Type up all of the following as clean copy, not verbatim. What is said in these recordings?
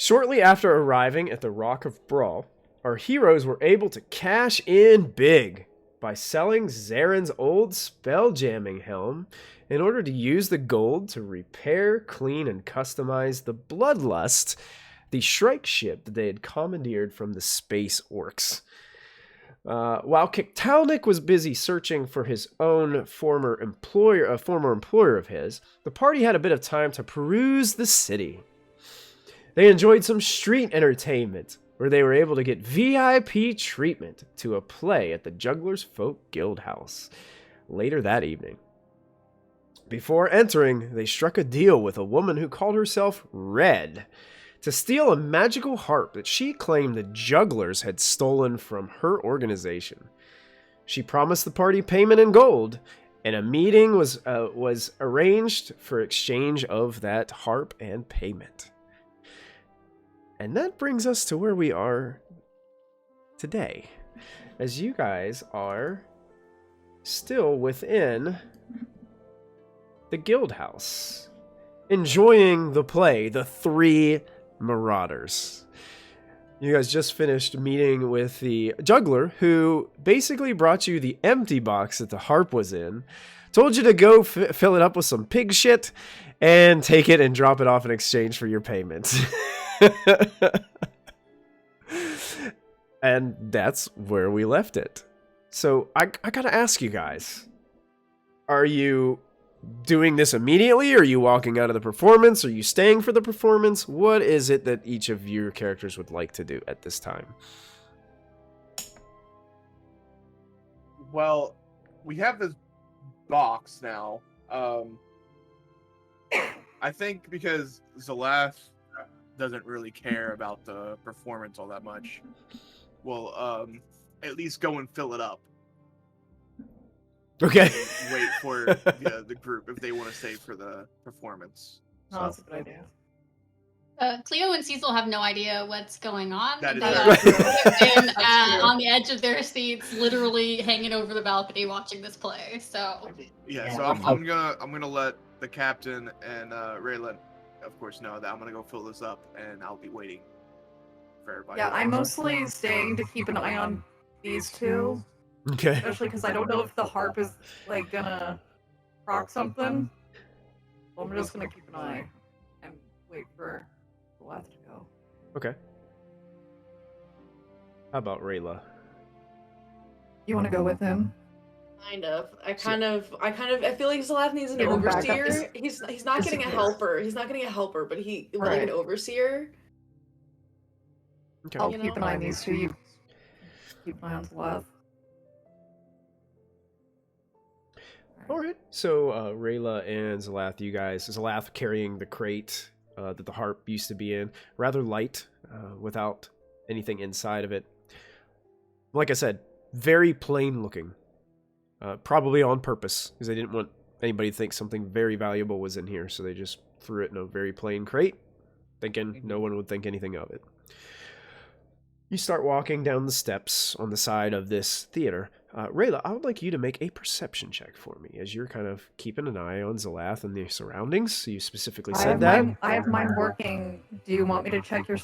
Shortly after arriving at the Rock of Bral, our heroes were able to cash in big by selling Zaren's old spelljamming helm in order to use the gold to repair, clean, and customize the Bloodlust, the Shrike ship that they had commandeered from the space orcs. While Kiktalnik was busy searching for his own former employer of his, the party had a bit of time to peruse the city. They enjoyed some street entertainment, where they were able to get VIP treatment to a play at the Juggler's Folk Guildhouse later that evening. Before entering, they struck a deal with a woman who called herself Red to steal a magical harp that she claimed the Jugglers had stolen from her organization. She promised the party payment in gold, and a meeting was arranged for exchange of that harp and payment. And that brings us to where we are today, as you guys are still within the Guildhouse, enjoying the play, The Three Marauders. You guys just finished meeting with the Juggler, who basically brought you the empty box that the harp was in, told you to go fill it up with some pig shit, and take it and drop it off in exchange for your payment. And that's where we left it. So I gotta ask you guys, are you doing this immediately? Are you walking out of the performance? Are you staying for the performance? What is it that each of your characters would like to do at this time? Well, we have this box now. I think because Zalath doesn't really care about the performance all that much, we'll at least go and fill it up. Okay. Wait for the group if they want to stay for the performance. So. Oh, that's a good idea. Cleo and Cecil have no idea what's going on. That is been on the edge of their seats, literally hanging over the balcony, watching this play. So yeah, so I'm gonna let the captain and Raylan, of course, know that I'm gonna go fill this up, and I'll be waiting for everybody. Yeah, I'm mostly staying to keep an eye on these two. Okay. Especially because I don't know if the harp is like gonna proc something. So I'm just gonna keep an eye and wait for the left to go. Okay. How about Rayla? You want to go with him? Kind of. I feel like Zalath needs an overseer. He's not getting a helper. He's not getting a helper, but he like an overseer. Okay. I'll keep an eye on these two. You keep an eye on Zalath. Alright, so Rayla and Zalath, you guys, Zalath carrying the crate that the harp used to be in, rather light, without anything inside of it. Like I said, very plain looking. Probably on purpose, because they didn't want anybody to think something very valuable was in here, so they just threw it in a very plain crate, thinking no one would think anything of it. You start walking down the steps on the side of this theater. Rayla, I would like you to make a perception check for me, as you're kind of keeping an eye on Zalath and the surroundings. So you specifically said that. I have mine working. Do you want me to check your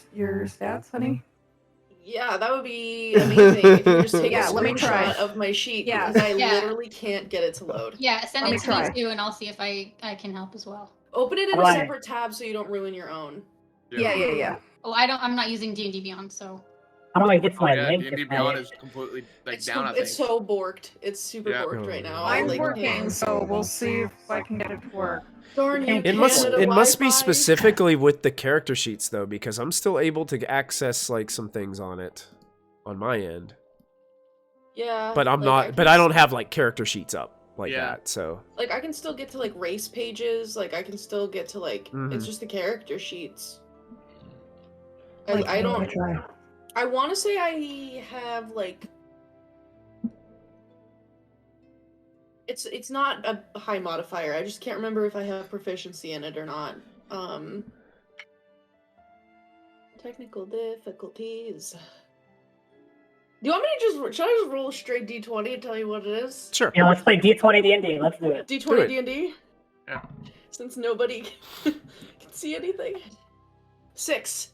stats, honey? Yeah, that would be amazing. If you just take a screenshot of my sheet, because I literally can't get it to load. Yeah, send it to me too, and I'll see if I can help as well. Open it in a separate tab so you don't ruin your own. Yeah. Oh, I'm not using D&D Beyond, so. How do I get to my link? D&D Beyond is completely down, I think. It's so borked. It's super borked right now. I'm working, so we'll see if I can get it to work. Darn you, it must be specifically with the character sheets, though, because I'm still able to access like some things on it on my end. Yeah. But I'm not. But I don't have like character sheets up like that. So. Like I can still get to like race pages. Like I can still get to like it's just the character sheets. I don't. I want to say I have like. It's not a high modifier. I just can't remember if I have proficiency in it or not. Technical difficulties. Do you want me to should I just roll a straight D20 and tell you what it is? Sure. Yeah, let's play D20 D&D. Let's do it. D20 D&D? Yeah. Since nobody can see anything. 6.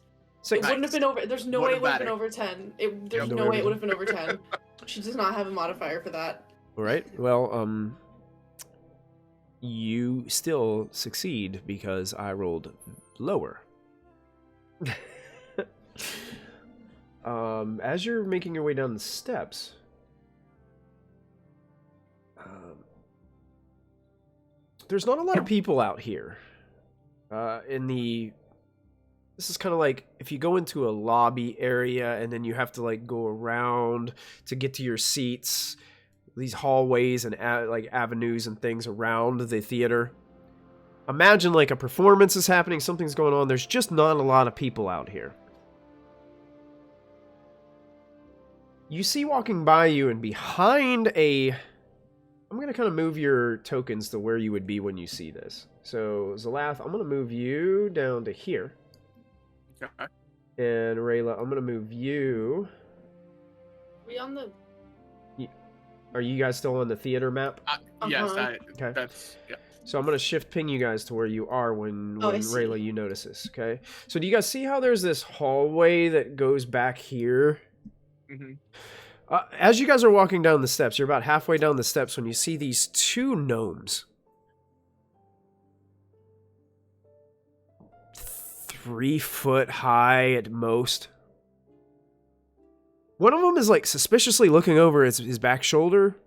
It wouldn't have been over. There's no way it would have been over 10. There's No no way way it it would have been over 10. She does not have a modifier for that. All right. Well, you still succeed because I rolled lower. As you're making your way down the steps, there's not a lot of people out here. This is kind of like if you go into a lobby area and then you have to like go around to get to your seats. These hallways and like avenues and things around the theater. Imagine like a performance is happening, something's going on. There's just not a lot of people out here. You see walking by you and behind I'm going to kind of move your tokens to where you would be when you see this. So, Zalath, I'm going to move you down to here. Okay. And Rayla, I'm going to move you... Are we on the... Are you guys still on the theater map? Yes, Okay. That's... Yeah. So I'm going to shift ping you guys to where you are when Rayla, you notice this, okay? So do you guys see how there's this hallway that goes back here? Mm-hmm. As you guys are walking down the steps, you're about halfway down the steps when you see these two gnomes. 3 foot high at most. One of them is like suspiciously looking over his back shoulder.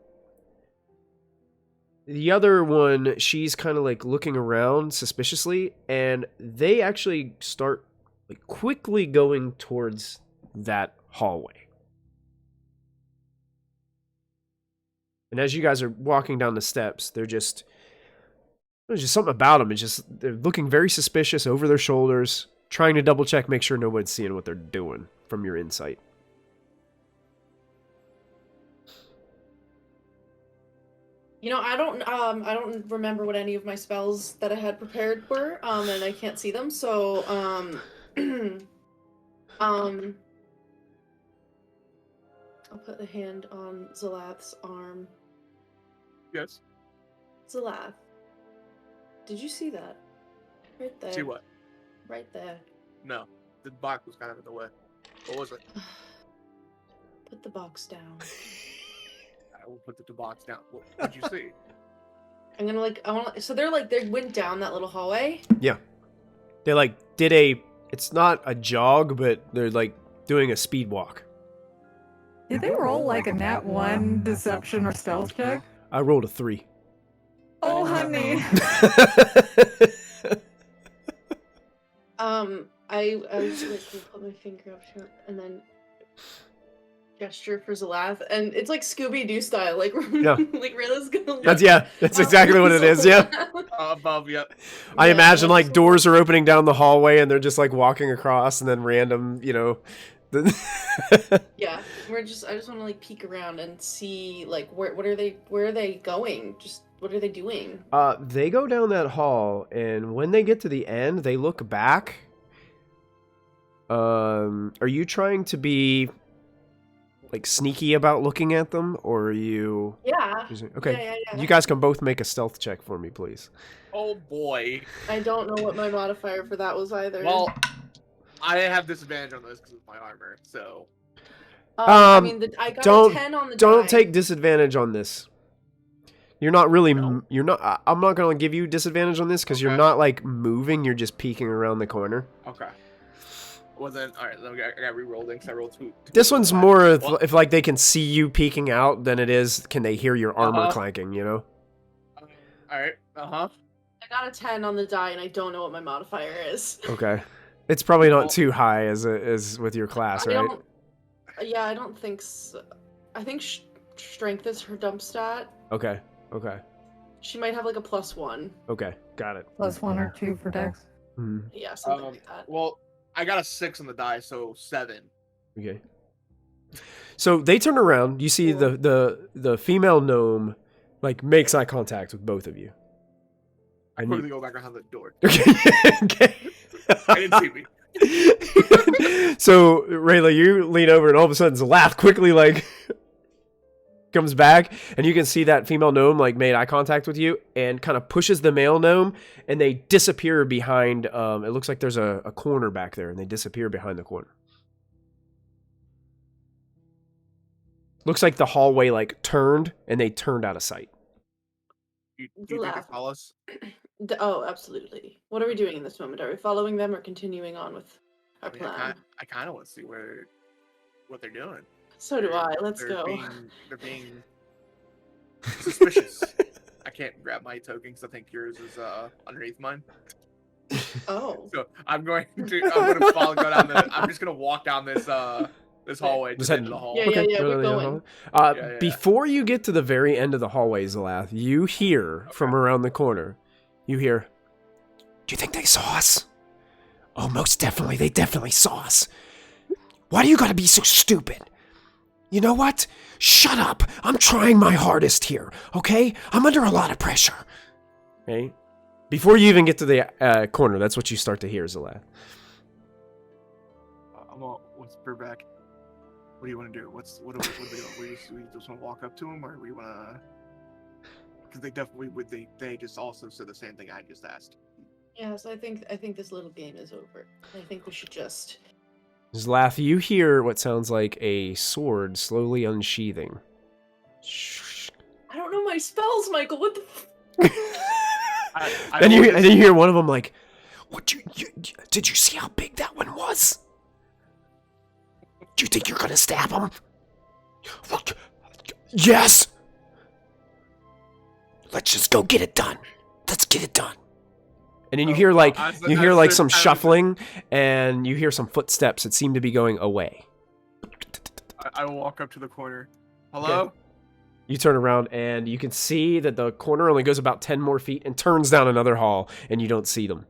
The other one, she's kind of like looking around suspiciously, and they actually start like quickly going towards that hallway. And as you guys are walking down the steps, there's just something about them. It's just, they're looking very suspicious over their shoulders, trying to double check, make sure nobody's seeing what they're doing from your insight. You know, I don't remember what any of my spells that I had prepared were, and I can't see them, so, I'll put a hand on Zalath's arm. Yes. Zalath, did you see that? Right there. See what? Right there. No. The box was kind of in the way. What was it? Put the box down. I will put the box down. What did you see? I'm gonna so they went down that little hallway? Yeah. They it's not a jog, but they're like doing a speed walk. Did they roll like a nat 1 deception or stealth check? I rolled a 3. Oh, honey. I was like, put my finger up to it and then gesture for Zalath, and it's like Scooby-Doo style, like yeah. like Rayla's gonna. That's exactly what it is. Yeah. Above, yep. I imagine like doors are opening down the hallway, and they're just like walking across, and then random, Yeah, I just want to like peek around and see like where are they going? Just what are they doing? They go down that hall, and when they get to the end, they look back. Are you trying to be like sneaky about looking at them, or are you? Yeah. Okay. Yeah. You guys can both make a stealth check for me, please. Oh boy. I don't know what my modifier for that was either. Well, I have disadvantage on this because of my armor, so. I mean, I got a 10 on the die. Don't take disadvantage on this. You're not really. No. You're not. I'm not gonna give you disadvantage on this because you're not like moving. You're just peeking around the corner. Okay. Well then, all right. I got re-rolled because I rolled two. This one's more if like they can see you peeking out than it is can they hear your armor clanking. You know. All right. I got a 10 on the die, and I don't know what my modifier is. Okay. It's probably not too high as with your class, right? Yeah, I don't think so. I think strength is her dump stat. Okay. She might have like a +1. Okay, got it. +1 or 2 for dex. Mm-hmm. Yeah, something like that. Well, I got a 6 on the die, so 7. Okay. So they turn around. You see the female gnome like makes eye contact with both of you. I quickly go back behind the door. Okay. I didn't see me. So Rayla, you lean over, and all of a sudden, Zalath quickly like comes back, and you can see that female gnome like made eye contact with you and kind of pushes the male gnome, and they disappear behind. It looks like there's a corner back there, and they disappear behind the corner. Looks like the hallway like turned, and they turned out of sight. Do you think they follow us? Oh, absolutely. What are we doing in this moment? Are we following them or continuing on with our plan? I kind of want to see what they're doing. So do I. Let's They're go. They're being suspicious. I can't grab my token because I think yours is underneath mine. Oh. So I'm going to follow. I'm just gonna walk down this this hallway Just into the hall. Yeah, we're going. Before you get to the very end of the hallway, Zalath, you hear from around the corner. You hear, "Do you think they saw us?" "Oh, most definitely. They definitely saw us. Why do you gotta be so stupid? You know what? Shut up. I'm trying my hardest here, okay? I'm under a lot of pressure." Okay? Before you even get to the corner, that's what you start to hear, Zalath. I'm gonna whisper back. What do you want to do? What do we do? We just want to walk up to them, or we want to? Because they definitely would. They just also said the same thing I just asked. Yes, I think this little game is over. I think we should just. Zalath, you hear what sounds like a sword slowly unsheathing. Shh. I don't know my spells, Michael. What the? And you hear one of them like, "What? Did you see how big that one was? Do you think you're gonna stab him?" "What? Yes. Let's just go get it done. Let's get it done." And then you hear some shuffling, and you hear some footsteps that seem to be going away. I will walk up to the corner. Hello? Okay. You turn around, and you can see that the corner only goes about 10 more feet and turns down another hall, and you don't see them.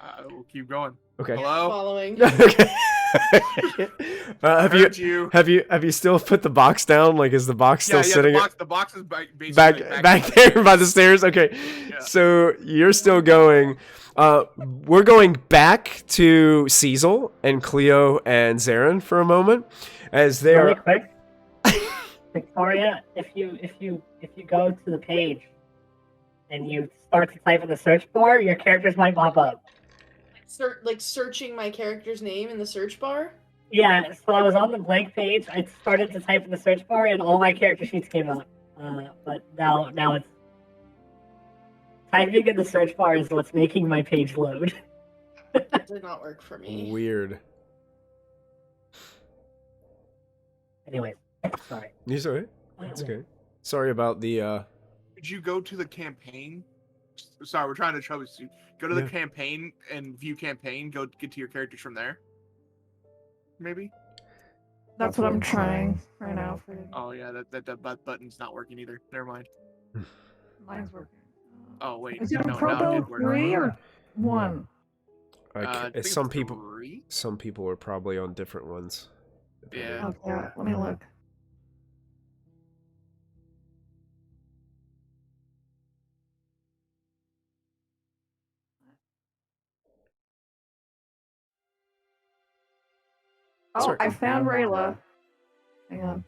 I will keep going. Okay. Hello? Following. Okay. Have you still put the box down? Like, is the box still sitting? The box is basically back there by the stairs. Okay, yeah. So you're still going. We're going back to Cecil and Cleo and Zarin for a moment, as they Really are. quick, Victoria, if you go to the page and you start to type in the search bar, your characters might pop up. Searching my character's name in the search bar? Yeah, so I was on the blank page, I started to type in the search bar, and all my character sheets came up. But now it's... Typing in the search bar is what's making my page load. That did not work for me. Weird. Anyways, sorry. You sorry? That's okay. Sorry about the. Did you go to the campaign? Sorry, we're trying to troubleshoot. Go to the campaign and view campaign. Go get to your characters from there. Maybe. That's what I'm trying right now. Oh yeah, that button's not working either. Never mind. Mine's working. Oh wait, Is it a no, now it Probo did work. 3 or 1? I think Some it's people. 3? Some people are probably on different ones. Yeah. Okay, let me look. Oh, Sorry. I found Rayla. Hang on.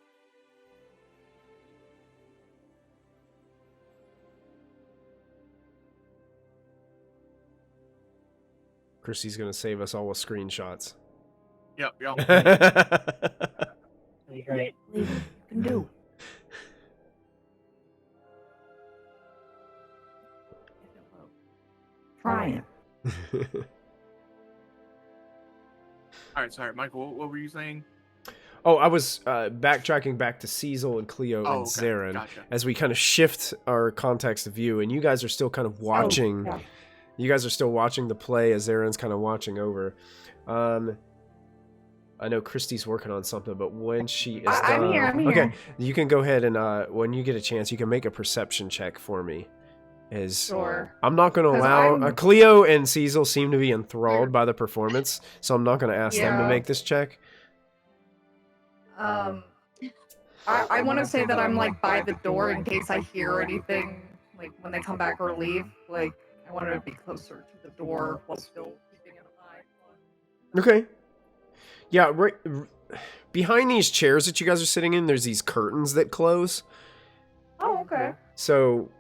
Christy's gonna save us all with screenshots. Yep. That'd be great. You can do. Try it. All right, sorry, Michael. What were you saying? Oh, I was backtracking back to Cecil and Cleo and okay, Zarin gotcha. as we kind of shift our context of view, and you guys are still kind of watching. Oh, yeah. You guys are still watching the play as Zarin's kind of watching over. I know Christy's working on something, but when she is done, I'm here. okay, you can go ahead and when you get a chance, you can make a perception check for me. Sure. I'm not going to 'Cause allow I'm- Cleo and Cecil seem to be enthralled by the performance, so I'm not going to ask them to Yeah. make this check. I want to say that I'm like by the door in case I hear anything, like when they come back or leave. Like I want to be closer to the door while still keeping an eye on. Okay. Yeah, right. Behind these chairs that you guys are sitting in, there's these curtains that close. Oh, okay. So,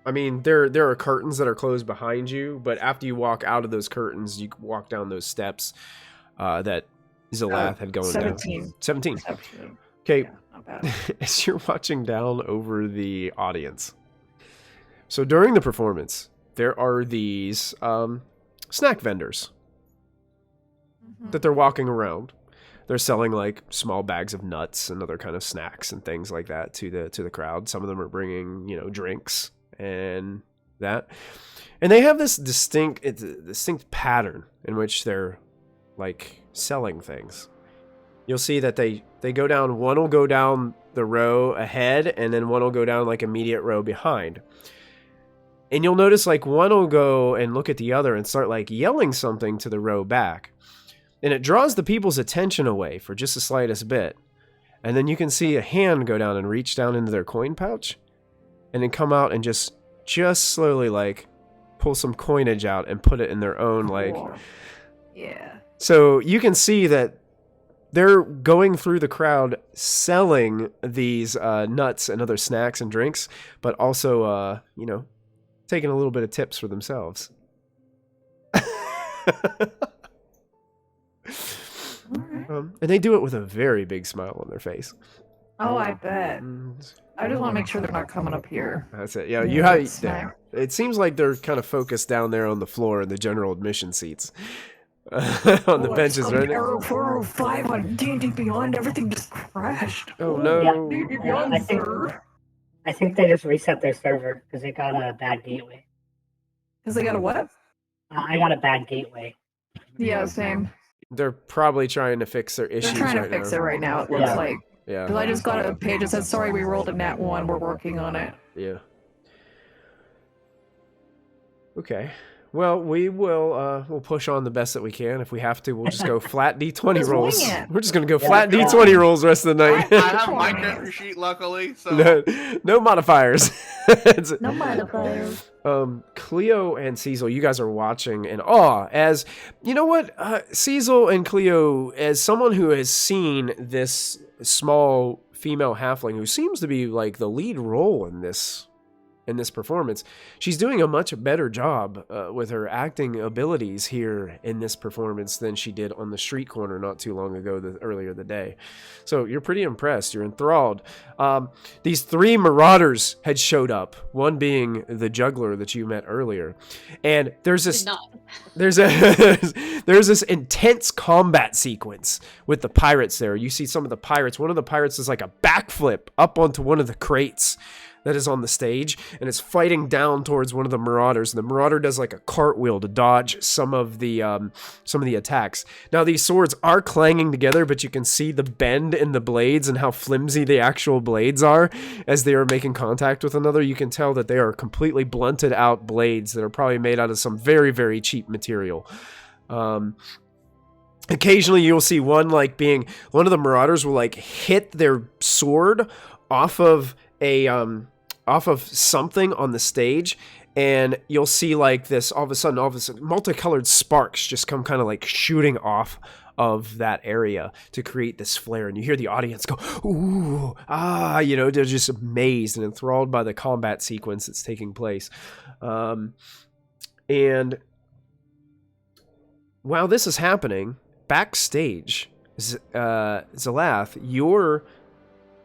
I mean, there are curtains that are closed behind you, but after you walk out of those curtains, you walk down those steps that Zalath had going 17. down. 17. 17. Okay, Yeah, not bad. as you're watching down over the audience. So during the performance, there are these snack vendors that they're walking around. They're selling like small bags of nuts and other kind of snacks and things like that to the crowd. Some of them are bringing, drinks and that. And they have this distinct pattern in which they're like selling things. You'll see that they go down, one will go down the row ahead and then one will go down like immediate row behind. And you'll notice like one will go and look at the other and start like yelling something to the row back. And it draws the people's attention away for just the slightest bit. And then you can see a hand go down and reach down into their coin pouch and then come out and just slowly like pull some coinage out and put it in their own like. Yeah. So you can see that they're going through the crowd selling these nuts and other snacks and drinks, but also, taking a little bit of tips for themselves. And they do it with a very big smile on their face. Oh, I bet. I just want to make sure they're not coming up here. That's it. Yeah, you have. Yeah. It seems like they're kind of focused down there on the floor in the general admission seats, on the benches, right? Error 405 on D&D Beyond. Everything just crashed. Oh no! D&D Beyond, I think they just reset their server because they got a bad gateway. Because they got a what? I got a bad gateway. Yeah, same. They're probably trying to fix their issues. They're trying to fix it right now. It looks like. Yeah. Because I just got a page that said, "Sorry, we rolled a nat 1. We're working on it." Yeah. Okay. Well, we'll push on the best that we can. If we have to, we'll just go flat D20 Just rolls. wing it. We're just gonna go flat D20 rolls the rest of the night. I have my character sheet, luckily, so no modifiers. No modifiers. Cleo and Cecil, you guys are watching in awe as, you know what, Cecil and Cleo, as someone who has seen this small female halfling who seems to be like the lead role in this performance, she's doing a much better job with her acting abilities here in this performance than she did on the street corner not too long ago, earlier the day. So you're pretty impressed. You're enthralled. These 3 marauders had showed up, one being the juggler that you met earlier. And there's this intense combat sequence with the pirates there. You see some of the pirates. One of the pirates is like a backflip up onto one of the crates that is on the stage and is fighting down towards one of the marauders. And the marauder does like a cartwheel to dodge some of the attacks. Now these swords are clanging together, but you can see the bend in the blades and how flimsy the actual blades are as they are making contact with another. You can tell that they are completely blunted out blades that are probably made out of some very, very cheap material. Occasionally you'll see one of the marauders will like hit their sword off of something on the stage, and you'll see like this all of a sudden multicolored sparks just come kind of like shooting off of that area to create this flare, and you hear the audience go ooh, they're just amazed and enthralled by the combat sequence that's taking place. And while this is happening backstage, Zalath, you're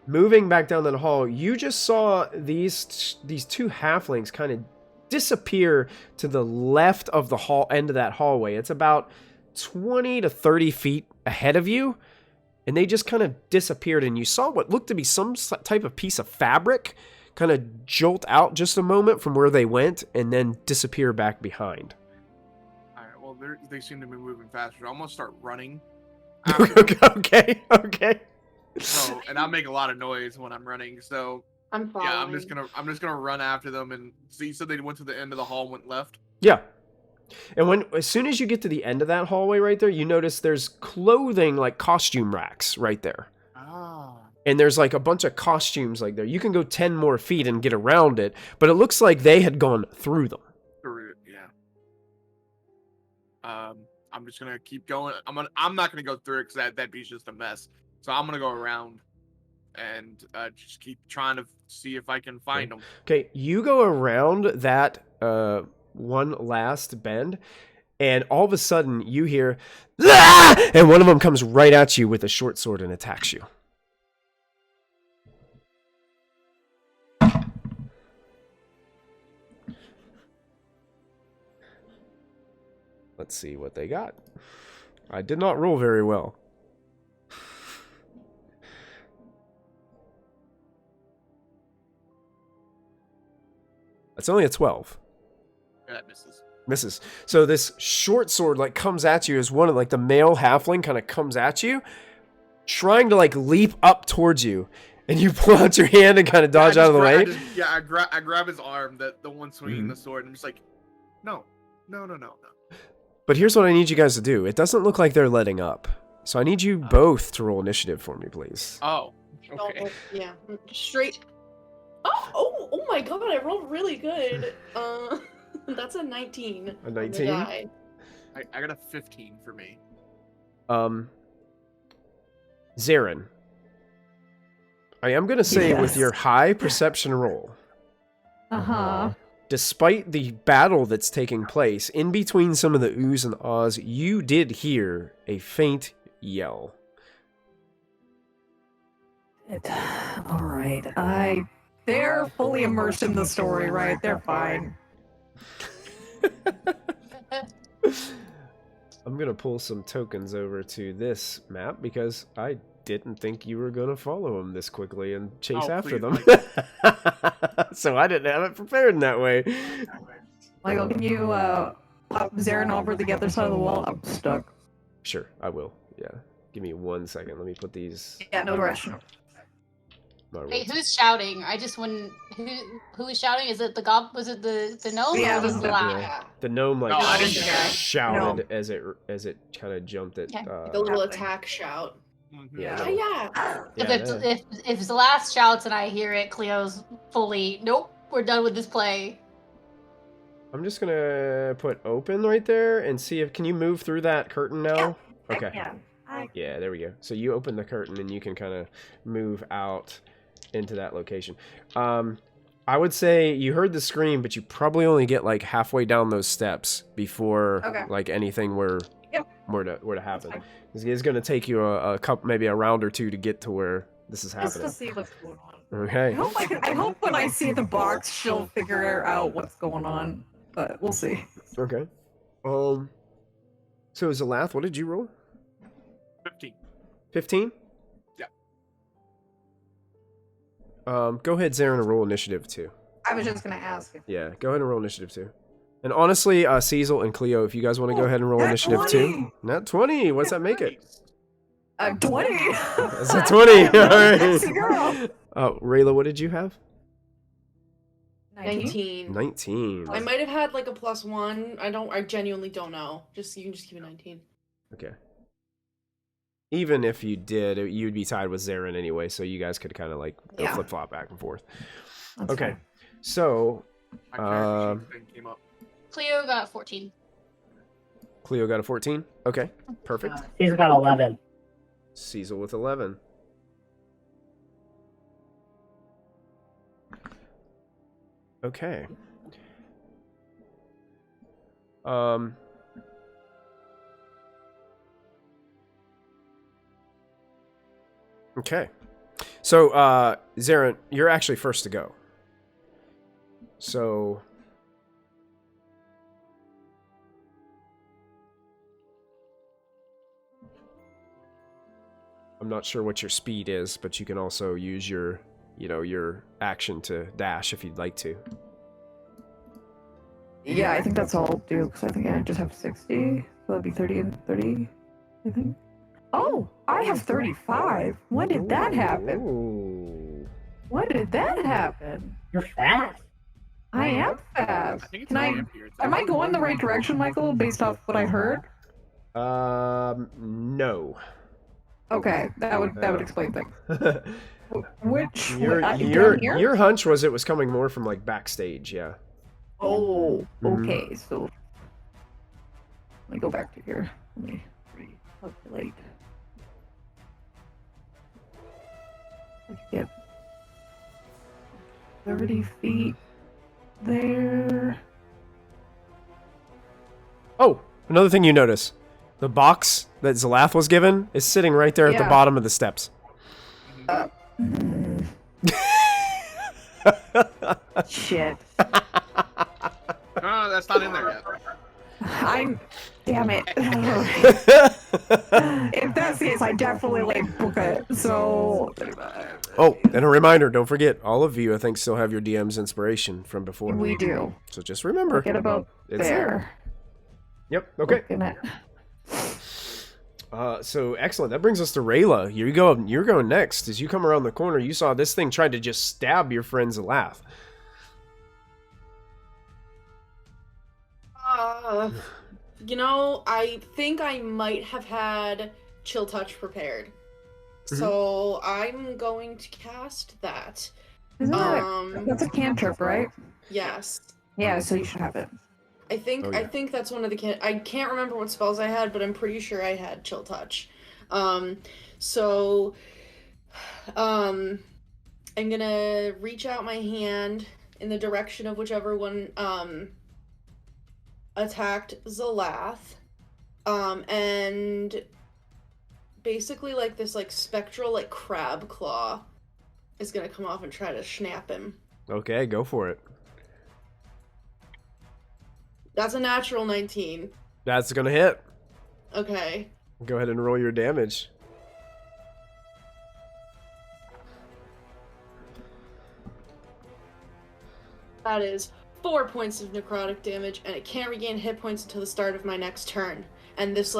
moving back down that hall. You just saw these 2 halflings kind of disappear to the left of the end of that hallway. It's about 20 to 30 feet ahead of you, and they just kind of disappeared, and you saw what looked to be some type of piece of fabric kind of jolt out just a moment from where they went and then disappear back behind. all right. Well, they seem to be moving faster. I'm gonna start running. Okay. So, and I make a lot of noise when I'm running. So I'm following. yeah, I'm just gonna run after them and see. So they went to the end of the hall, and went left. Yeah. And as soon as you get to the end of that hallway right there, you notice there's clothing, like costume racks right there. Ah. And there's like a bunch of costumes like there. You can go 10 more feet and get around it, but it looks like they had gone through them. Yeah. I'm just gonna keep going. I'm not gonna go through it because that'd be just a mess. So I'm gonna go around and just keep trying to see if I can find them. Okay, you go around that one last bend, and all of a sudden you hear, "Ah!" And one of them comes right at you with a short sword and attacks you. Let's see what they got. I did not roll very well. That's only a 12. Yeah, that misses. Misses. So this short sword like comes at you as one of like the male halfling kind of comes at you, trying to like leap up towards you, and you pull out your hand and kind of dodge out of the way. I grab his arm, the one swinging the sword, and I'm just like, no. But here's what I need you guys to do. It doesn't look like they're letting up, so I need you both to roll initiative for me, please. Oh, okay. Yeah, straight. Oh my god! I rolled really good. That's a 19. A 19? I got a 15 for me. Zarin. I am going to say with your high perception roll, despite the battle that's taking place, in between some of the oohs and ahs, you did hear a faint yell. Alright, they're fully immersed in the story, right? They're fine. I'm going to pull some tokens over to this map because I didn't think you were going to follow them this quickly and chase after them. So I didn't have it prepared in that way. Michael, can you pop Zarin over to the other side of the wall? I'm stuck. Sure, I will. Yeah. Give me 1 second. Let me put these... Yeah, no rush. Wait, who's shouting? I just wouldn't. Who is shouting? Is it the gob? Was it the gnome? Yeah, or was it the laugh? Yeah. The gnome like I didn't shouted as it kind of jumped at. Okay. The little attack shout. Yeah. If the last shouts and I hear it, Cleo's fully. Nope, we're done with this play. I'm just gonna put open right there and see if can you move through that curtain now. Yeah, Okay. Yeah, there we go. So you open the curtain and you can kind of move out into that location. I would say you heard the scream, but you probably only get like halfway down those steps before like anything were to happen. It's going to take you a couple, maybe a round or two to get to where this is happening. Just to see what's going on. Okay. I hope when I see the box, she'll figure out what's going on, but we'll see. Okay. So Zalath, what did you roll? 15. 15? Yeah. Go ahead, Zarin, and roll initiative too. I was just gonna ask. Yeah, go ahead and roll initiative too. And honestly, Cecil and Cleo, if you guys want to go ahead and roll initiative 20. too. Not 20. What's that make it? 20. That's a 20. All right. Sexy girl. Rayla, what did you have? 19. 19. I might have had like a +1. I genuinely don't know. You can just keep it 19. Okay. Even if you did, you'd be tied with Zarin anyway, so you guys could kind of like go flip-flop back and forth. That's okay. fine. So, My character sheet thing came up. Cleo got 14. Cleo got a 14? Okay, perfect. He's got 11. Cecil with 11. Okay. Okay. So, Zarin, you're actually first to go. So... I'm not sure what your speed is, but you can also use your, your action to dash if you'd like to. Yeah, I think that's all I'll do, because I think I just have 60, so that'd be 30 and 30, I think. Oh, I have 35. When did that happen? Ooh. When did that happen? You're fast. I am fast. I think it's Can way I? up here. Am I going the right direction, Michael, based off what I heard? No. Okay, that would explain things. Which down here? Your hunch was it was coming more from like backstage, yeah. Oh, okay. So let me go back to here. Let me recalculate. Get 30 feet there. Oh, another thing you notice. The box that Zalath was given is sitting right there at the Yeah. bottom of the steps. Shit. No, that's not in there yet. Damn it. If that's the case, I definitely like book it. So. Oh, and a reminder, don't forget, all of you, I think, still have your DM's inspiration from before. We do. So just remember. Forget about It's there. Yep, okay. Booking it. So excellent. That brings us to Rayla. You're going next. As you come around the corner, you saw this thing tried to just stab your friend Zalath. You know, I think I might have had Chill Touch prepared. So I'm going to cast that. Isn't that's a cantrip, right? Yes. Yeah, so you should have it. I think Oh, yeah. I think that's one of the I can't remember what spells I had, but I'm pretty sure I had Chill Touch. So I'm gonna reach out my hand in the direction of whichever one attacked Zalath. And basically like this like spectral like crab claw is gonna come off and try to snap him. Okay, go for it. That's a natural 19. That's gonna hit. Okay. Go ahead and roll your damage. That is 4 points of necrotic damage, and it can't regain hit points until the start of my next turn. And this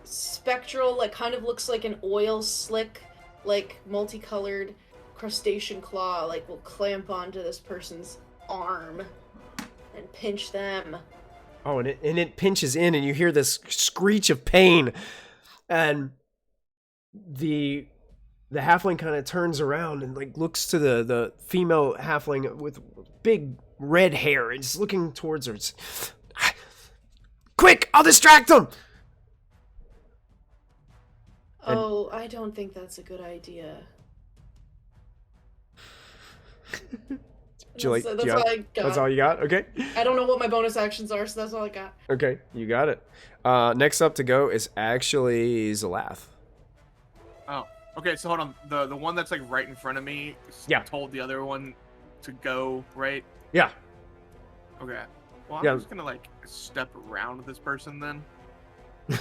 spectral, like kind of looks like an oil slick, like multicolored crustacean claw, like will clamp onto this person's arm and pinch them. Oh, and it pinches in, and you hear this screech of pain, and the halfling kind of turns around and like looks to the female halfling with big red hair and is looking towards her. It's, quick, I'll distract them. Oh, I don't think that's a good idea. That's all I got. That's all you got? Okay. I don't know what my bonus actions are, so that's all I got. Okay, you got it. Next up to go is actually Zalath. Oh, okay. So hold on. The one that's like right in front of me. Yeah. Told the other one to go right. Yeah. Okay. Well, I'm Yeah. just gonna like step around this person then.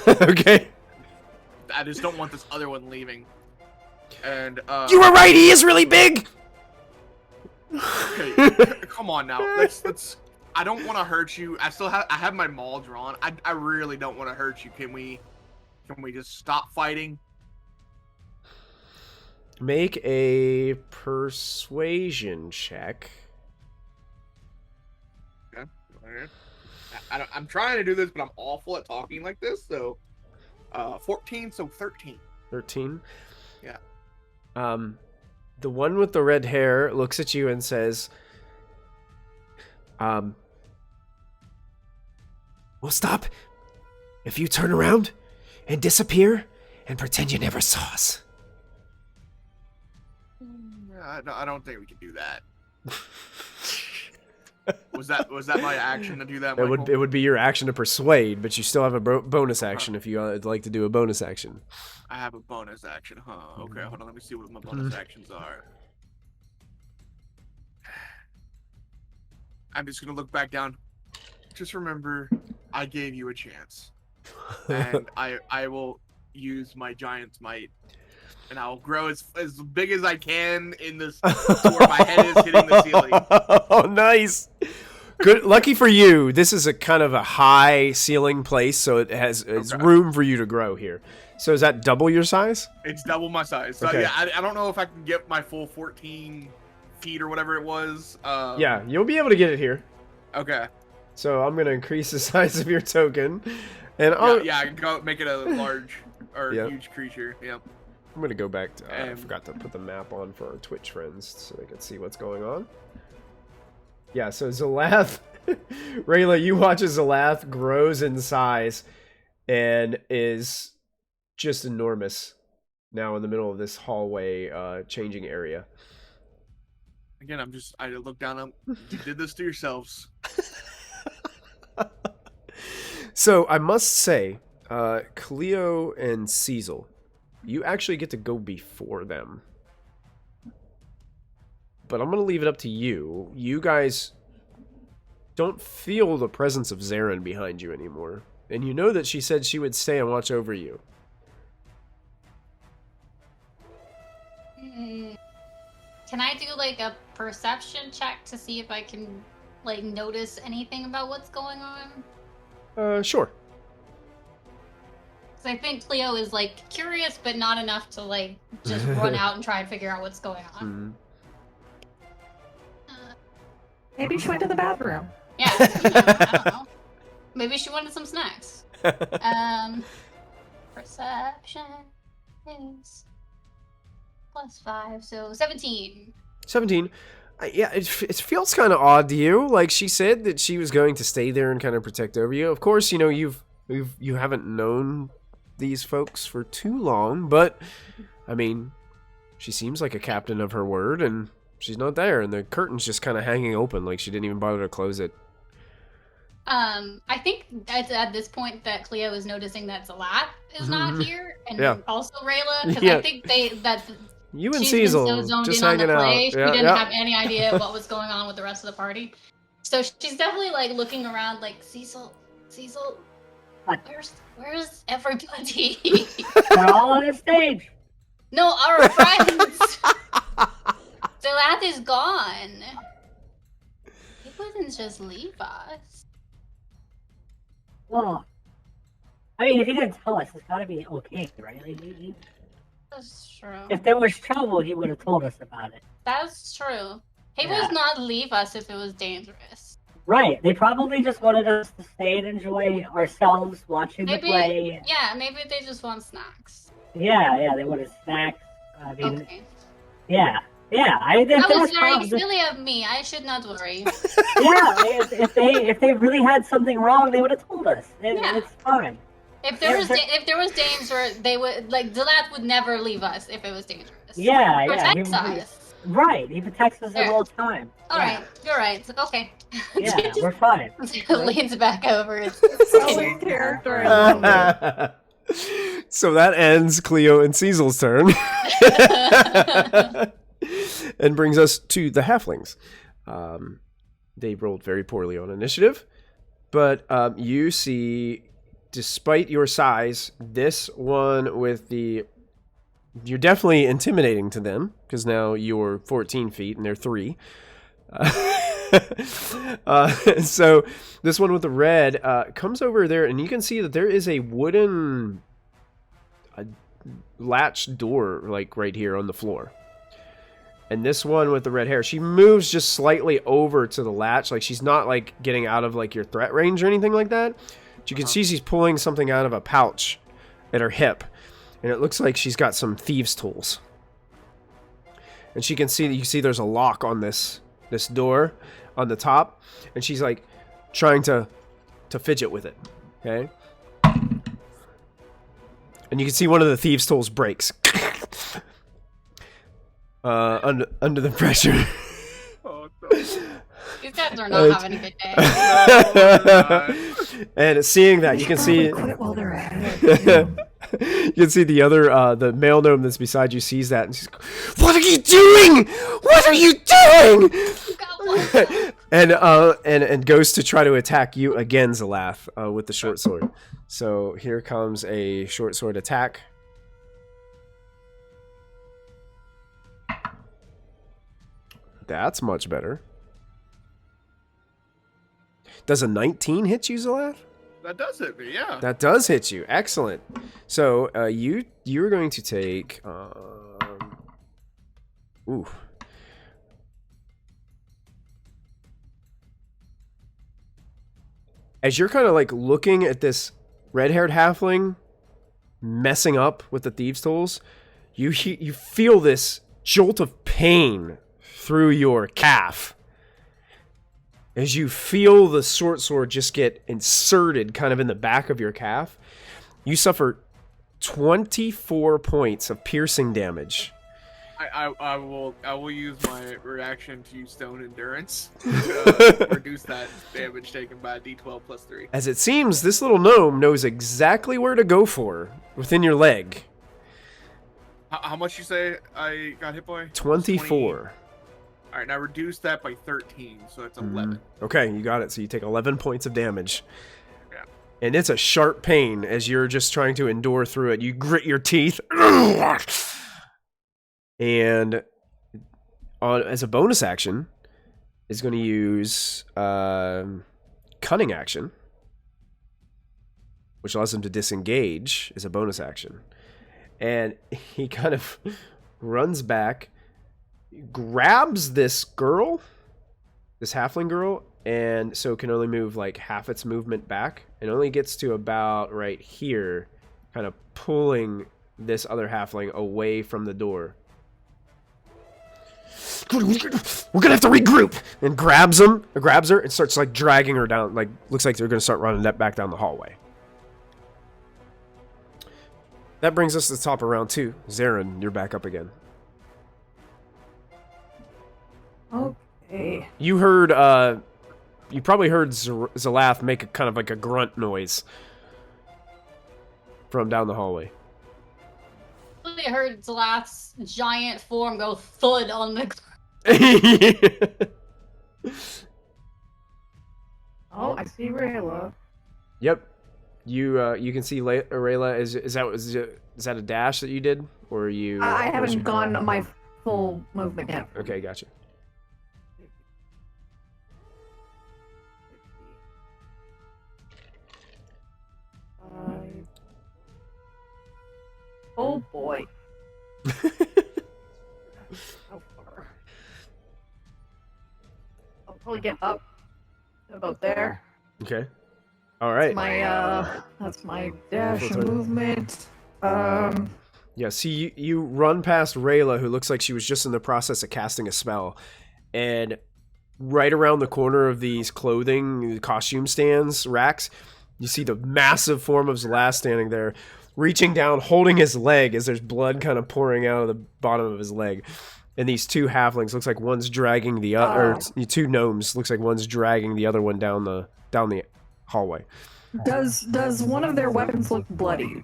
Okay. I just don't want this other one leaving. And You were right. He is really big. Okay, come on now. Let's. I don't want to hurt you. I have my maul drawn. I really don't want to hurt you. Can we just stop fighting? Make a persuasion check. Okay. I'm trying to do this, but I'm awful at talking like this. So, 14, so 13. 13. Yeah. The one with the red hair looks at you and says, "We'll stop if you turn around and disappear and pretend you never saw us." I don't think we can do that. Was that my action to do that, Michael? It would be your action to persuade, but you still have a bonus action if you would like to do a bonus action. I have a bonus action, huh? Okay, hold on. Let me see what my bonus actions are. I'm just gonna look back down. Just remember, I gave you a chance, and I will use my giant's might, and I'll grow as big as I can in this to where my head is hitting the ceiling. Oh, nice. Good. Lucky for you, this is a kind of a high ceiling place, so it's room for you to grow here. So is that double your size? It's double my size. So Okay. yeah, I don't know if I can get my full 14 feet or whatever it was. Yeah, you'll be able to get it here. Okay. So I'm gonna increase the size of your token, and I'll, Yeah, I can go make it a large or Yep. huge creature. Yep. I'm gonna go back to. I And- forgot to put the map on for our Twitch friends so they can see what's going on. Yeah, so Zalath, Rayla, you watch as Zalath grows in size and is just enormous. now in the middle of this hallway changing area. Again, I look down. You did this to yourselves. So I must say, Cleo and Cecil, you actually get to go before them. But I'm going to leave it up to you. You guys don't feel the presence of Zarin behind you anymore. And you know that she said she would stay and watch over you. Can I do like a perception check to see if I can like notice anything about what's going on? Sure. Because I think Cleo is like curious, but not enough to like just run out and try and figure out what's going on. Maybe she went to the bathroom. Yeah, I don't know. Maybe she wanted some snacks. Perception is +5, so 17. 17. Yeah, it feels kind of odd to you. Like, she said that she was going to stay there and kind of protect over you. Of course, you know, you haven't known these folks for too long, but I mean, she seems like a captain of her word, and she's not there, and the curtain's just kind of hanging open, like she didn't even bother to close it. I think at this point that Cleo is noticing that Zalat is not here, and also Rayla, because I think you and she's Cecil been so zoned just in on the hanging play, out. she didn't have any idea what was going on with the rest of the party. So she's definitely like looking around, like Cecil, where's everybody? They're all on the stage. No, our friends. Zalat is gone. He wouldn't just leave us. Well, I mean, if he didn't tell us, it's gotta be okay, right? Like, That's true. if there was trouble, he would have told us about it. That's true. He would not leave us if it was dangerous. Right. They probably just wanted us to stay and enjoy ourselves watching the play. Yeah, maybe they just want snacks. Yeah, they wanted snacks. I mean, Okay. yeah. That was very silly of me. I should not worry. If they really had something wrong, they would have told us. It's fine. If there was danger, they would Zalat would never leave us if it was dangerous. Protects us. Right, he protects us at all time. All right, you're right. Okay. Yeah, we're fine. Leans back over. Silly character. So that ends Cleo and Cecil's turn. And brings us to the halflings. They rolled very poorly on initiative, but you see, despite your size, this one with you're definitely intimidating to them, because now you're 14 feet and they're 3. So this one with the red comes over there, and you can see that there is a wooden latch door, like right here on the floor. And this one with the red hair, she moves just slightly over to the latch, like she's not like getting out of like your threat range or anything like that. But you can see she's pulling something out of a pouch at her hip, and it looks like she's got some thieves' tools. And you can see there's a lock on this door on the top, and she's like trying to fidget with it. Okay, and you can see one of the thieves' tools breaks. Under the pressure. Oh, no. These guys are not having a good day. And seeing that, you can see. Quit while they're at it. You can see the other, the male gnome that's beside you sees that, and she's, "What are you doing? What are you doing?" And goes to try to attack you again, Zalath, with the short sword. So here comes a short sword attack. That's much better. Does a 19 hit you, Zalath? That does hit me, yeah. That does hit you. Excellent. So you're going to take as you're kind of like looking at this red-haired halfling messing up with the thieves' tools, you feel this jolt of pain through your calf as you feel the short sword just get inserted kind of in the back of your calf. You suffer 24 points of piercing damage. I will use my reaction to stone endurance to reduce that damage taken by d12 plus 3. As it seems, this little gnome knows exactly where to go for within your leg. How much you say I got hit by? 24. All right, now reduce that by 13, so that's 11. Okay, you got it. So you take 11 points of damage. Yeah. And it's a sharp pain as you're just trying to endure through it. You grit your teeth. And as a bonus action, is going to use cunning action, which allows him to disengage as a bonus action. And he kind of runs back, grabs this girl, this halfling girl, and so can only move like half its movement back, and only gets to about right here, kind of pulling this other halfling away from the door. We're gonna have to regroup, and grabs her, and starts like dragging her down. Like looks like they're gonna start running that back down the hallway. That brings us to the top of round 2. Zarin, you're back up again. Okay. You heard, you probably heard Zalath make a kind of like a grunt noise from down the hallway. I heard Zalath's giant form go thud on the Oh, I see Rayla. Yep. You can see Rayla. Is that a dash that you did, or are you? I haven't gone my full movement yet. Okay, gotcha. Oh boy. How far? I'll probably get up about there. Okay. All right. That's my dash Full turn. movement. Yeah, see, you run past Rayla, who looks like she was just in the process of casting a spell, and right around the corner of these costume stands, racks, you see the massive form of Zalath standing there, reaching down, holding his leg as there's blood kind of pouring out of the bottom of his leg. And these two halflings, looks like one's dragging the other, or two gnomes, looks like one's dragging the other one down the hallway. Does one of their weapons look bloody?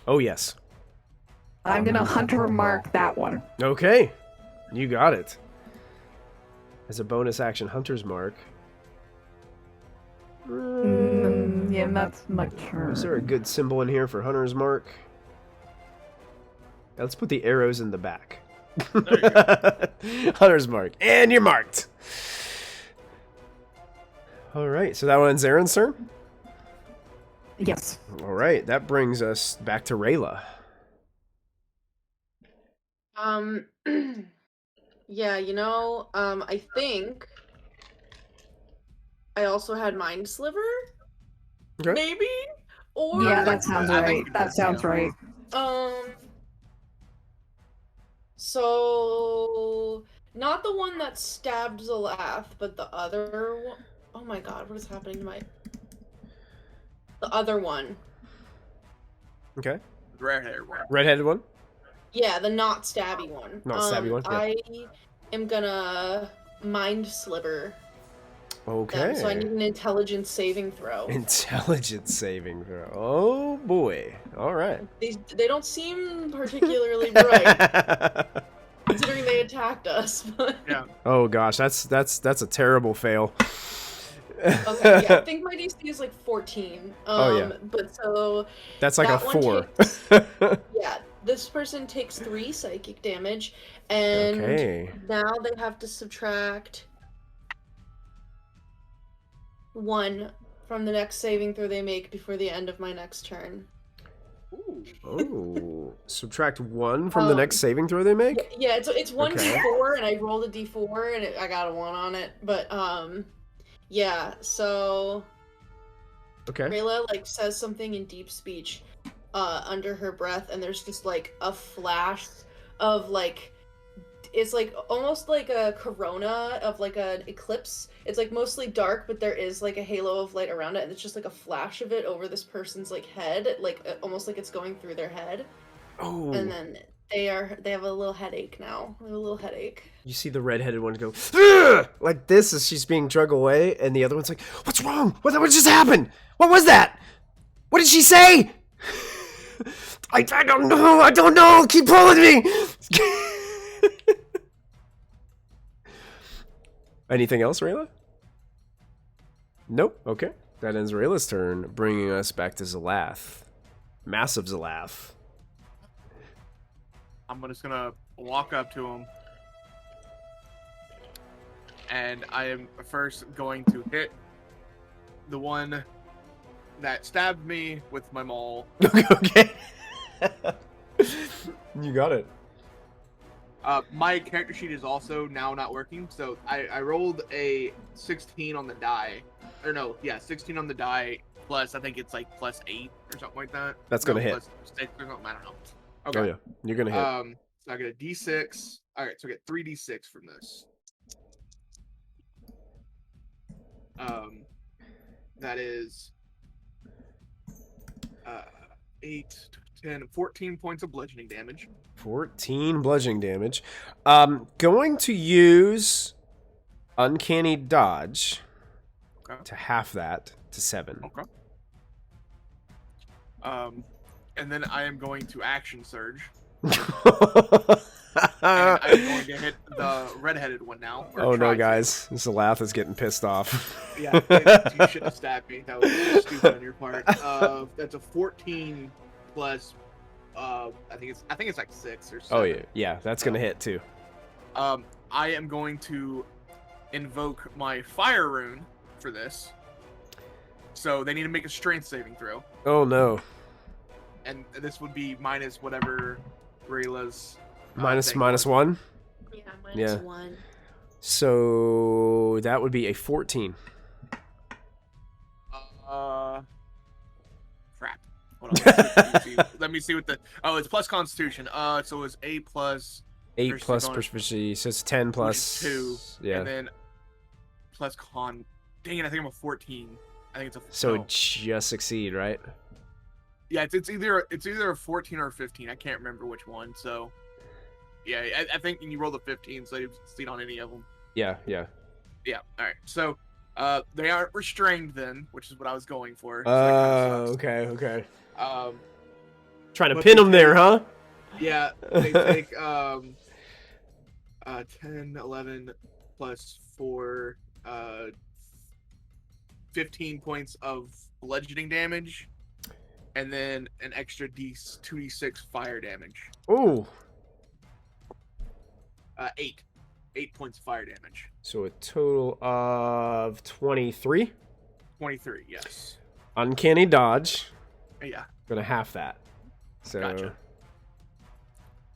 Oh, yes. I'm gonna hunter mark that one. Okay, you got it. As a bonus action, Hunter's Mark. Yeah, that's my turn. Is there a good symbol in here for Hunter's Mark? Yeah, let's put the arrows in the back. There you go. Hunter's Mark. And you're marked. Alright, so that one's Zarin's turn? Yes. Alright, that brings us back to Rayla. Yeah, I think I also had Mind Sliver, Okay. maybe? Or, Yeah, that sounds I right. think That sounds right. So, not the one that stabbed Zalath, but the other one. Oh my god, what is happening to my... The other one. Okay. Red-haired one. Redheaded one? Yeah, the not stabby one. Not stabby one, yeah. I am gonna Mind Sliver Okay. them, so I need an intelligence saving throw. Intelligence saving throw. Oh boy. Alright. They don't seem particularly bright, considering they attacked us. But... Yeah. Oh gosh, that's a terrible fail. Okay, yeah, I think my DC is like 14. Oh, yeah. But so That's like that a one 4. yeah, this person takes 3 psychic damage, and Okay. now they have to subtract 1 from the next saving throw they make before the end of my next turn. Ooh. Oh, subtract 1 from the next saving throw they make? Yeah, it's 1 Okay. d4, and I rolled a d4, and I got a 1 on it. But yeah. So Okay. Rayla like says something in deep speech under her breath, and there's just like a flash of like it's like almost like a corona of like an eclipse. It's like mostly dark, but there is like a halo of light around it, and it's just like a flash of it over this person's like head, like almost like it's going through their head. Oh. And then they have a little headache now. They have a little headache. You see the redheaded one go "Ugh!" like this as she's being drug away, and the other one's like, "What's wrong? What just happened? What was that? What did she say?" I don't know. I don't know. Keep pulling me. Anything else, Rayla? Nope. Okay. That ends Rayla's turn, bringing us back to Zalath. Massive Zalath. I'm just gonna walk up to him. And I am first going to hit the one that stabbed me with my maul. Okay. You got it. My character sheet is also now not working, so I rolled a 16 on the die. Or no, yeah, 16 on the die, plus I think it's like plus 8 or something like that. That's gonna hit. Plus 6 or something, I don't know. Okay. Oh yeah, you're gonna hit. So I get a d6. Alright, so I get 3d6 from this. That is 8, 10, 14 points of bludgeoning damage. 14 bludgeoning damage. Going to use Uncanny Dodge to half that to 7. Okay. And then I am going to action surge. And I'm going to hit the redheaded one now. Oh no, guys. This Zalath is getting pissed off. Yeah, you shouldn't have stabbed me. That was stupid on your part. That's a 14 plus. I think it's like 6 or 7. Oh yeah, yeah. That's gonna hit too. I am going to invoke my fire rune for this. So they need to make a strength saving throw. Oh no. And this would be minus whatever Rayla's minus thing minus was. 1. Yeah, Yeah. -1. So that would be a 14. Crap. Hold on. Let me see what the. Oh, it's plus Constitution. So it's 8 plus. 8 Versus plus going- proficiency, so it's 10 plus 2. Yeah. And then plus con. Dang it! I think I'm a 14. I think it's a. So no. just succeed, right? Yeah, it's either a 14 or a 15. I can't remember which one. So. Yeah, I think you roll the 15, so you succeed on any of them. Yeah, yeah. Yeah. All right. So, they aren't restrained then, which is what I was going for. So that kinda sucks. Okay. But Trying to pin they him there, huh? Yeah, they take 10, 11 plus 4, 15 points of bludgeoning damage, and then an extra 2d6 fire damage. Ooh. 8 points of fire damage. So a total of 23. 23, yes. Uncanny Dodge. Yeah. Gonna half that. So Gotcha.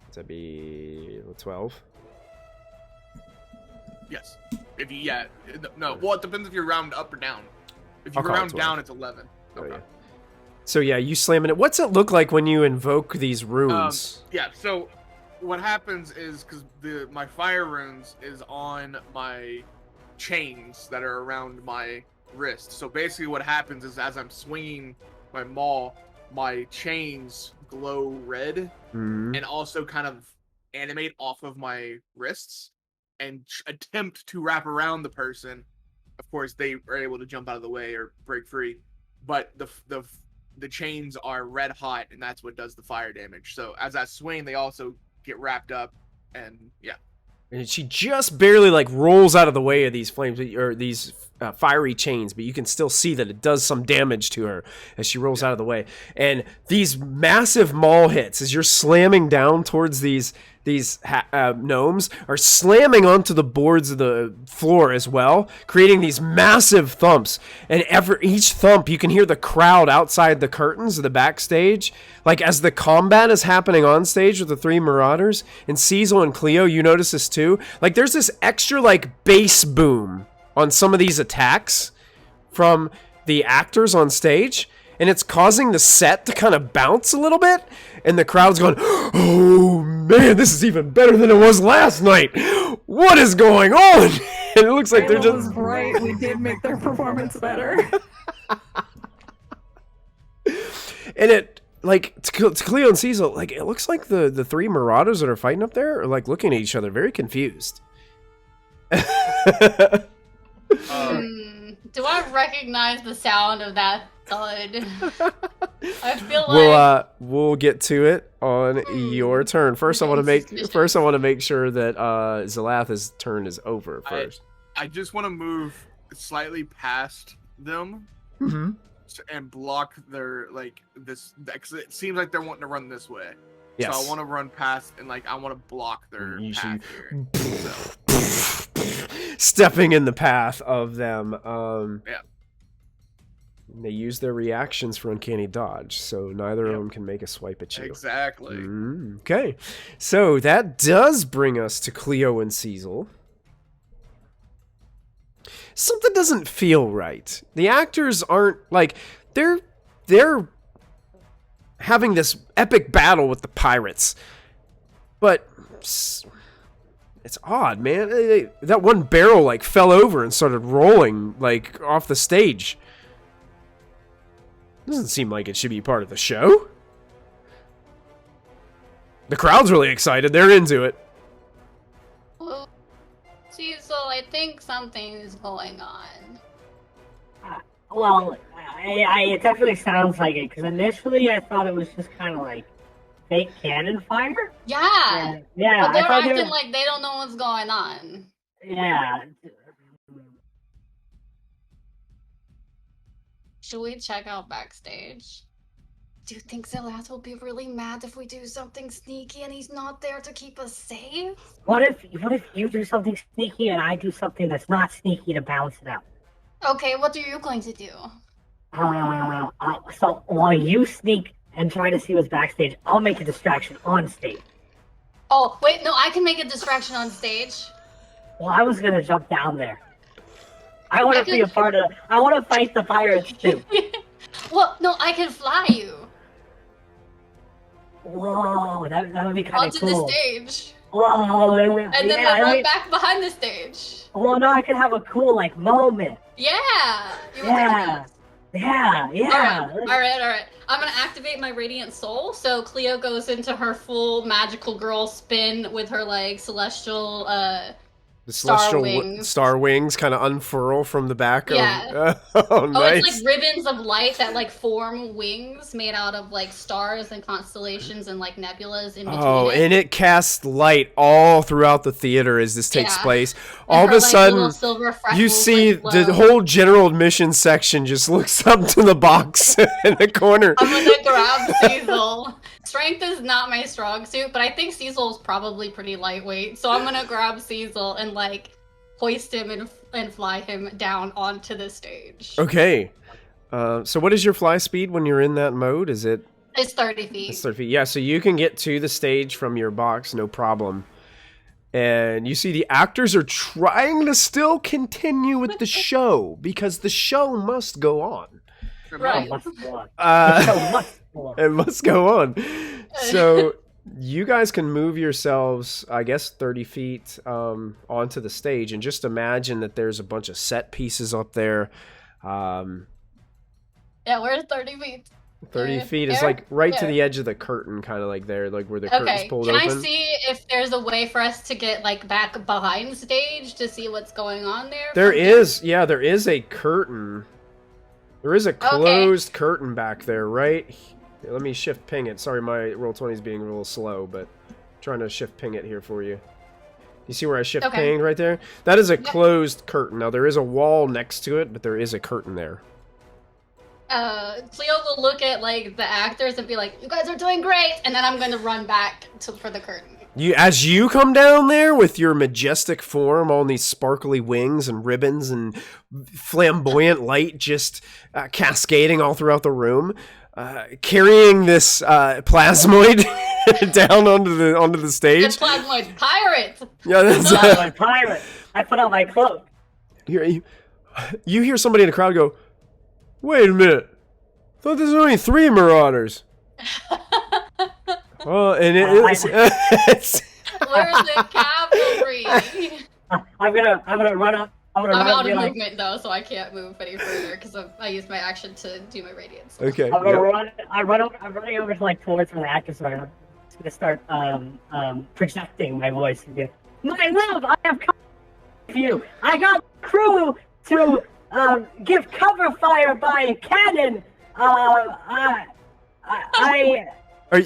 that'd be 12. Yes. If you no. Well, it depends if you round up or down. If you I'll call it round 12. down, it's 11. Oh, Okay. yeah. So yeah, you slamming it. What's it look like when you invoke these runes? Yeah. So what happens is because my fire runes is on my chains that are around my wrist. So basically, what happens is as I'm swinging my maul, my chains glow red Mhm. and also kind of animate off of my wrists and attempt to wrap around the person. Of course, they are able to jump out of the way or break free, but the chains are red hot, and that's what does the fire damage. So as I swing, they also get wrapped up, and yeah. And she just barely like rolls out of the way of these flames or these fiery chains, but you can still see that it does some damage to her as she rolls out of the way. And these massive maul hits as you're slamming down towards these gnomes are slamming onto the boards of the floor as well, creating these massive thumps. And each thump, you can hear the crowd outside the curtains of the backstage. Like as the combat is happening on stage with the 3 marauders, and Cecil and Cleo, you notice this too. Like there's this extra like bass boom on some of these attacks from the actors on stage, and it's causing the set to kind of bounce a little bit, and the crowd's going, "Oh man, this is even better than it was last night. What is going on? And it looks like they're Kayla just was right. We did make their performance better. And it, like, to Cleo and Cecil, like, it looks like the three marauders that are fighting up there are, like, looking at each other very confused. Do I recognize the sound of that thud? I feel like We'll get to it on your turn. First, I want to make sure that Zalath's turn is over first. I just want to move slightly past them and block their this. Cause it seems like they're wanting to run this way. Yes. So I want to run past and I want to block their path here. Stepping in the path of them. Yeah. They use their reactions for uncanny dodge, so neither of them can make a swipe at you. Exactly. Okay, so that does bring us to Cleo and Cecil. Something doesn't feel right. The actors aren't they're having this epic battle with the pirates, but it's odd, man. That one barrel fell over and started rolling off the stage. Doesn't seem like it should be part of the show. The crowd's really excited. They're into it. Well, Cecil, I think something is going on. Well, it definitely sounds like it, because initially I thought it was just kind of fake cannon fire. Yeah. Yeah. But they're acting like they don't know what's going on. Yeah. Should we check out backstage? Do you think Zalath will be really mad if we do something sneaky and he's not there to keep us safe? What if you do something sneaky and I do something that's not sneaky to balance it out? Okay, what are you going to do? So while you sneak and try to see what's backstage, I'll make a distraction on stage. Oh, wait, no, I can make a distraction on stage. Well, I was gonna jump down there. I want to be a part of. I want to fight the pirates too. Well, no, I can fly you. Whoa, that would be kind of cool. Onto the stage. Whoa, and then we'll run back behind the stage. Well, no, I can have a cool moment. Yeah. Yeah. All right. I'm gonna activate my Radiant Soul. So Cleo goes into her full magical girl spin with her celestial the celestial star wings kind of unfurl from the back. Yeah. Oh, nice. It's ribbons of light that form wings made out of stars and constellations and nebulas in between. Oh, and it casts light all throughout the theater as this takes place. And all of a sudden, you see the whole general admission section just looks up to the box in the corner. I'm gonna grab Cecil. Strength is not my strong suit, but I think Cecil's probably pretty lightweight, so I'm gonna grab Cecil and hoist him and fly him down onto the stage. Okay. So what is your fly speed when you're in that mode? It's 30 feet. It's 30 feet. Yeah, so you can get to the stage from your box, no problem. And you see the actors are trying to still continue with the show because the show must go on. Right. It must go on. So you guys can move yourselves, I guess, 30 feet onto the stage, and just imagine that there's a bunch of set pieces up there. Yeah, where's 30 feet? 30 feet is right to the edge of the curtain, kind of there, where the curtain's pulled open. Can I see if there's a way for us to get back behind stage to see what's going on there? There is a curtain. There is a closed curtain back there, right? Here, let me shift ping it. Sorry, my Roll20 is being a little slow, but I'm trying to shift ping it here for you. You see where I shift pinged right there? That is a closed curtain. Now, there is a wall next to it, but there is a curtain there. Cleo will look at the actors and be like, "You guys are doing great," and then I'm going to run back for the curtain. As you come down there with your majestic form, all these sparkly wings and ribbons and flamboyant light just cascading all throughout the room, carrying this plasmoid down onto the stage. It's plasmoid pirate. Yeah, that's plasmoid pirate. I put on my cloak. You hear somebody in the crowd go, "Wait a minute! I thought there's only 3 marauders." Well, and it's Where's the cavalry? I'm gonna run up. I'm out of movement though, so I can't move any further because I used my action to do my radiance. okay. I'm running over to like towards where the actors are. I'm just gonna start projecting my voice again. My love, I have come with you. I got crew to give cover fire by cannon.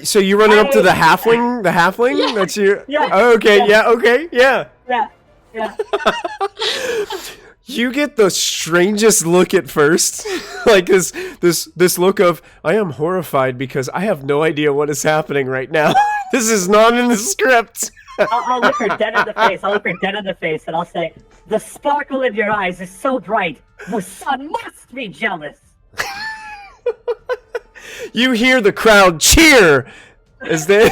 So you running up to the halfling? The halfling? Yeah. That's you? Yeah. Oh, okay. Yeah. Okay. Yeah. Yeah. You get the strangest look at first, like this look of I am horrified because I have no idea what is happening right now. This is not in the script. I'll look her dead in the face. And I'll say, "The sparkle in your eyes is so bright. The sun must be jealous." You hear the crowd cheer as they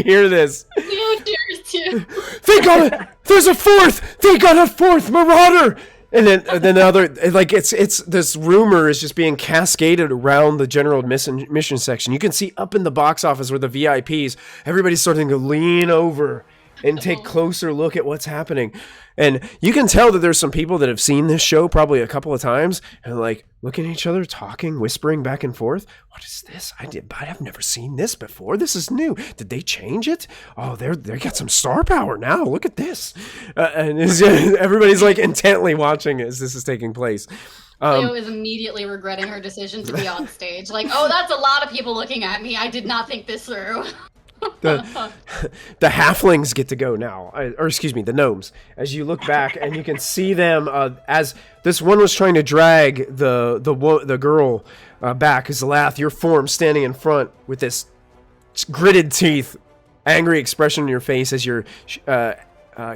hear this. You cheers too. They got it. There's a fourth. They got a fourth marauder. And then the other, like it's this rumor is just being cascaded around the general mission section. You can see up in the box office where the VIPs, everybody's starting to lean over and take closer look at what's happening. And you can tell that there's some people that have seen this show probably a couple of times and like looking at each other, talking, whispering back and forth. What is this? I've never seen this before. This is new. Did they change it? Oh, they got some star power now. Look at this. And everybody's like intently watching as this is taking place. Leo is immediately regretting her decision to be on stage. Like, oh, that's a lot of people looking at me. I did not think this through. The halflings get to go now, or excuse me, the gnomes. As you look back and you can see them, as this one was trying to drag the girl back, as Lath, your form standing in front with this gritted teeth, angry expression on your face as your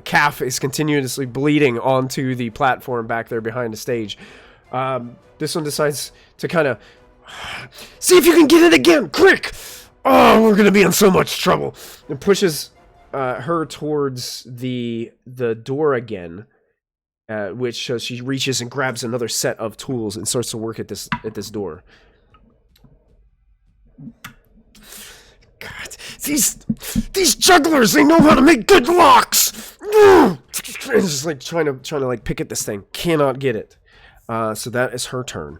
calf is continuously bleeding onto the platform back there behind the stage. This one decides to kind of see if you can get it again, quick. Oh, we're gonna be in so much trouble. And pushes her towards the door again, which she reaches and grabs another set of tools and starts to work at this door. God, these jugglers, they know how to make good locks. And just like trying to like pick at this thing, cannot get it. So that is her turn,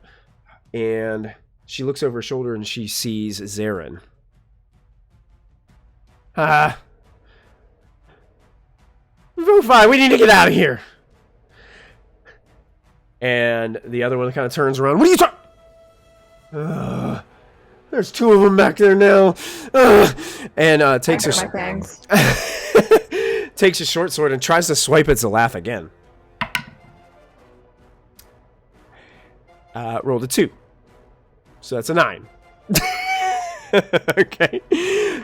and she looks over her shoulder and she sees Zarin. Vofi, we need to get out of here. And the other one kind of turns around. What are you talking? There's two of them back there now. And takes takes a short sword and tries to swipe at Zalath again. Rolled a 2. So that's a 9. Okay.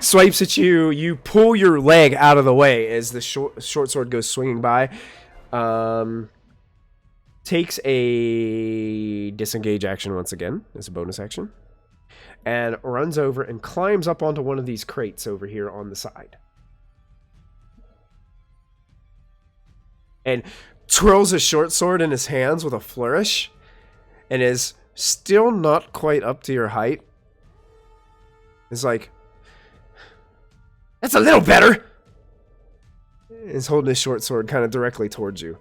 Swipes at you. You pull your leg out of the way as the short sword goes swinging by. Takes a disengage action once again as a bonus action. And runs over and climbs up onto one of these crates over here on the side. And twirls his short sword in his hands with a flourish. And is still not quite up to your height. It's like, that's a little better. He's holding his short sword kind of directly towards you.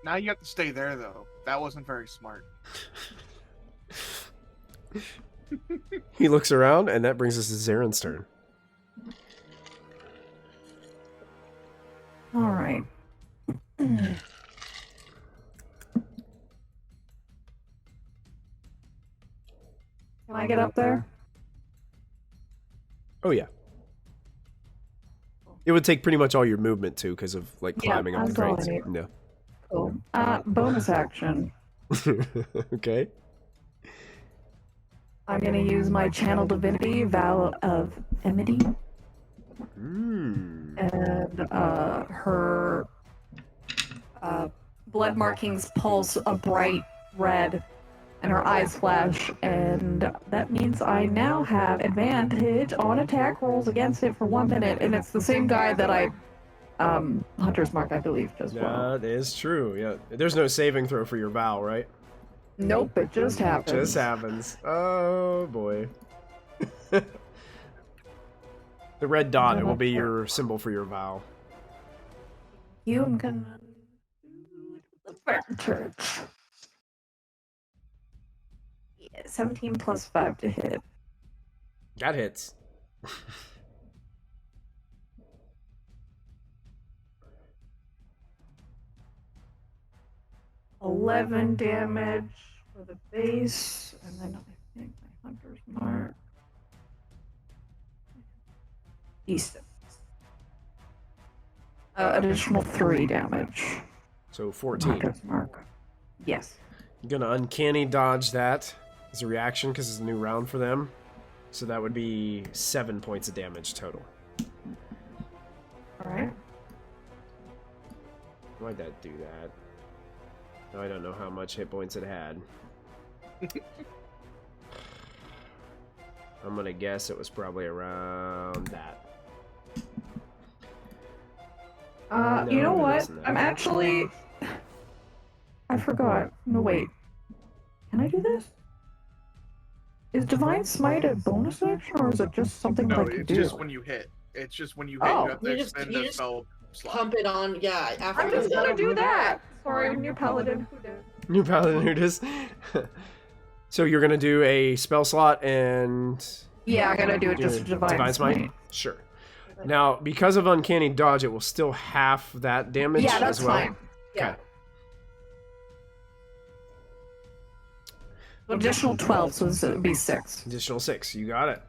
Now you have to stay there, though. That wasn't very smart. He looks around, and that brings us to Zaren's turn. All right. Can I get up there? Oh, yeah. It would take pretty much all your movement, too, because of, like, climbing up the that's all I crates. need. Yeah. Cool. Bonus action. Okay. I'm gonna use my channel divinity, Vow of Amity. And her blood markings pulse a bright red, and her eyes flash, and that means I now have advantage on attack rolls against it for 1 minute, and it's the same guy that I Hunter's Mark, I believe, as well. That is true, yeah. There's no saving throw for your vow, right? Nope, it just happens. Just happens. Oh, boy. The red dot, it will be your symbol for your vow. I'm gonna do the advantage. Yeah, 17 plus 5 to hit. That hits. 11 damage for the base, and then I think my hunter's mark. D6. Additional 3 damage. So 14. Hunter's mark. Yes. You're gonna uncanny dodge that as a reaction because it's a new round for them. So that would be 7 points of damage total. Alright. Why'd that do that? I don't know how much hit points it had. I'm gonna guess it was probably around that. No, you know it what? wasn't that. I'm actually... I forgot. No, wait. Can I do this? Is Divine Smite a bonus action, or is it just something No, that I can it's do? just when you hit. It's just when you hit, Oh. you have to You just- expend you the just spell slot. Pump it on, yeah. After I'm you just hit gonna it. do that! Sorry, new paladin. Who did? New paladin who does. So you're gonna do a spell slot and Yeah, I gotta do it do just Divine Smite. Sure. Now, because of uncanny dodge, it will still half that damage Yeah, that's as well. fine. Yeah. Okay. Additional 12, so it would be 6. Additional 6. You got it.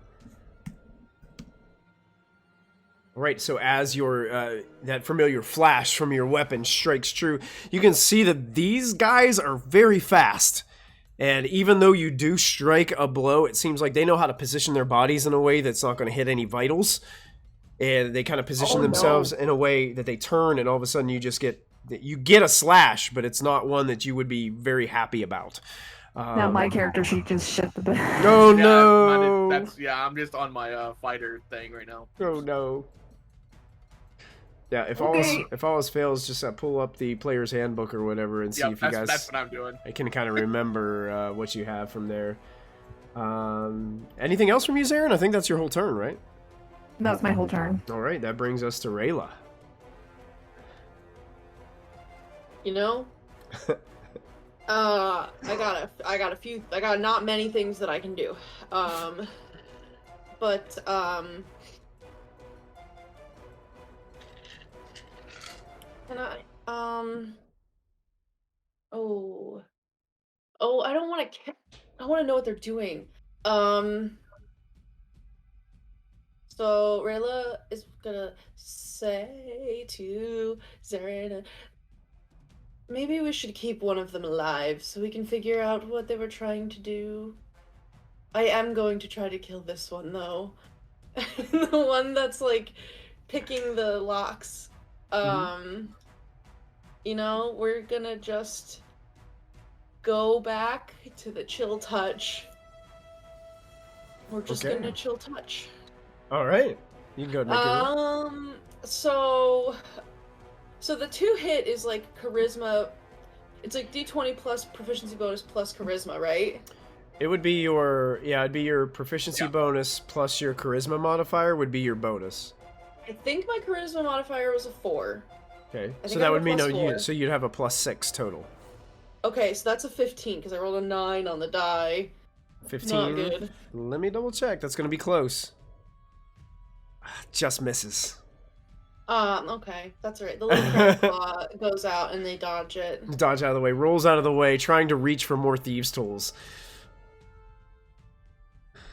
All right. So as your that familiar flash from your weapon strikes true, you can see that these guys are very fast. And even though you do strike a blow, it seems like they know how to position their bodies in a way that's not going to hit any vitals. And they kind of position themselves in a way that they turn, and all of a sudden you get a slash, but it's not one that you would be very happy about. Now my character sheet just shit the bed. Oh Yeah, no! I'm just on my fighter thing right now. Oh no! Yeah, if Okay. all else fails, just pull up the player's handbook or whatever and see if you guys. That's what I'm doing. I can kind of remember what you have from there. Anything else from you, Zarin? I think that's your whole turn, right? That's my whole turn. All right, that brings us to Rayla. You know? I got not many things that I can do. Can I, I don't want to, I want to know what they're doing. So Rayla is gonna say to Zarin, maybe we should keep one of them alive so we can figure out what they were trying to do. I am going to try to kill this one though. The one that's like picking the locks. You know, we're gonna just go back to the chill touch. We're just Okay. gonna chill touch. All right, you can go and make your roll. So the 2 hit is like charisma. It's like D20 plus proficiency bonus plus charisma, right? It would be it'd be your proficiency bonus plus your charisma modifier would be your bonus. I think my charisma modifier was a 4. Okay, I so think I that have would a mean plus 4. so you'd have a plus 6 total. Okay, so that's a 15 because I rolled a 9 on the die. 15. Not good. Let me double check. That's gonna be close. Just misses. Okay, that's right. The little crab claw goes out and they dodge it. Dodge out of the way, rolls out of the way, trying to reach for more thieves' tools.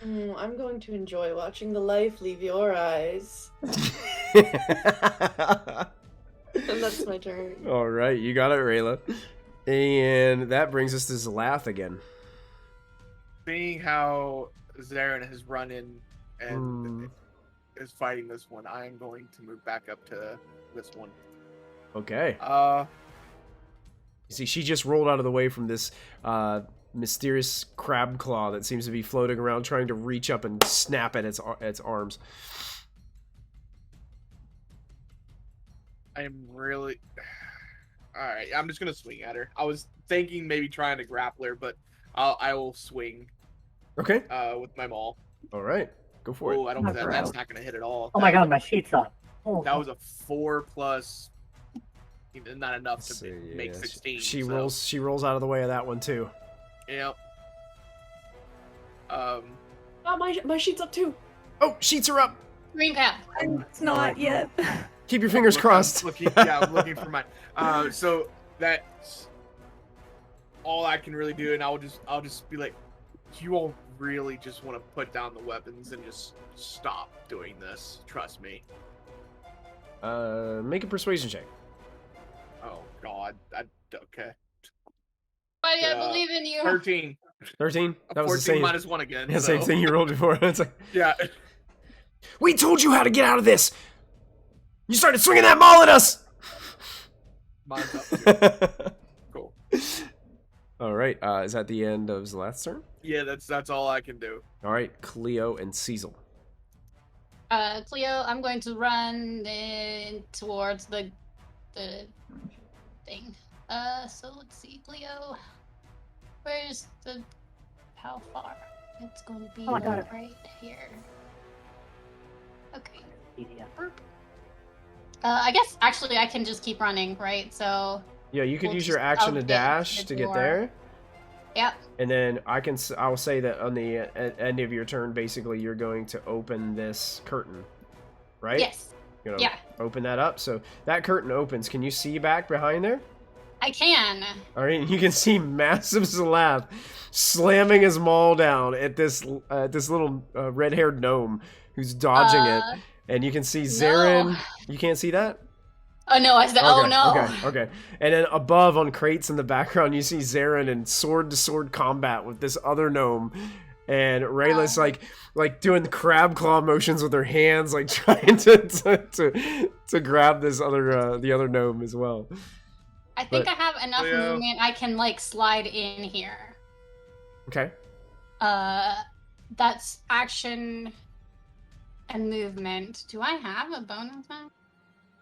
I'm going to enjoy watching the life leave your eyes. And that's my turn. All right, you got it, Rayla. And that brings us to Zalath again. Seeing how Zarin has run in and is fighting this one, I am going to move back up to this one. Okay. Uh, You see, she just rolled out of the way from this mysterious crab claw that seems to be floating around, trying to reach up and snap at its arms. I am really. Alright, I'm just gonna swing at her. I was thinking maybe trying to grapple her, but I will swing Okay. with my maul. All right. Go for it. Oh, I don't. That's not gonna hit at all. Oh my god, my sheet's up. Oh, That was a 4+. Even not enough to Let's see, make yeah, 16. She so. rolls. She rolls out of the way of that one too. Yep. Oh, my sheet's up too. Oh, sheets are up. Green path. It's not yet. Keep your fingers crossed. I'm looking for mine. So that's all I can really do, and I'll just be like, you all really just want to put down the weapons and just stop doing this. Trust me. Make a persuasion check. Oh God. Okay. Buddy, I believe in you. 13. 13. That was 14 the same. -1 again. Yeah, so. same thing you rolled before. It's like, Yeah. we told you how to get out of this. You started swinging that maul at us. Mine's up too. Cool. All right. Is that the end of Zalath's turn? Yeah, that's all I can do. All right. Cleo and Cecil. Cleo, I'm going to run in towards the thing. So let's see, Cleo. Where's the? How far? It's going to be Oh, I got it. right here. Okay. yeah. I guess actually I can just keep running, right? So. Yeah, you could We'll use your just- action I'll to get dash the to get door. there, Yep. and then I'll say that on the end of your turn, basically you're going to open this curtain, right? Yes. You know, Yeah. Open that up. So that curtain opens. Can you see back behind there? I can. All right, you can see massive Zalath slamming his maul down at this little red-haired gnome who's dodging it, and you can see Zarin. No. You can't see that? Oh no! I said. Okay, Oh no! Okay. And then above on crates in the background, you see Zarin in sword-to-sword combat with this other gnome, and Rayla's like doing the crab claw motions with her hands, like trying to grab this the other gnome as well. I think But- I have enough Cleo. movement. I can like slide in here. Okay. That's action and movement. Do I have a bonus action?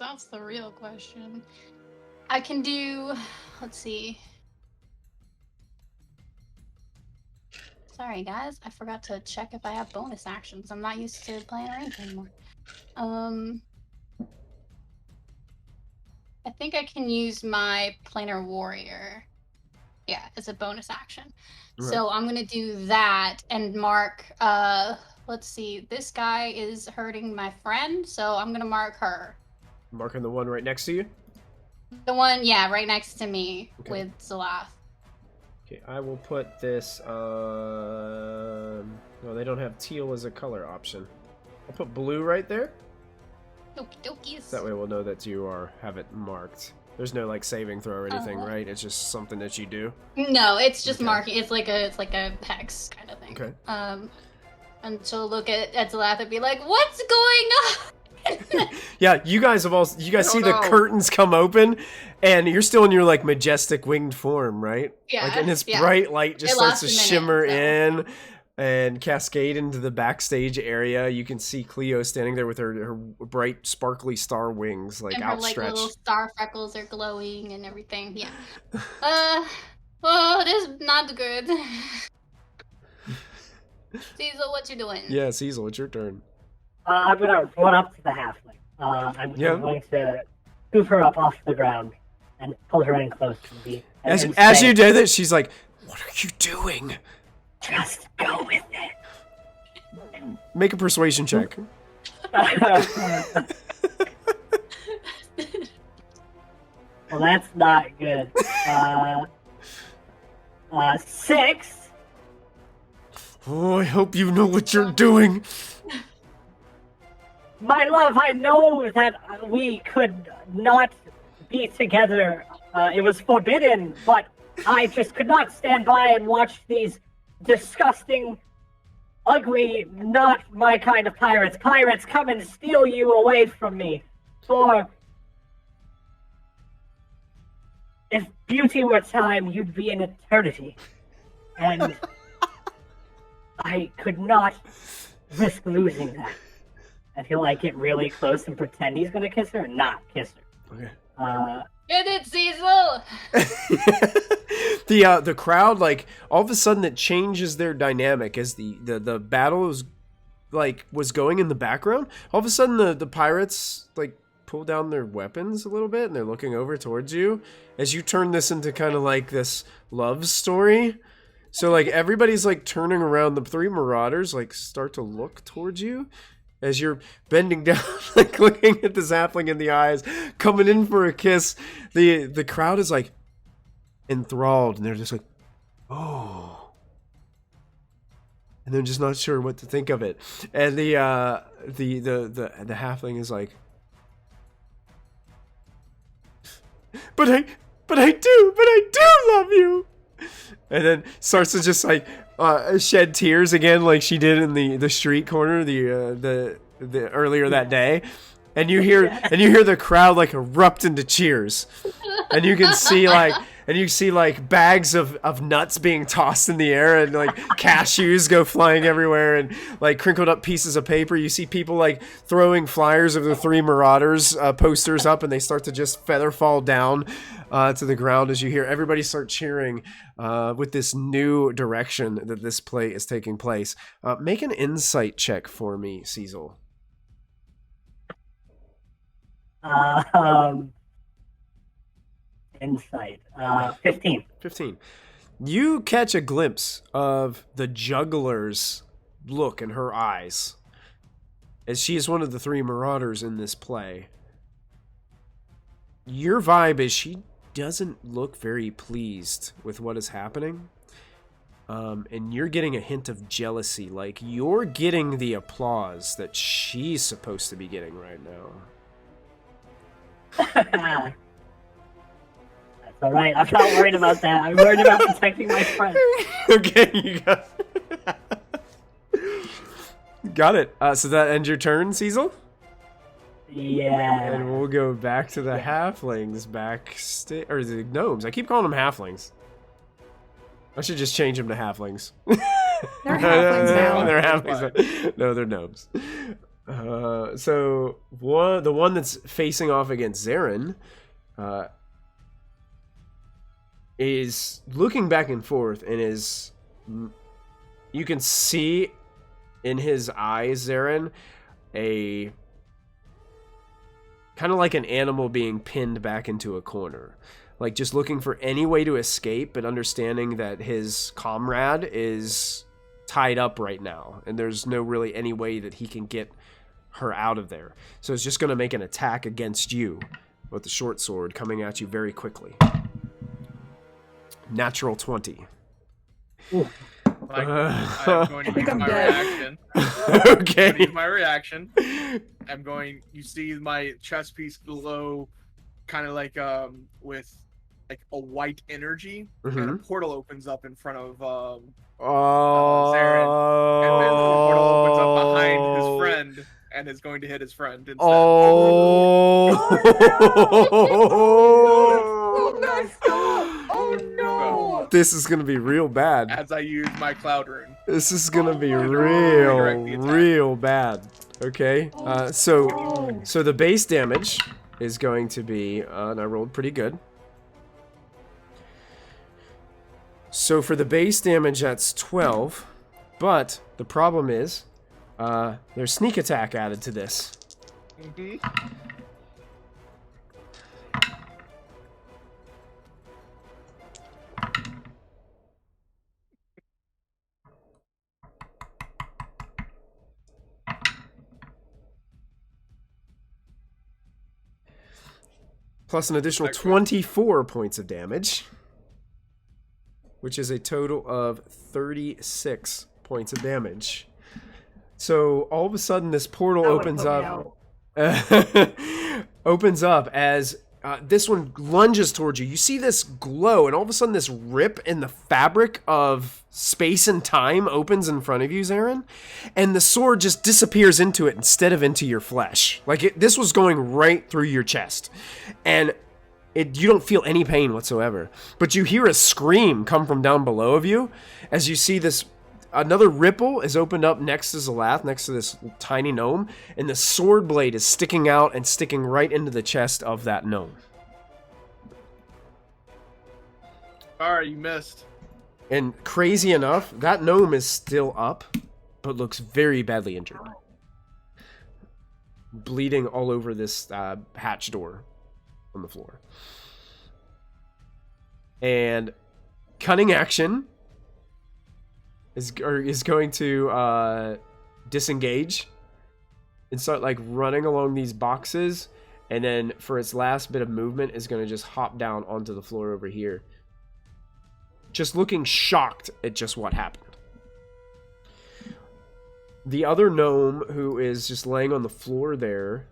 That's the real question. I can do. Let's see. Sorry, guys. I forgot to check if I have bonus actions. I'm not used to playing rank anymore. I think I can use my planar warrior. Yeah, as a bonus action. Right. So I'm gonna do that and mark. Let's see. This guy is hurting my friend, so I'm gonna mark her. Marking the one right next to you. The one, yeah, right next to me Okay. with Zalath. Okay, I will put this. No, they don't have teal as a color option. I'll put blue right there. Okie dokies. That way we'll know that you have it marked. There's no like saving throw or anything, Uh-huh. right? It's just something that you do. No, it's just Okay. marking. It's like a hex kind of thing. Okay. And she'll look at Zalath and be like, "What's going on?" Yeah, you guys see the no. curtains come open, and you're still in your like majestic winged form, right? Yeah, Like, and this yeah. bright light just It starts to lasts a minute, shimmer so. in and cascade into the backstage area. You can see Cleo standing there with her bright, sparkly star wings, like And her like outstretched. little star freckles are glowing and everything. Yeah. Well, this is not good. Cecil, what you doing? Yeah, Cecil, it's your turn. I'm gonna run up to the halfling. I'm Yeah. going to scoop her up off the ground and pull her in close to me. As and as say, you do that, she's like, "What are you doing?" just go with it. Make a persuasion check. Well, that's not good. 6. Oh, I hope you know what you're doing. My love, I know that we could not be together. It was forbidden, but I just could not stand by and watch these disgusting, ugly, not my kind of pirates come and steal you away from me. For if beauty were time, you'd be an eternity. And I could not risk losing that. I feel like get really close and pretend he's gonna kiss her and not kiss her. Okay. Get it, Cecil! The crowd, like, all of a sudden it changes their dynamic as the battle is like was going in the background, all of a sudden the pirates like pull down their weapons a little bit and they're looking over towards you as you turn this into kind of like this love story. So like everybody's like turning around. The three marauders like start to look towards you as you're bending down, like looking at this halfling in the eyes, coming in for a kiss. The crowd is like enthralled and they're just like, oh, and they're just not sure what to think of it. And the halfling is like, but I do love you. And then starts to just like shed tears again, like she did in the street corner the earlier that day. And you hear the crowd like erupt into cheers, and you can see like bags of nuts being tossed in the air, and like cashews go flying everywhere, and like crinkled up pieces of paper. You see people like throwing flyers of the three marauders posters up, and they start to just feather fall down to the ground as you hear everybody start cheering with this new direction that this play is taking place. Make an insight check for me, Cecil. Insight. 15. 15. You catch a glimpse of the juggler's look in her eyes as she is one of the three marauders in this play. Your vibe is she doesn't look very pleased with what is happening. And you're getting a hint of jealousy. Like you're getting the applause that she's supposed to be getting right now. That's alright, I'm not worried about that. I'm worried about protecting my friend. Okay, you got it. So that ends your turn, Cecil? Yeah. And we'll go back to the halflings or the gnomes. I keep calling them halflings. I should just change them to halflings. They're halflings now. They're halflings. No, they're gnomes. So the one that's facing off against Zarin is looking back and forth, and you can see in his eyes, Zarin, a kind of like an animal being pinned back into a corner, like just looking for any way to escape, but understanding that his comrade is tied up right now, and there's no really any way that he can get her out of there. So it's just going to make an attack against you with the short sword coming at you very quickly. Natural 20. I'm going to use my reaction. Okay. I'm going to use my reaction. You see my chest piece glow kind of like with like a white energy, and a portal opens up in front of Zarin, and then the portal opens up behind his friend and is going to hit his friend instead. Oh no! This is gonna be real bad. As I use my cloud rune. This is gonna be real bad. Okay. So the base damage is going to be, and I rolled pretty good. So for the base damage, that's 12. But the problem is, there's sneak attack added to this. Mm-hmm. Plus an additional 24 points of damage, which is a total of 36 points of damage. So all of a sudden this portal opens up. Opens up as this one lunges towards you. You see this glow, and all of a sudden this rip in the fabric of space and time opens in front of you, Zarin, and the sword just disappears into it instead of into your flesh. Like this was going right through your chest, and you don't feel any pain whatsoever. But you hear a scream come from down below of you as you see this. Another ripple is opened up next to Zalath, next to this tiny gnome, and the sword blade is sticking out and sticking right into the chest of that gnome. Alright, you missed. And crazy enough, that gnome is still up, but looks very badly injured. Bleeding all over this hatch door on the floor. And cunning action is going to disengage and start like running along these boxes, and then for its last bit of movement is going to just hop down onto the floor over here, just looking shocked at just what happened. The other gnome, who is just laying on the floor there,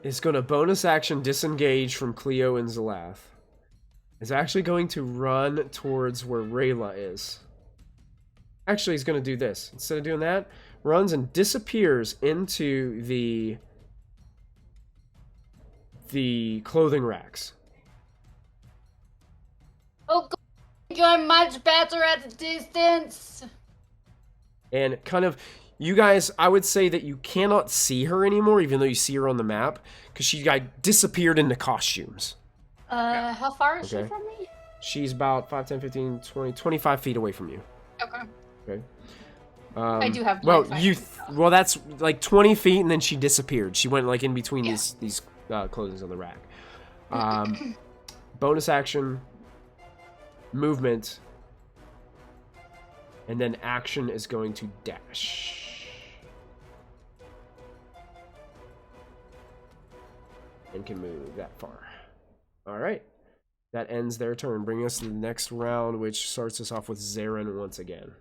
is going to bonus action disengage from Cleo and Zalath. Is actually going to run towards where Rayla is. Actually, he's going to do this. Instead of doing that, runs and disappears into the clothing racks. Oh, you're much better at a distance. And kind of, you guys, I would say that you cannot see her anymore, even though you see her on the map, because she disappeared into costumes. How far is she from me? She's about 5, 10, 15, 20, 25 feet away from you. Okay. Okay. I do have. Well, well, that's like 20 feet, and then she disappeared. She went like in between these clothings on the rack. Bonus action, movement, and then action is going to dash. And can move that far. Alright. That ends their turn, bringing us to the next round, which starts us off with Zarin once again.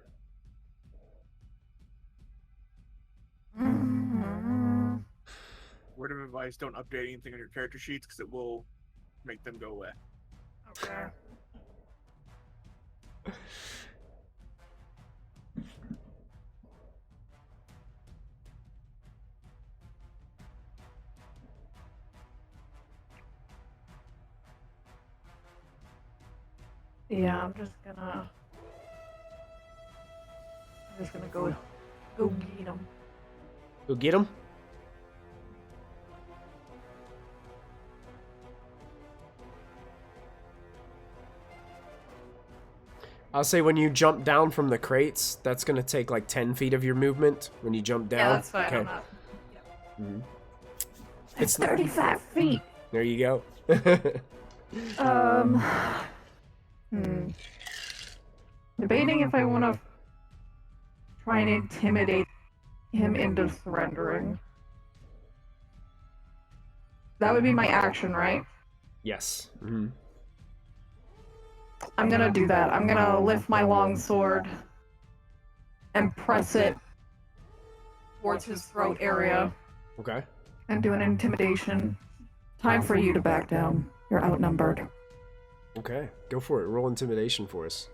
Word of advice, don't update anything on your character sheets because it will make them go away. Okay. Yeah, I'm just gonna go get him. Go get him? I'll say when you jump down from the crates, that's going to take like 10 feet of your movement when you jump down. Yeah, that's fine. Okay. I'm not. Mm-hmm. It's 35 feet. There you go. Debating if I want to try and intimidate him into surrendering. That would be my action, right? Yes. Mm-hmm. I'm gonna do that. I'm gonna lift my long sword and press it towards his throat area. Okay. And do an intimidation. Time for you to back down. You're outnumbered. Okay. Go for it. Roll intimidation for us.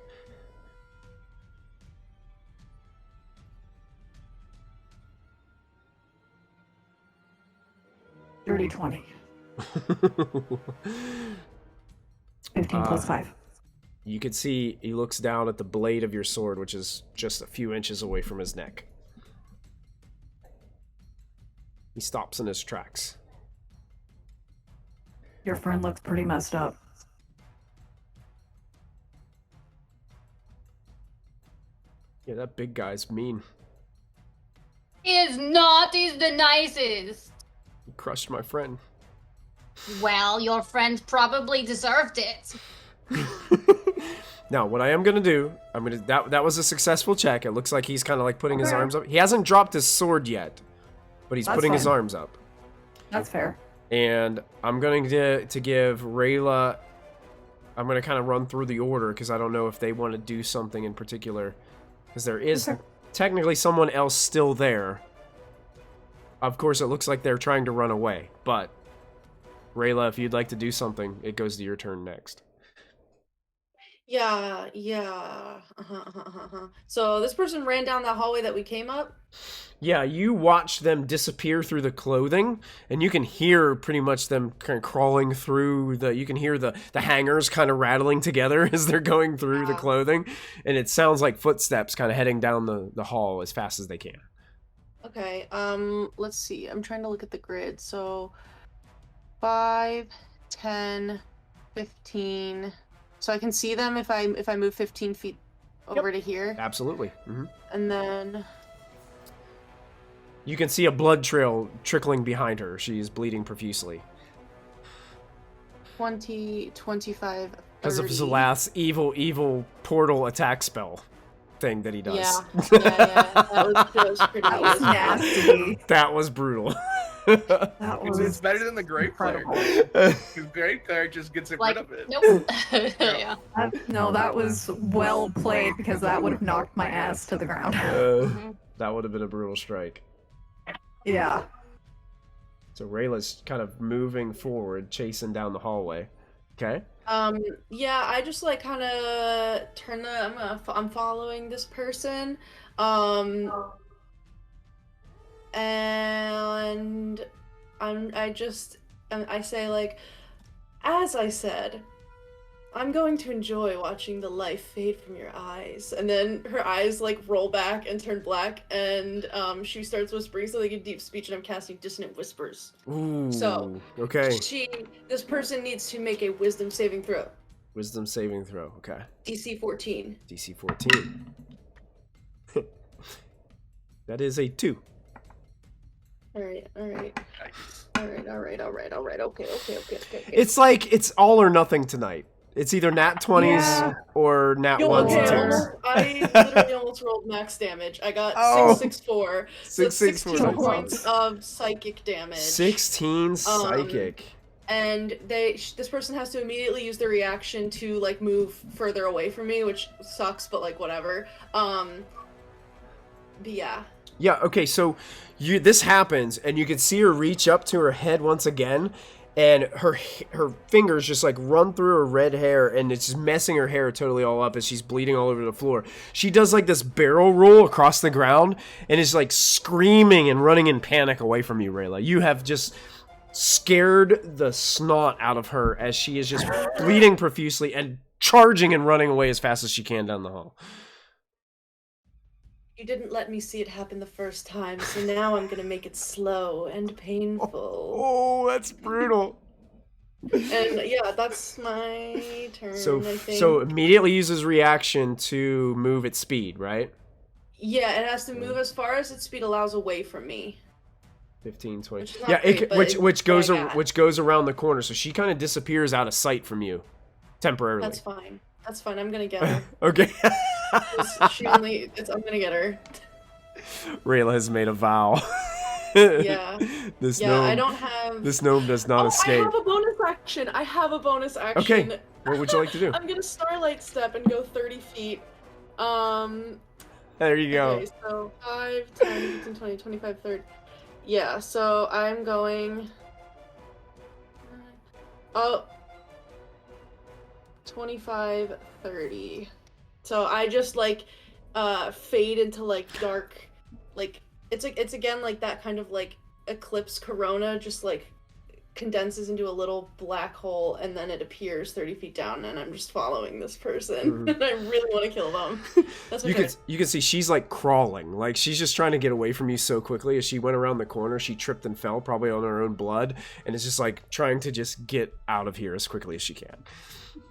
Dirty 20. 15 plus 5. You can see he looks down at the blade of your sword, which is just a few inches away from his neck. He stops in his tracks. Your friend looks pretty messed up. Yeah, that big guy's mean. He is not. He's the nicest. He crushed my friend. Well, your friend probably deserved it. Now, what I am gonna do, that was a successful check. It looks like he's kind of like putting his arms up. He hasn't dropped his sword yet, but he's putting his arms up. That's fair. And I'm going to give Rayla. I'm gonna kind of run through the order because I don't know if they want to do something in particular, because there is technically someone else still there. Of course, it looks like they're trying to run away, but Rayla, if you'd like to do something, it goes to your turn next. Yeah. So this person ran down that hallway that we came up? Yeah, you watch them disappear through the clothing, and you can hear pretty much them kind of crawling through you can hear the hangers kind of rattling together as they're going through the clothing, and it sounds like footsteps kind of heading down the hall as fast as they can. Okay, let's see. I'm trying to look at the grid. So 5, 10, 15, So I can see them if I move 15 feet over to here, Absolutely. and then You can see a blood trail trickling behind her. She is bleeding profusely. 20, 25, 30. Because of his last evil portal attack spell thing that he does. Yeah. That was pretty That was nasty. That was brutal. That was It's better than the Great Cleric. incredible. Because Great Cleric just gets rid Like, of it. nope. Yeah. No, that was well played because that would have knocked my ass to the ground. That would have been a brutal strike. Yeah. So Rayla's kind of moving forward, chasing down the hallway. Okay. Yeah, I just like kind of turn the. I'm following this person, and I say like, as I said, I'm going to enjoy watching the life fade from your eyes. And then her eyes like roll back and turn black, and she starts whispering something in deep speech, and I'm casting dissonant whispers. Ooh. So, Okay. This person needs to make a wisdom saving throw. Wisdom saving throw. Okay. DC 14. DC 14. That is a 2. Alright. Okay. It's like it's all or nothing tonight. It's either nat 20s Yeah. or nat 1s and 2s. I literally almost rolled max damage. I got Oh. 664. So 664. 16 points of psychic damage. 16 psychic. And this person has to immediately use their reaction to like move further away from me, which sucks, but like whatever. But yeah. Yeah, okay, so this happens, and you can see her reach up to her head once again, and her fingers just like run through her red hair, and it's just messing her hair totally all up as she's bleeding all over the floor. She does like this barrel roll across the ground, and is like screaming and running in panic away from you, Rayla. You have just scared the snot out of her as she is just bleeding profusely and charging and running away as fast as she can down the hall. You didn't let me see it happen the first time, so now I'm gonna make it slow and painful. Oh, that's brutal. And yeah, that's my turn, So I think. so immediately uses reaction to move at speed, right? Yeah, it has to move as far as its speed allows away from me. 15, 20. Which is not Yeah, great, but which goes what I got. which goes around the corner, so she kind of disappears out of sight from you temporarily. That's fine. That's fine. I'm gonna get her. Okay. I'm gonna get her. Rayla has made a vow. Yeah. This Yeah, gnome, I don't have. this gnome does not I escape. have a bonus action. Okay. What would you like to do? I'm gonna starlight step and go 30 feet. There you go. Okay, so 5, 10, 15, 20, 25, 30. Yeah, so I'm going. Oh. 25, 30. So I just like fade into like dark, like it's again like that kind of like eclipse corona, just like condenses into a little black hole, and then it appears 30 feet down, and I'm just following this person. And I really want to kill them. That's okay. You can see she's like crawling, like she's just trying to get away from you so quickly. As she went around the corner, she tripped and fell, probably on her own blood, and is just like trying to just get out of here as quickly as she can.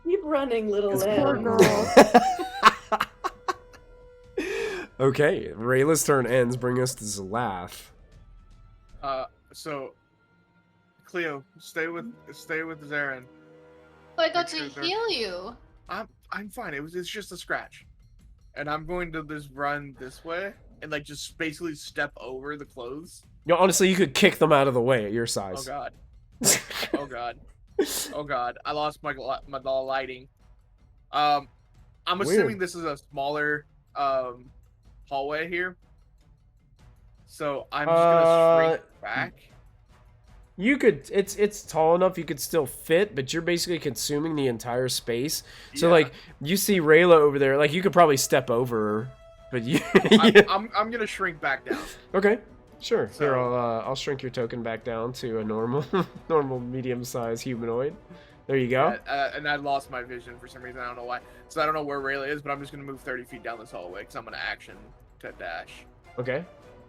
Keep running, little Poor lamb. girl. Okay, Rayla's turn ends, bring us to Zalath. So Cleo, stay with Zarin. But I got to Make sure they're- heal you. I'm fine. It's just a scratch, and I'm going to just run this way and like just basically step over the clothes. You know, honestly, you could kick them out of the way at your size. Oh god. Oh god. Oh god. I lost my lighting. I'm assuming Weird. this is a smaller hallway here. So I'm just gonna shrink back. You could, it's tall enough you could still fit, but you're basically consuming the entire space. So Yeah. like you see Rayla over there, like you could probably step over her, but you. I'm gonna shrink back down. Okay, sure. So- Here, I'll shrink your token back down to a normal medium-sized humanoid. There you go. And I lost my vision for some reason. I don't know why. So I don't know where Rayla is, but I'm just gonna move 30 feet down this hallway because I'm gonna action to dash. Okay.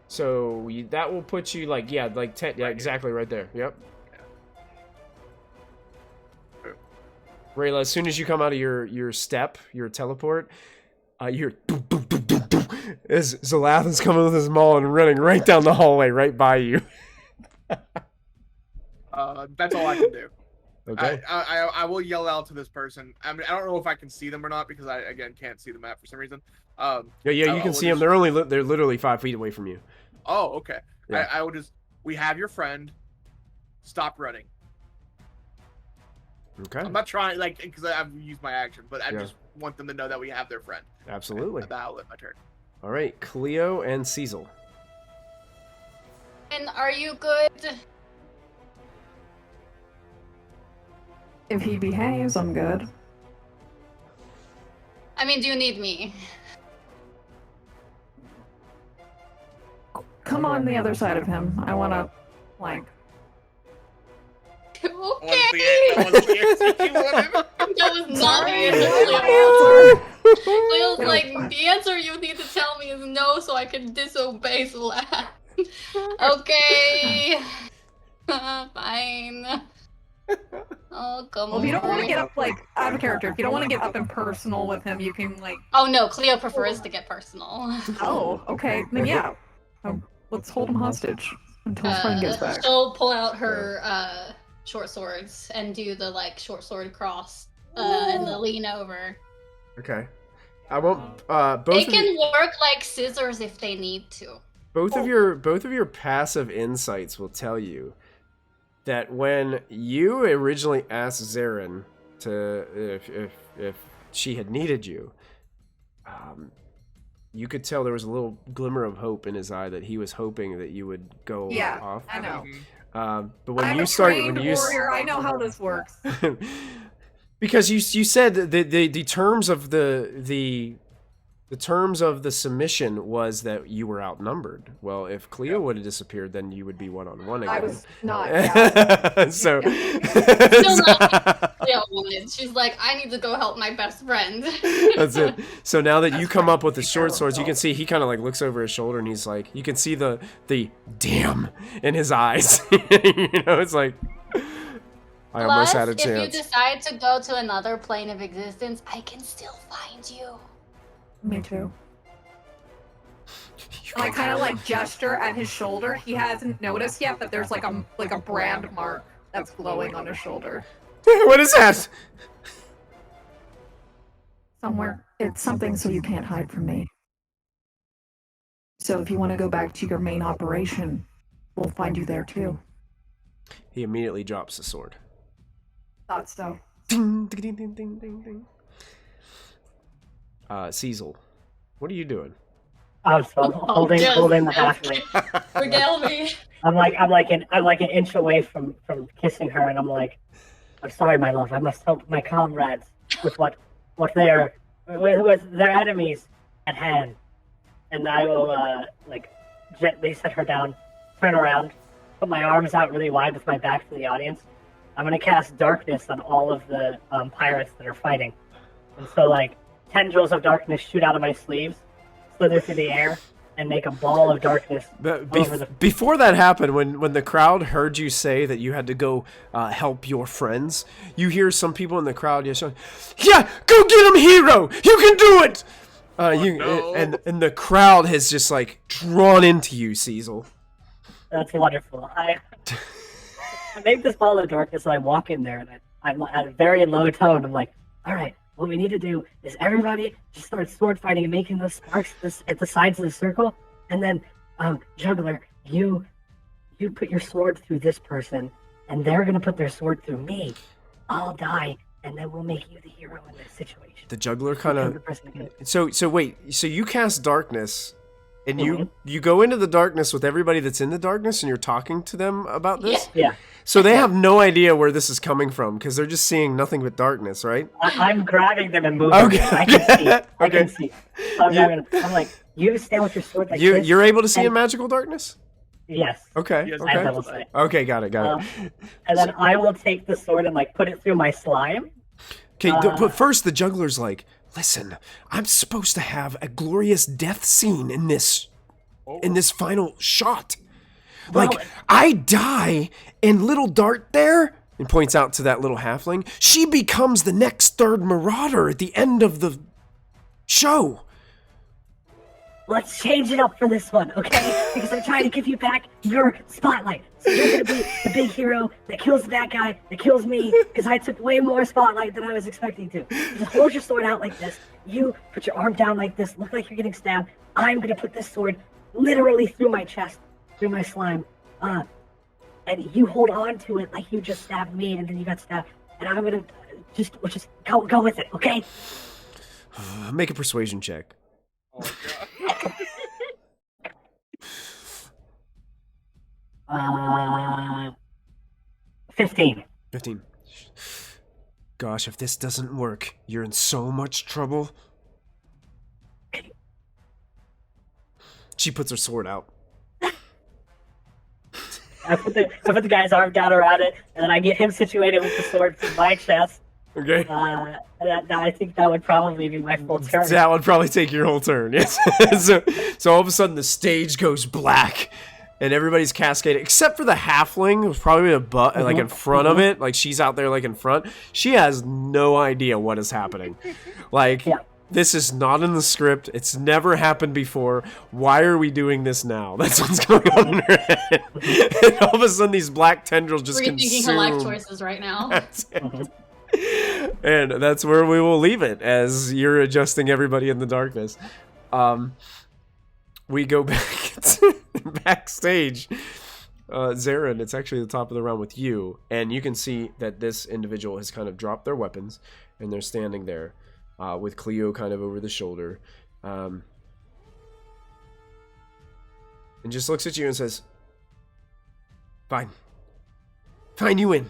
So that will put you like yeah Right exactly right there. Yep. Rayla, as soon as you come out of your step, your teleport, you hear doom, doom, doom, doom, doom, as Zalathan's coming with his maul and running right down the hallway right by you. That's all I can do. Okay. I will yell out to this person. I mean, I don't know if I can see them or not because I again can't see the map for some reason. Yeah, you can see them. They're literally 5 feet away from you. Oh, okay. Yeah. I will just. We have your friend. Stop running. Okay. I'm not trying because I've used my action, but I just want them to know that we have their friend. Absolutely. And that'll let my turn. All right, Cleo and Cecil. And are you good? If he behaves, I'm good. I mean, do you need me? Come on the other side of him. I want to flank. Okay. I want the answer you wanted. That was not the answer. Cleo's like, the answer you need to tell me is no, so I can disobey Zlat. Okay. Fine. Oh, come on. Well, if you don't want to get up, out of character, if you don't want to get up and personal with him, you can, Oh, no, Cleo prefers to get personal. Oh, okay. Then, yeah. Let's hold him hostage until his friend gets back. She'll pull out her, short swords and do the, short sword cross, and the lean over. Okay. I won't, both They of can work like scissors if they need to. Both of your passive insights will tell you that when you originally asked Zarin to if she had needed you, you could tell there was a little glimmer of hope in his eye that he was hoping that you would go off. I know. But when I'm you a started, trained when you warrior, I know how this works. because you said that the terms of the terms of the submission was that you were outnumbered. Well, if Cleo would have disappeared, then you would be 1-on-1 again. I was not. Yeah. So, Still not Cleo wanted. She's like, I need to go help my best friend. That's it. So now that you come up with the short swords, you can see he kind of looks over his shoulder and he's like, you can see the damn in his eyes. It's like, I almost had a chance. If you decide to go to another plane of existence, I can still find you. Me too. I kind of gesture at his shoulder. He hasn't noticed yet, but there's a brand mark that's glowing on his shoulder. What is that? Somewhere. It's something so you can't hide from me. So if you want to go back to your main operation, we'll find you there too. He immediately drops the sword. Thought so. Ding, ding, ding, ding, ding, ding. Cecil, what are you doing? Oh, so I'm holding the halfling. Regale me. I'm like an inch away from kissing her, and I'm like, I'm sorry, my love. I must help my comrades with what they're with their enemies at hand. And I will gently set her down, turn around, put my arms out really wide with my back to the audience. I'm gonna cast darkness on all of the pirates that are fighting, and so tendrils of darkness shoot out of my sleeves, slither through the air, and make a ball of darkness. Before that happened, when the crowd heard you say that you had to go help your friends, you hear some people in the crowd yelling, "Yeah, go get him, hero! You can do it!" No. And the crowd has just drawn into you, Cecil. That's wonderful. I make this ball of darkness, and I walk in there, and I'm at a very low tone. I'm like, all right. What we need to do is everybody just start sword fighting and making those sparks at the sides of the circle, and then Juggler, you put your sword through this person, and they're gonna put their sword through me. I'll die, and then we'll make you the hero in this situation. The Juggler kind of. So wait. So you cast darkness, and you go into the darkness with everybody that's in the darkness, and you're talking to them about this. Yeah. So they have no idea where this is coming from because they're just seeing nothing but darkness, right? I'm grabbing them and moving. Okay. Them. I can see. I Okay. can see. I'm like, you stand with your sword like this. You're able to see in magical darkness? Yes. Okay. Yes, I have Okay. double sight. Okay. Got it. And then I will take the sword and put it through my slime. Okay. But first, the Juggler's like, listen, I'm supposed to have a glorious death scene in this final shot. Well, I die, and little Dart there and points out to that little halfling. She becomes the next third marauder at the end of the show. Let's change it up for this one, okay? Because I'm trying to give you back your spotlight. So you're gonna be the big hero that kills the bad guy, that kills me, because I took way more spotlight than I was expecting to. Just hold your sword out like this. You put your arm down like this, look like you're getting stabbed. I'm gonna put this sword literally through my chest, through my slime. And you hold on to it like you just stabbed me and then you got stabbed. And I'm gonna just go with it, okay? Make a persuasion check. Oh, God. 15. 15. Gosh, if this doesn't work, you're in so much trouble. She puts her sword out. I put the guy's arm down around it, and then I get him situated with the sword to my chest. Okay. I think that would probably be my full turn. That would probably take your whole turn, yes. so all of a sudden the stage goes black, and everybody's cascading, except for the halfling, who's probably like in front of it. Like, she's out there, like, in front. She has no idea what is happening. Like, yeah. This is not in the script. It's never happened before. Why are we doing this now? That's what's going on in her head. And all of a sudden, these black tendrils just rethinking her life choices right now. And that's where we will leave it, as you're adjusting everybody in the darkness. We go back backstage. Zarin, it's actually the top of the round with you, and you can see that this individual has kind of dropped their weapons, and they're standing there. With Cleo kind of over the shoulder. And just looks at you and says, Fine. Fine, you win.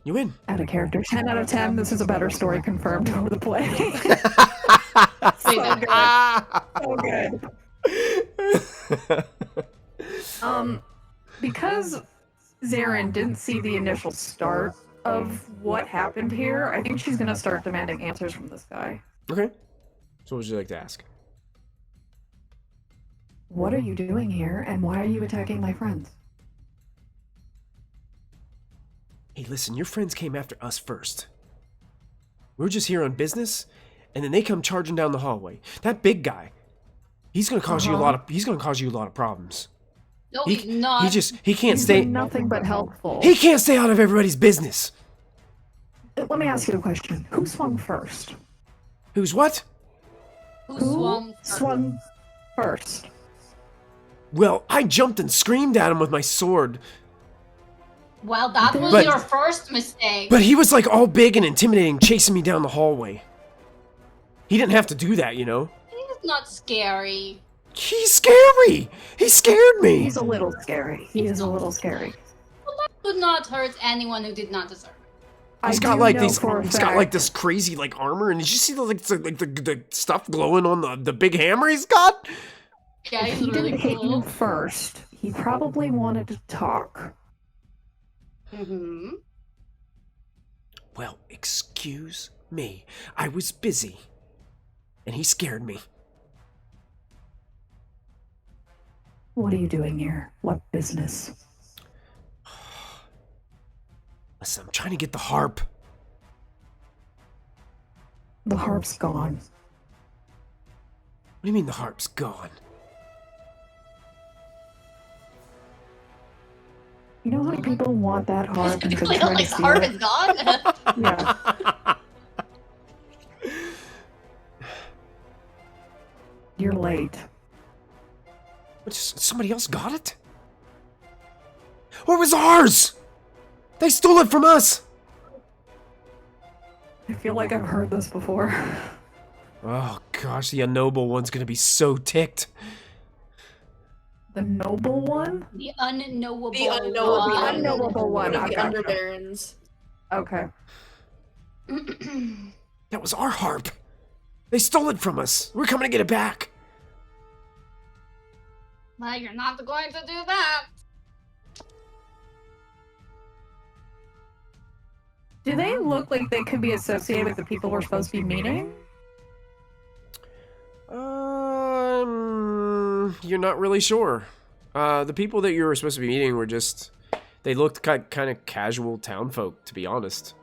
You win. Out of character. 10 out of 10. This is a better story confirmed over the play. So good. Because Zarin didn't see the initial start of what happened here, I think she's gonna start demanding answers from this guy. Okay. So what would you like to ask? What are you doing here, and why are you attacking my friends? Hey, listen, your friends came after us first. We're just here on business, and then they come charging down the hallway. That big guy, he's gonna cause you a lot of problems. No, he's not. He can't stay. Nothing but helpful. He can't stay out of everybody's business. Let me ask you a question. Who swung first? Who's what? Who swung first? Well, I jumped and screamed at him with my sword. Well, that was your first mistake. But he was like all big and intimidating, chasing me down the hallway. He didn't have to do that, you know? He's not scary. He's scary! He scared me! He's a little scary. He is a little scary. Well, that would not hurt anyone who did not deserve it. He's got like this crazy like armor, and did you see the stuff glowing on the big hammer he's got? Yeah, he's he really didn't hit cool. you first. He probably wanted to talk. Mm-hmm. Well, excuse me. I was busy. And he scared me. What are you doing here? What business? Listen, I'm trying to get the harp. The harp's gone. What do you mean the harp's gone? You know how many people want that harp and Clearly, trying to the steal harp it? is gone. Yeah. You're late. Somebody else got it? Or it was ours? They stole it from us! I feel like I've heard this before. Oh gosh, the unnoble one's gonna be so ticked. The noble one? The unknowable The unknowable one. one. Unknowable one. The Okay. underbarons. Okay. That was our harp. They stole it from us. We're coming to get it back. Well, you're not going to do that. Do they look like they could be associated with the people we're supposed to be meeting? You're not really sure. The people that you were supposed to be meeting were just They looked kind of casual town folk, to be honest.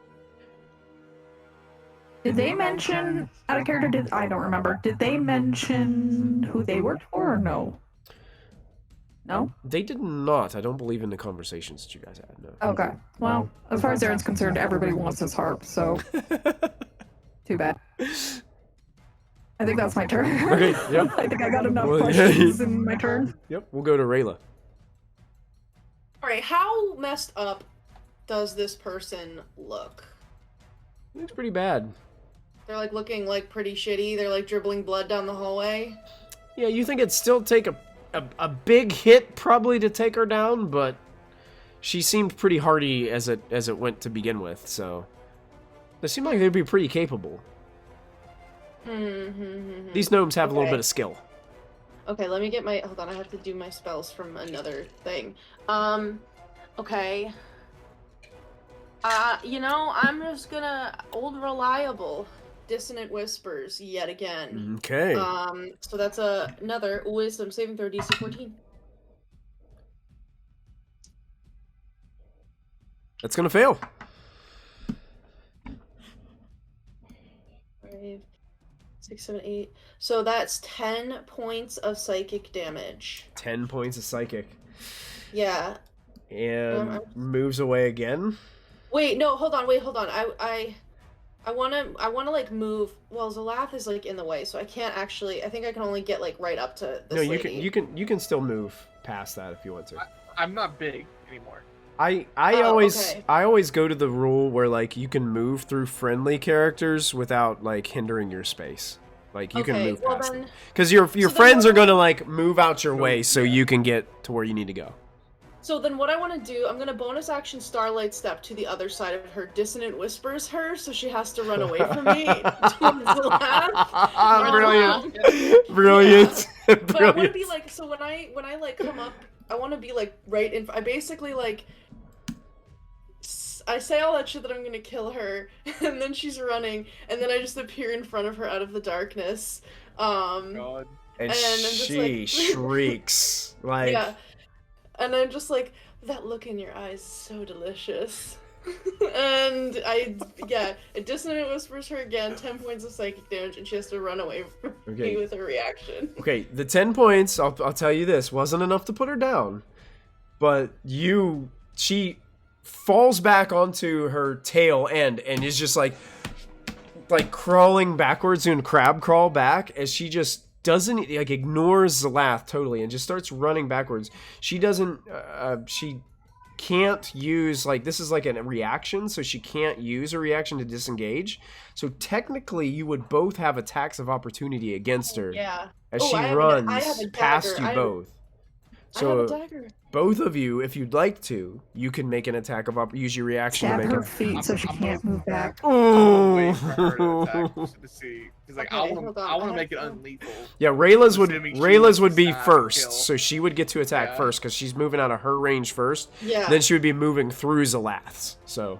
Did they mention, out of character, I don't remember, did they mention who they worked for or no? No? They did not. I don't believe in the conversations that you guys had, no. Okay. Well, as far as Aaron's concerned, everybody wants his harp, so too bad. I think that's my turn. Okay, yep. I think I got enough Well, questions in my turn. Yep, we'll go to Rayla. Alright, how messed up does this person look? Looks pretty bad. They're like looking like pretty shitty. They're like dribbling blood down the hallway. Yeah, you think it'd still take a big hit probably to take her down, but she seemed pretty hardy as it went to begin with, so they seem like they'd be pretty capable. These gnomes have a little bit of skill. Okay, let me get my... Hold on, I have to do my spells from another thing. Okay. You know, I'm just gonna... Old Reliable. Dissonant Whispers, yet again. Okay. So that's another Wisdom saving throw, DC 14. That's gonna fail. 5, 6, 7, 8. So that's 10 points of psychic damage. 10 points of psychic. Yeah. And moves away again. Wait, no, hold on, I wanna like move. Well, Zalath is like in the way, so I can't actually. I think I can only get like right up to this No, lady. you can still move past that if you want to. I'm not big anymore. I okay. always go to the rule where like you can move through friendly characters without like hindering your space. Like you can move past them. Because your friends are gonna like move out your way so you can get to where you need to go. So then what I want to do, I'm going to bonus action Starlight Step to the other side of her. Dissonant Whispers her, so she has to run away from me towards Zalath. Brilliant. Brilliant. But I want to be like, so when I like come up, I want to be like right in, I basically like, I say all that shit that I'm going to kill her, and then she's running, and then I just appear in front of her out of the darkness. God. And I'm just she like... shrieks like Yeah. And I'm just like, that look in your eyes is so delicious. And it Dissonant Whispers her again, 10 points of psychic damage, and she has to run away from me with her reaction. Okay, the 10 points, I'll tell you this, wasn't enough to put her down. But she falls back onto her tail end and is just like crawling backwards, doing crab crawl back as she just doesn't like ignores Zalath totally and just starts running backwards. She doesn't she can't use like this is like a reaction, so she can't use a reaction to disengage. So technically you would both have attacks of opportunity against her. Yeah. As she runs past you both. So I have a dagger. Both of you, if you'd like to, you can make an attack of use your reaction Stab to make her it. feet so she can't move back. Wait for her to attack just to see, because like Okay, I hold want on, to I make it have to- unlethal. Yeah, Rayla's Assuming she would be wants to first, kill. so she would get to attack Yeah. first because she's moving out of her range first. Yeah. Then she would be moving through Zalath's. So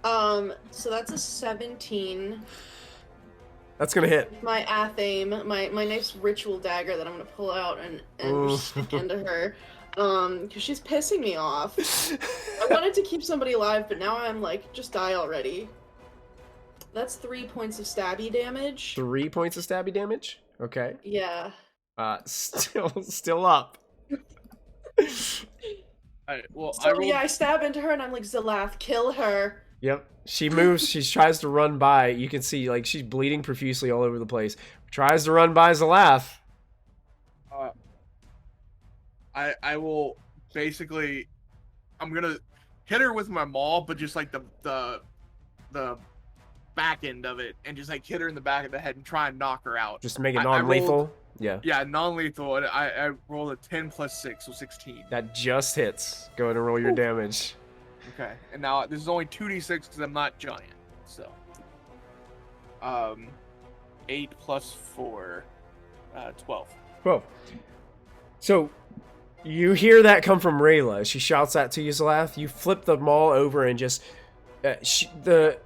So that's a 17. that's gonna hit. My athame, my nice ritual dagger that I'm gonna pull out and just stick into her. Because she's pissing me off. I wanted to keep somebody alive, but now I'm like, just die already. That's 3 points of stabby damage. 3 points of stabby damage. Okay. Yeah. Still up. Well, So I stab into her and I'm like, Zalath, kill her. Yep. She moves. She tries to run by. You can see like she's bleeding profusely all over the place. Tries to run by Zalath. I will basically, I'm gonna hit her with my maul, but just like the back end of it, and just like hit her in the back of the head and try and knock her out. Just make it I non-lethal. rolled- Yeah. Yeah, non-lethal. And I rolled a 10 plus 6, so 16. That just hits. Go ahead and roll your damage. Okay, and now this is only 2d6 because I'm not giant. So, 8 plus 4, 12. Whoa. So, you hear that come from Rayla. She shouts that to you, Zalath. You flip the maul over and just... the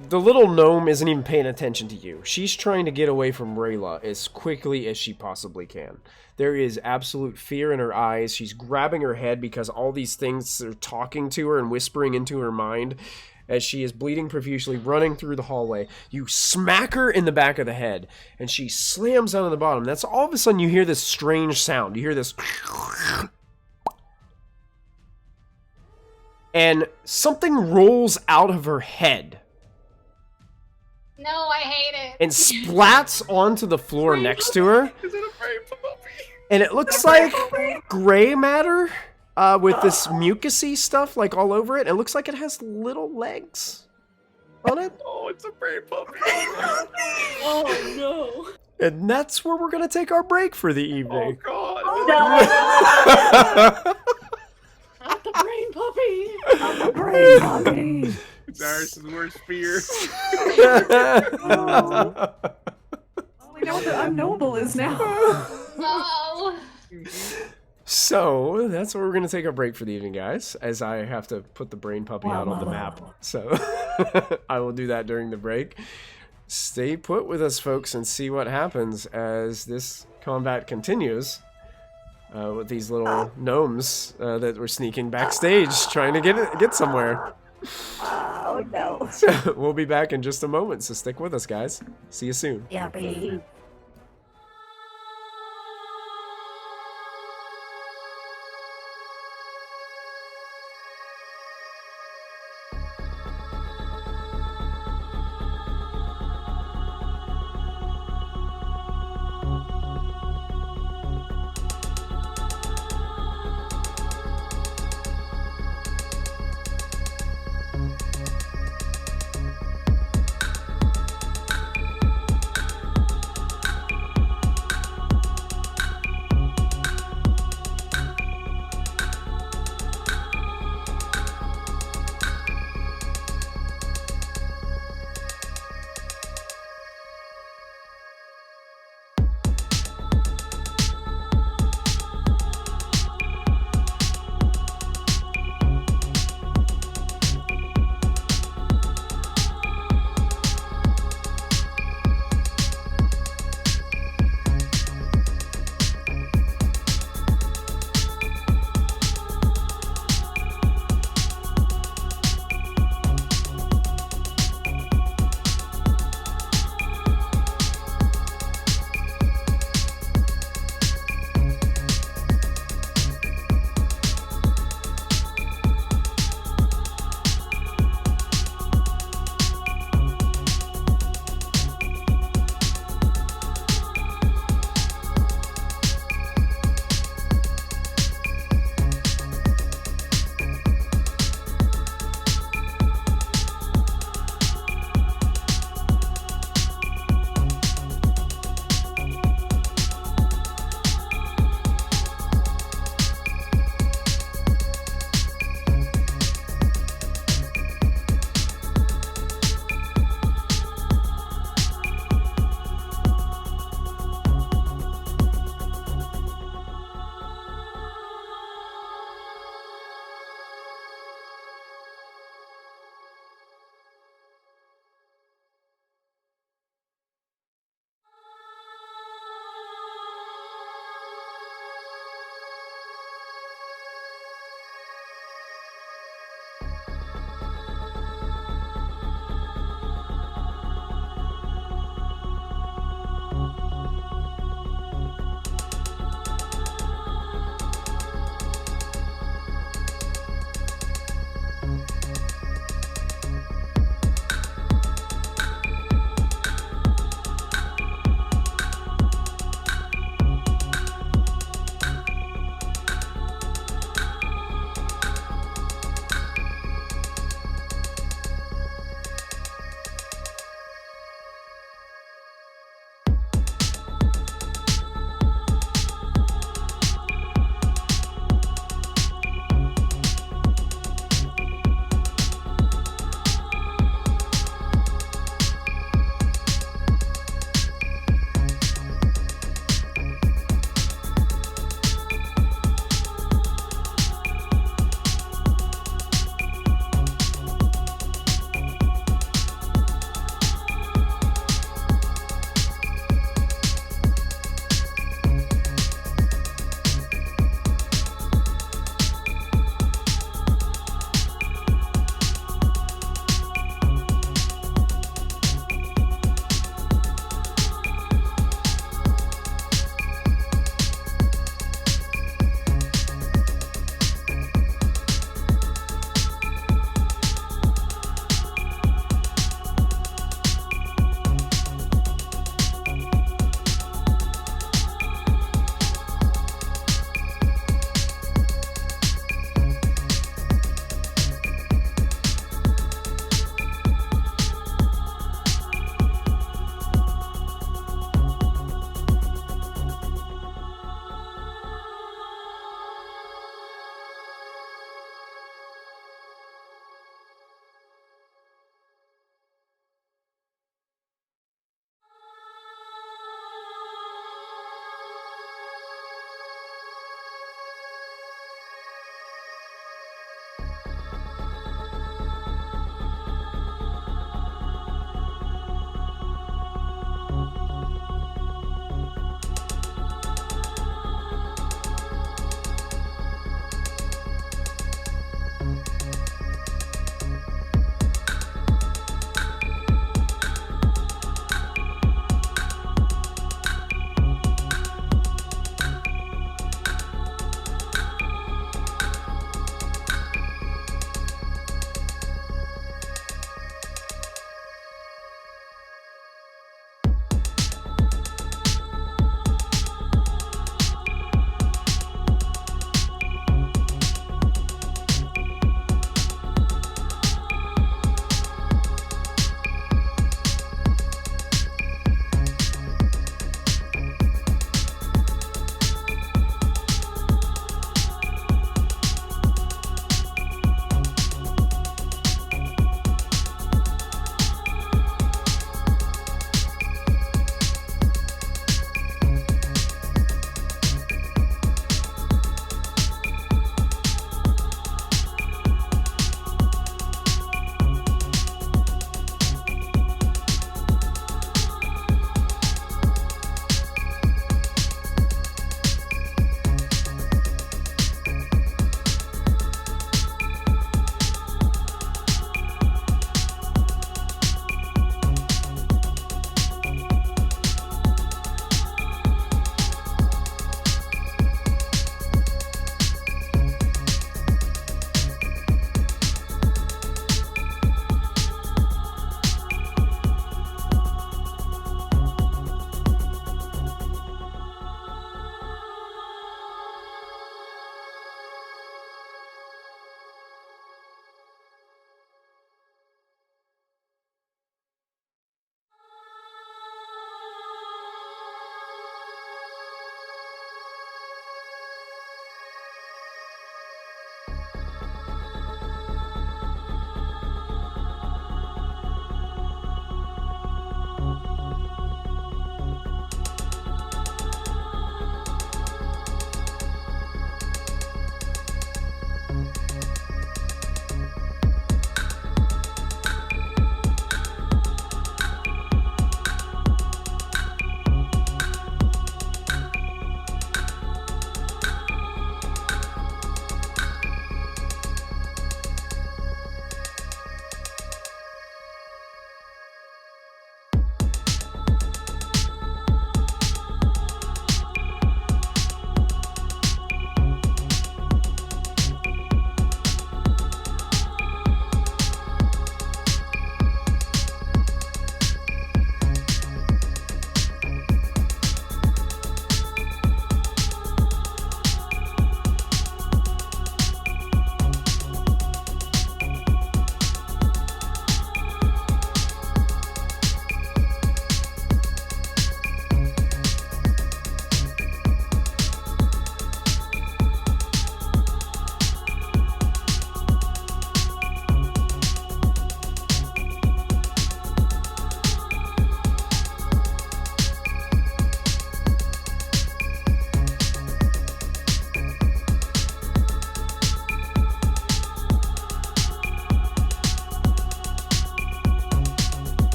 The little gnome isn't even paying attention to you. She's trying to get away from Rayla as quickly as she possibly can. There is absolute fear in her eyes. She's grabbing her head because all these things are talking to her and whispering into her mind as she is bleeding profusely, running through the hallway. You smack her in the back of the head, and she slams down on the bottom. That's all of a sudden you hear this strange sound. You hear this... And something rolls out of her head No, I hate it. and splats onto the floor next to her. Is it a brain puppy? And it looks like gray matter with this mucusy stuff like all over it. It looks like it has little legs on it. Oh, it's a brain puppy. Oh no. And that's where we're going to take our break for the Oh evening. god. No! Not the brain puppy. Brain puppy. It's Darius' worst fear. Oh. We know what the unknowable is now. No. So that's where we're going to take our break for the evening, guys, as I have to put the brain puppy out on the map. So I will do that during the break. Stay put with us, folks, and see what happens as this combat continues with these little gnomes that were sneaking backstage, trying to get somewhere. Oh no. So we'll be back in just a moment, so stick with us, guys. See you soon. Yeah, baby.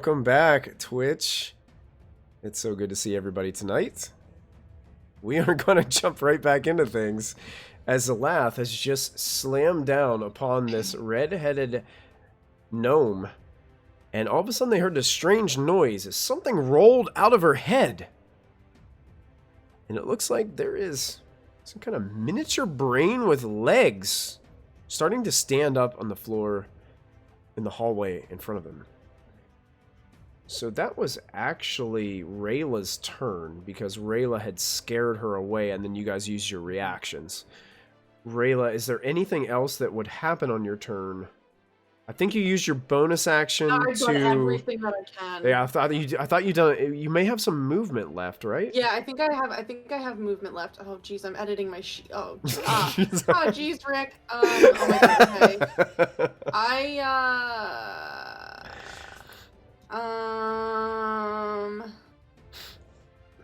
welcome back, Twitch. It's so good to see everybody tonight. We are going to jump right back into things as Zalath has just slammed down upon this red-headed gnome. And all of a sudden they heard this strange noise as something rolled out of her head. And it looks like there is some kind of miniature brain with legs starting to stand up on the floor in the hallway in front of him. So that was actually Rayla's turn, because Rayla had scared her away, and then you guys used your reactions. Rayla, is there anything else that would happen on your turn? I think you used your bonus action I've to... done everything that I can. Yeah, I thought you done. You may have some movement left, right? Yeah, I think I have movement left. Oh, jeez, I'm editing my sheet. Oh, jeez, Rick. Oh my god. Okay.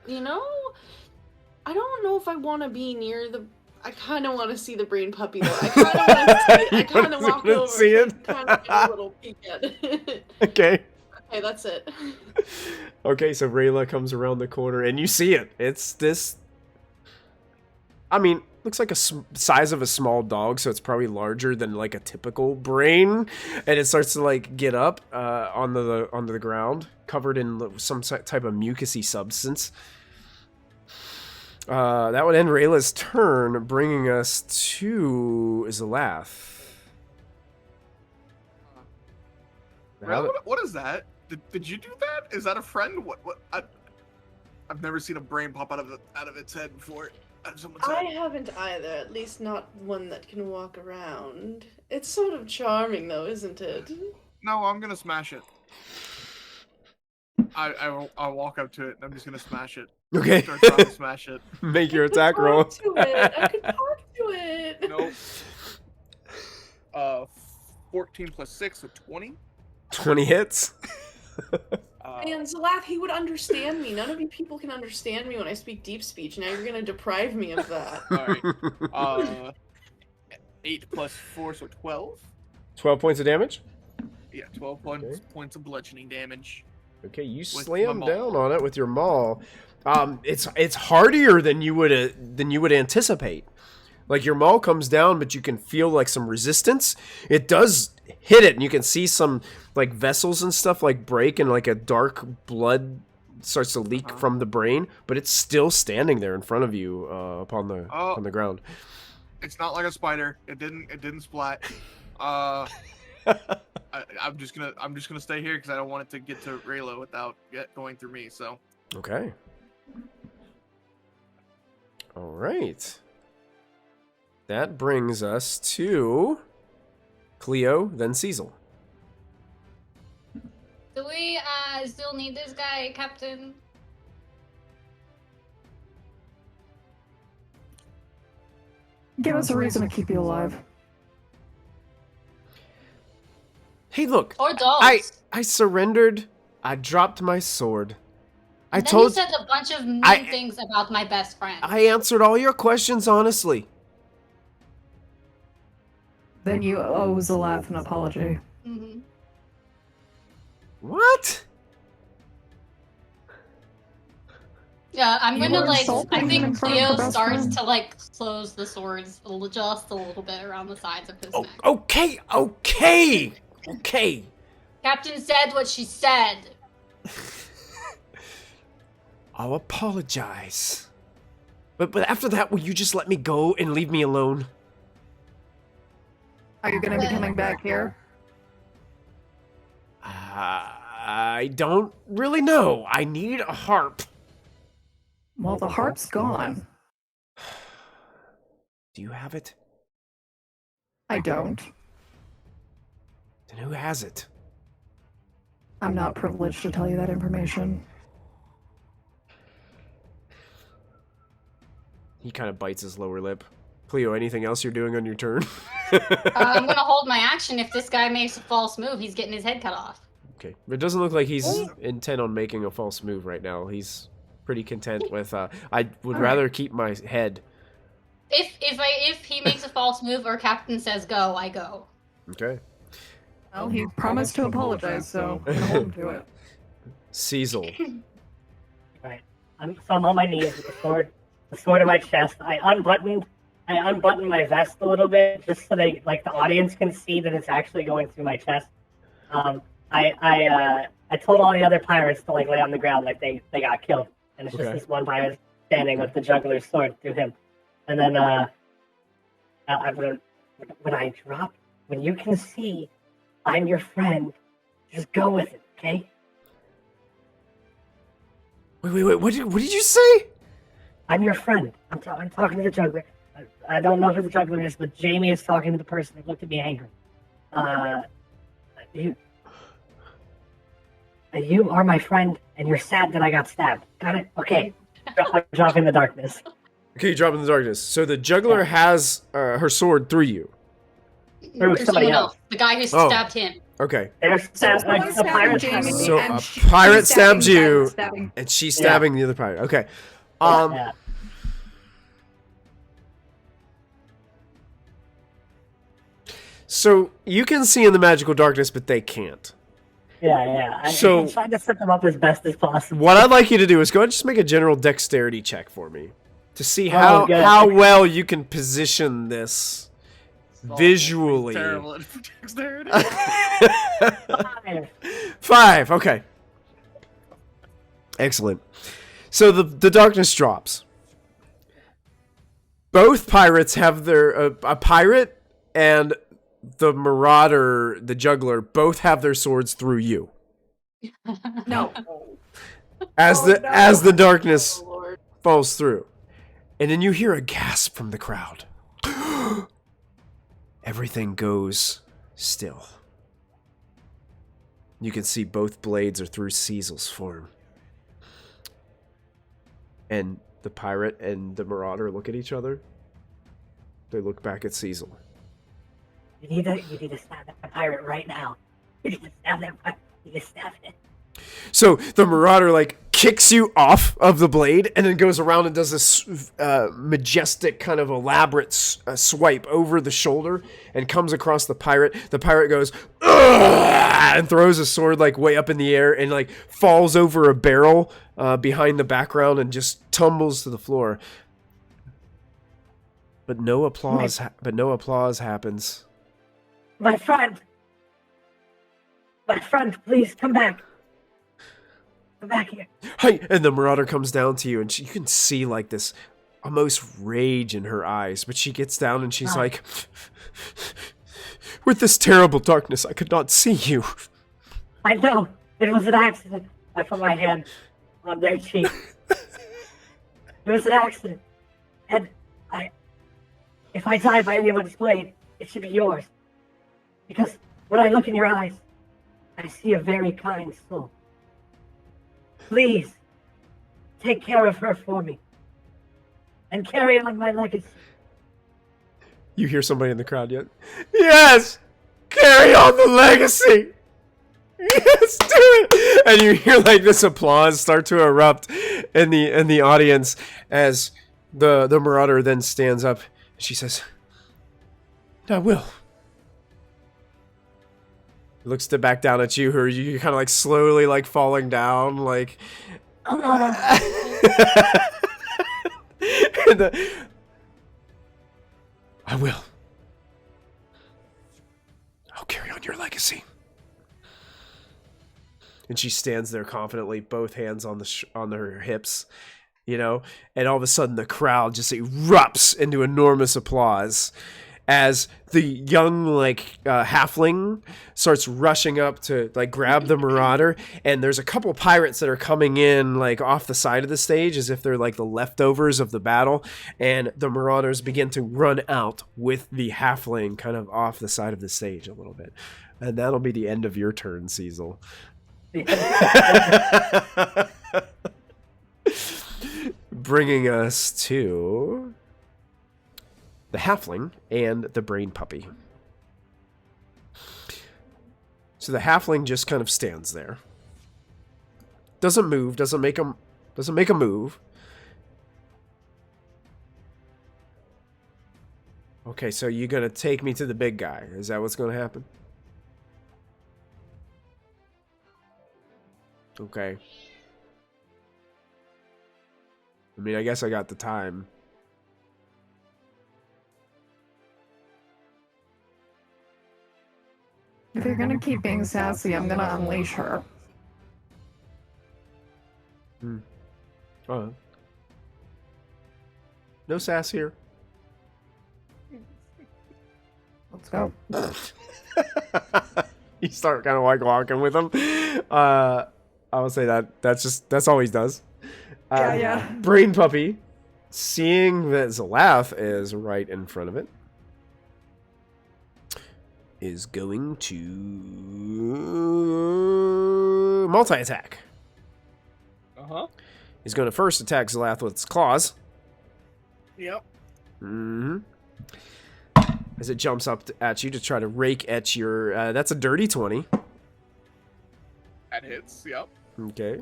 You know, I don't know if I want to be near the. I kind of want to see the brain puppy though. I kind of want to see it. I kind of walk over see it. and kind of get a little peek at it. Okay. Okay, that's it. Okay, so Rayla comes around the corner and you see it. It's this. I mean, looks like a size of a small dog, so it's probably larger than like a typical brain. And it starts to like get up onto the ground, covered in some type of mucousy substance. That would end Rayla's turn, bringing us to Zalath. What is that? Did you do that? Is that a friend? What? I've never seen a brain pop out of its head before. I haven't either, at least not one that can walk around. It's sort of charming though, isn't it? No, I'm gonna smash it. I'll walk up to it and I'm just gonna smash it. Okay. Start trying to smash it. Make your attack roll. I could talk to it. Nope. 14 plus 6, so 20. 20 hits. Man, Zalath, he would understand me. None of you people can understand me when I speak deep speech. Now you're gonna deprive me of that. Alright. 8 plus 4, so 12. 12 points of damage? Yeah, 12 points of bludgeoning damage. Okay, you slam down on it with your maul. It's hardier than you would anticipate. Like your maul comes down, but you can feel like some resistance. It does hit it, and you can see some like vessels and stuff like break, and like a dark blood starts to leak from the brain. But it's still standing there in front of you upon the ground. It's not like a spider. It didn't splat. I'm just gonna stay here because I don't want it to get to Raylo without going through me. So. Okay. All right. That brings us to Cleo, then Cecil. Do we still need this guy, Captain? Give us a reason to keep you alive. Hey, look. Or dogs. I surrendered. I dropped my sword. Then you said a bunch of mean things about my best friend. I answered all your questions honestly. Then you owe Zalath an apology. Mm-hmm. What? Yeah, I'm You gonna were like. insulting I him think in front of Cleo her best starts friend. to like close the swords just a little bit around the sides of his neck. Okay. Captain said what she said. I'll apologize. But after that, will you just let me go and leave me alone? Are you going to be coming back here? I don't really know. I need a harp. Well, the harp's gone. Do you have it? I don't. Then who has it? I'm not privileged to tell you that information. He kind of bites his lower lip. Cleo, anything else you're doing on your turn? I'm gonna hold my action. If this guy makes a false move, he's getting his head cut off. Okay. It doesn't look like he's intent on making a false move right now. He's pretty content with, I would rather keep my head. If he makes a false move or Captain says go, I go. Okay. Well, he promised to apologize, so I'm gonna hold him to it. Cecil. Right. I'm on my knees with the sword in my chest. I unbuttoned my vest a little bit just so they like the audience can see that it's actually going through my chest. I told all the other pirates to like lay on the ground like they got killed, and it's just Okay. this one pirate standing with the juggler's sword through him. And then when you can see I'm your friend, just go with it, okay? Wait. What did you say? I'm your friend. I'm talking to the juggler. I don't know who the juggler is, but Jamie is talking to the person that looked at me angry. You are my friend, and you're sad that I got stabbed. Got it? Okay. Drop in the darkness. Okay, you drop in the darkness. So the juggler has her sword through you. Through There's somebody someone else. else. The guy who Oh. stabbed him. Okay. There's Someone a stabbed pirate Jamie, So and a she- pirate he's stabbing stabbed you. Ben, stabbing- And she's stabbing the other pirate. Okay. Yeah. So you can see in the magical darkness, but they can't. Yeah. So- I'm trying to set them up as best as possible. What I'd like you to do is go ahead and just make a general dexterity check for me to see Oh, good. how well you can position this It's visually. terrible at dexterity. 5. Okay. Excellent. So the darkness drops. Both pirates have their a pirate and the marauder, the juggler, both have their swords through you. No. As the darkness Oh, Lord. falls through. And then you hear a gasp from the crowd. Everything goes still. You can see both blades are through Cecil's form. And the pirate and the marauder look at each other. They look back at Cecil. You need to stab that pirate right now. You need to stab that pirate. You need to stab it. So the marauder like kicks you off of the blade and then goes around and does this majestic kind of elaborate swipe over the shoulder and comes across the pirate. The pirate goes "Ugh!" and throws a sword like way up in the air and like falls over a barrel behind the background and just tumbles to the floor. But no applause. No applause happens. My friend, please come back. Come back here. Hey, and the marauder comes down to you, and you can see like this almost rage in her eyes. But she gets down and she's like, "With this terrible darkness, I could not see you." I know. It was an accident. I put my hand on their cheek. It was an accident. And if I die by anyone's blade, it should be yours. Because when I look in your eyes, I see a very kind soul. Please, take care of her for me. And carry on my legacy. You hear somebody in the crowd yet? Yes! Carry on the legacy! Yes, do it! And you hear like this applause start to erupt in the audience as the marauder then stands up. She says, "I will." Looks back down at you, you're kind of like slowly like falling down, like. And I will. I'll carry on your legacy. And she stands there confidently, both hands on her hips, you know. And all of a sudden, the crowd just erupts into enormous applause as the young halfling starts rushing up to like grab the marauder. And there's a couple pirates that are coming in like off the side of the stage as if they're like the leftovers of the battle, and the marauders begin to run out with the halfling kind of off the side of the stage a little bit. And that'll be the end of your turn, Cecil. Bringing us to the halfling and the brain puppy. So the halfling just kind of stands there. Doesn't move, doesn't make a move. Okay, so you're gonna take me to the big guy. Is that what's gonna happen? Okay. I mean, I guess I got the time. If you're gonna keep being sassy, I'm gonna unleash her. Oh. No sass here. Let's go. You start kind of like walking with him. I would say that's all he does. Yeah. Brain Puppy, seeing that Zalath is right in front of it, is going to multi-attack. Uh-huh. He's going to first attack Zalath with its claws. Yep. Mm-hmm. As it jumps up at you to try to rake at your... that's a dirty 20. That hits, yep. Okay.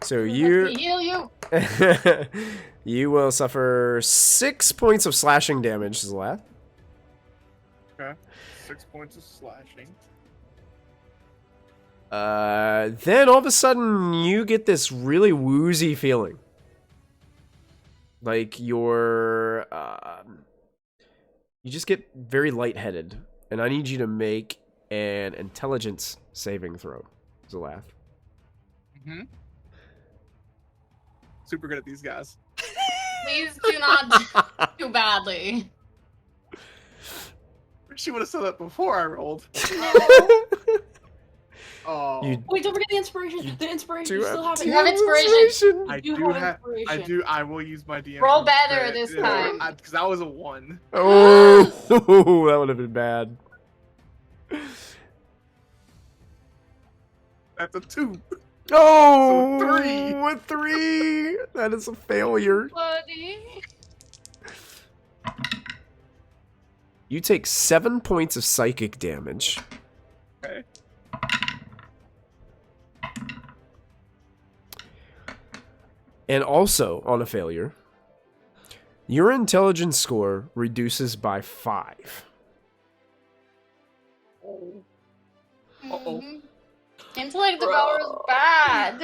So Let you... me heal you. You will suffer 6 points of slashing damage, Zalath. Okay. 6 points of slashing. Then all of a sudden you get this really woozy feeling. Like you're... you just get very lightheaded. And I need you to make an intelligence saving throw, Zalath. Mm-hmm. Super good at these guys. Please do not do badly. She would have said that before I rolled. Oh. You Wait, don't forget the inspiration. The inspiration. You still have it. You have inspiration. I You do have have. I inspiration. do. I will use my DM. Roll better this time. Because that was a 1. Oh, that would have been bad. That's a 2. Oh, So 3. a 3. That is a failure. Buddy. You take 7 points of psychic damage. Okay. And also, on a failure, your intelligence score reduces by 5. Uh-oh. Mhm. Intellect Devour is bad.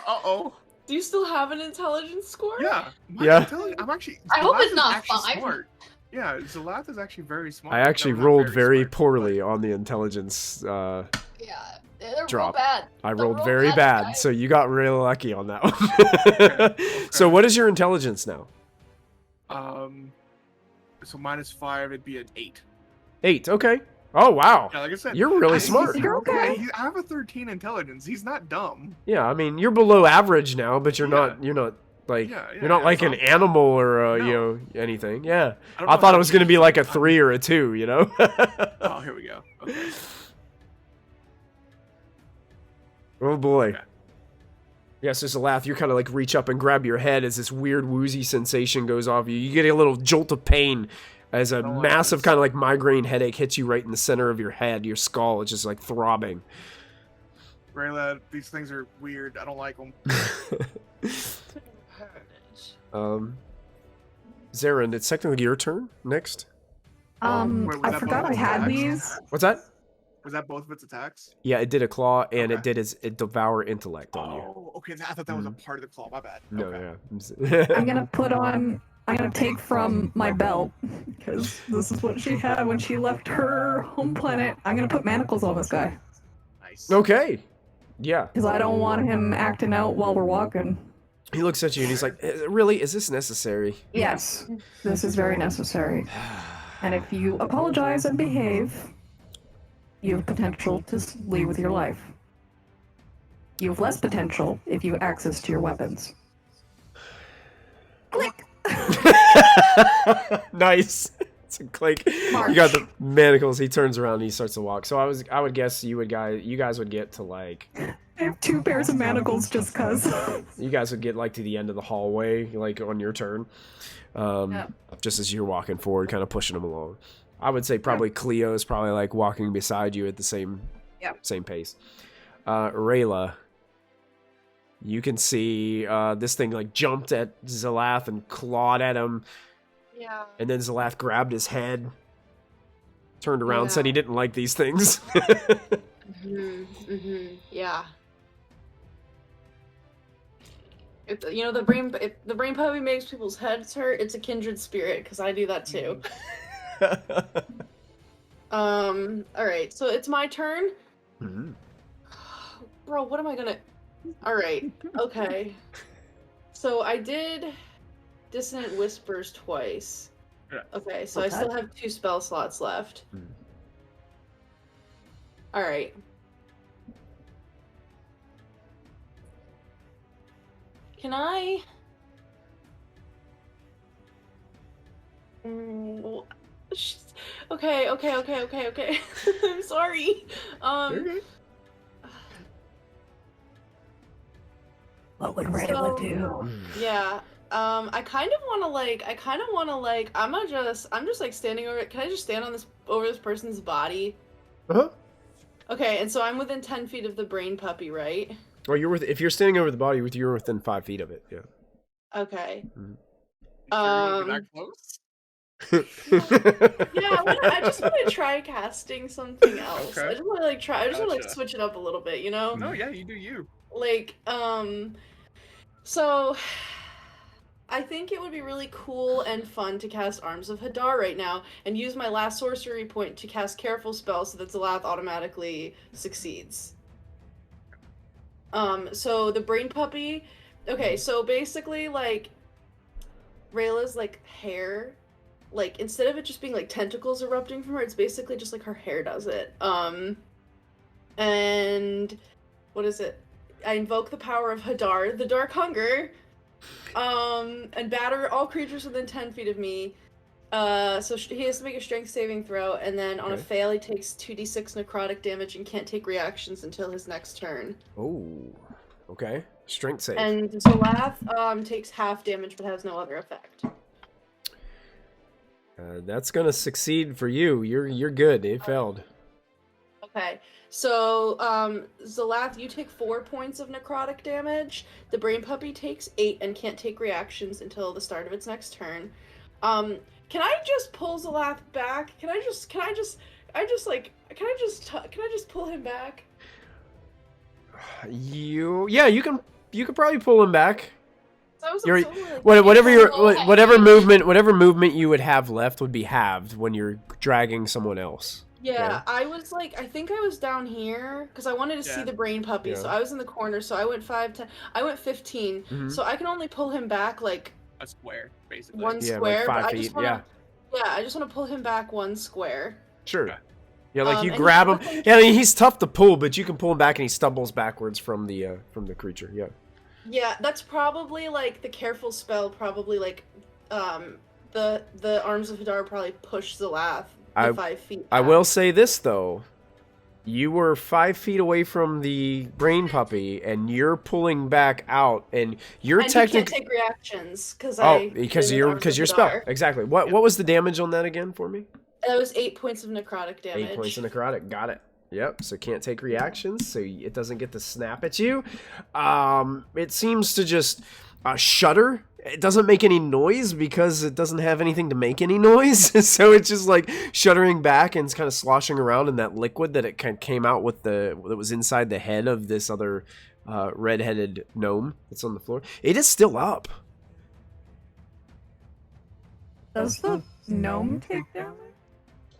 Uh-oh. Do you still have an intelligence score? Yeah. Yeah. I'm actually. I hope Zalath it's is not actually 5. smart. Yeah, Zalath is actually very smart. I actually No, not rolled very smart, poorly on the intelligence. Yeah, they're Drop. real bad. I They're rolled real very bad, guys. so you got real lucky on that one. So what is your intelligence now? So -5, it'd be an 8. 8, okay. Oh, wow. Yeah, like I said, You're really smart. You're okay. I have a 13 intelligence. He's not dumb. Yeah, I mean, you're below average now, but you're Yeah. not like Yeah, you're not like an so- animal or No. you know, anything. Yeah. don't I know thought how it was going to be to- like a 3 or a 2, you know? Oh, here we go. Okay. Oh boy. Okay. Yeah, so Zalath, you kind of like reach up and grab your head as this weird woozy sensation goes off you. You get a little jolt of pain as a don't like massive this. kind of like migraine headache hits you right in the center of your head. Your skull is just like throbbing. Rayla, these things are weird. I don't like them. Zarin, it's technically your turn next. Wait, was I that forgot both I had attacks? these. What's that? Was that both of its attacks? Yeah, it did a claw and Okay. it devour intellect on you. Oh, okay. I thought that was a part of the claw. My bad. No, Okay. yeah. I'm gonna take from my belt, because this is what she had when she left her home planet. I'm gonna put manacles on this guy, Nice. Okay. Yeah. because I don't want him acting out while we're walking. He looks at you and he's like, really? Is this necessary? Yes, this is very necessary. And if you apologize and behave, you have potential to leave with your life. You have less potential if you have access to your weapons. Click! Nice. It's a click. You got the manacles. He turns around and he starts to walk. So I would guess you guys would get to like I have 2 pairs of manacles just cuz. you guys would get like to the end of the hallway like on your turn. Just as you're walking forward, kind of pushing them along. I would say probably Cleo's probably like walking beside you at the same pace. Rayla, you can see this thing like jumped at Zalath and clawed at him. Yeah. And then Zalath grabbed his head, turned around, said he didn't like these things. Yeah. If the brain puppy makes people's heads hurt, it's a kindred spirit, because I do that too. Alright, so it's my turn. Mhm. Bro, what am I gonna... Alright, okay. So I did Dissonant Whispers twice. Yeah. Okay, so Okay. I still have 2 spell slots left. Hmm. Alright. Can I... Okay. I'm sorry. Okay. What would Rayla do? Yeah. I kind of want to I'm just like standing over it. Can I just stand on over this person's body? Uh-huh. Okay, and so I'm within 10 feet of the brain puppy, right? Well, if you're standing over the body, you're within 5 feet of it. Yeah. Okay. Mhm. You sure you wanna be that close? Yeah, I just want to try casting something else. Okay. I just want to try. I just want to Gotcha. switch it up a little bit, you know? No, yeah, you do you. So I think it would be really cool and fun to cast Arms of Hadar right now and use my last sorcery point to cast Careful Spell so that Zalath automatically succeeds. So the brain puppy. Okay, so basically, Rayla's hair, instead of it just being tentacles erupting from her, it's basically just her hair does it. And what is it? I invoke the power of Hadar, the Dark Hunger, and batter all creatures within 10 feet of me. So he has to make a strength saving throw, and then on a Okay. fail, he takes 2d6 necrotic damage and can't take reactions until his next turn. Oh. Okay. Strength save. And Zalath takes half damage but has no other effect. That's gonna succeed for you. You're good. It failed. Okay, so Zalath, you take 4 points of necrotic damage. The brain puppy takes 8 and can't take reactions until the start of its next turn. Can I just pull Zalath back? Can I just pull him back? You can probably pull him back. I was You're- so, Whatever movement you would have left would be halved when you're dragging someone else. Yeah, I was I think I was down here because I wanted to see Yeah. the brain puppy, so Yeah. I was in the corner, so I went 5, 10, I went 15, Mhm. so I can only pull him back A square, basically. one Yeah, square, like but 5 I feet. just wanna, I just want to pull him back 1 square. Sure. Okay. Yeah, you and grab him. he's- Yeah, I mean, he's tough to pull, but you can pull him back and he stumbles backwards from the creature. Yeah. Yeah, that's probably the careful spell. Probably the Arms of Hadar probably push Zalath 5 feet. I back. will say this though. You were 5 feet away from the brain puppy, and you're pulling back out, and you're And he can't technically. take reactions because Because your spell. Exactly. What was the damage on that again for me? That was 8 points of necrotic damage. 8 points of necrotic. Got it. Yep. So can't take reactions, so it doesn't get to snap at you. It seems to just shudder. It doesn't make any noise because it doesn't have anything to make any noise. So it's just shuddering back and it's kind of sloshing around in that liquid that it kind of came out with that was inside the head of this other red-headed gnome that's on the floor. It is still up. Does the gnome take damage?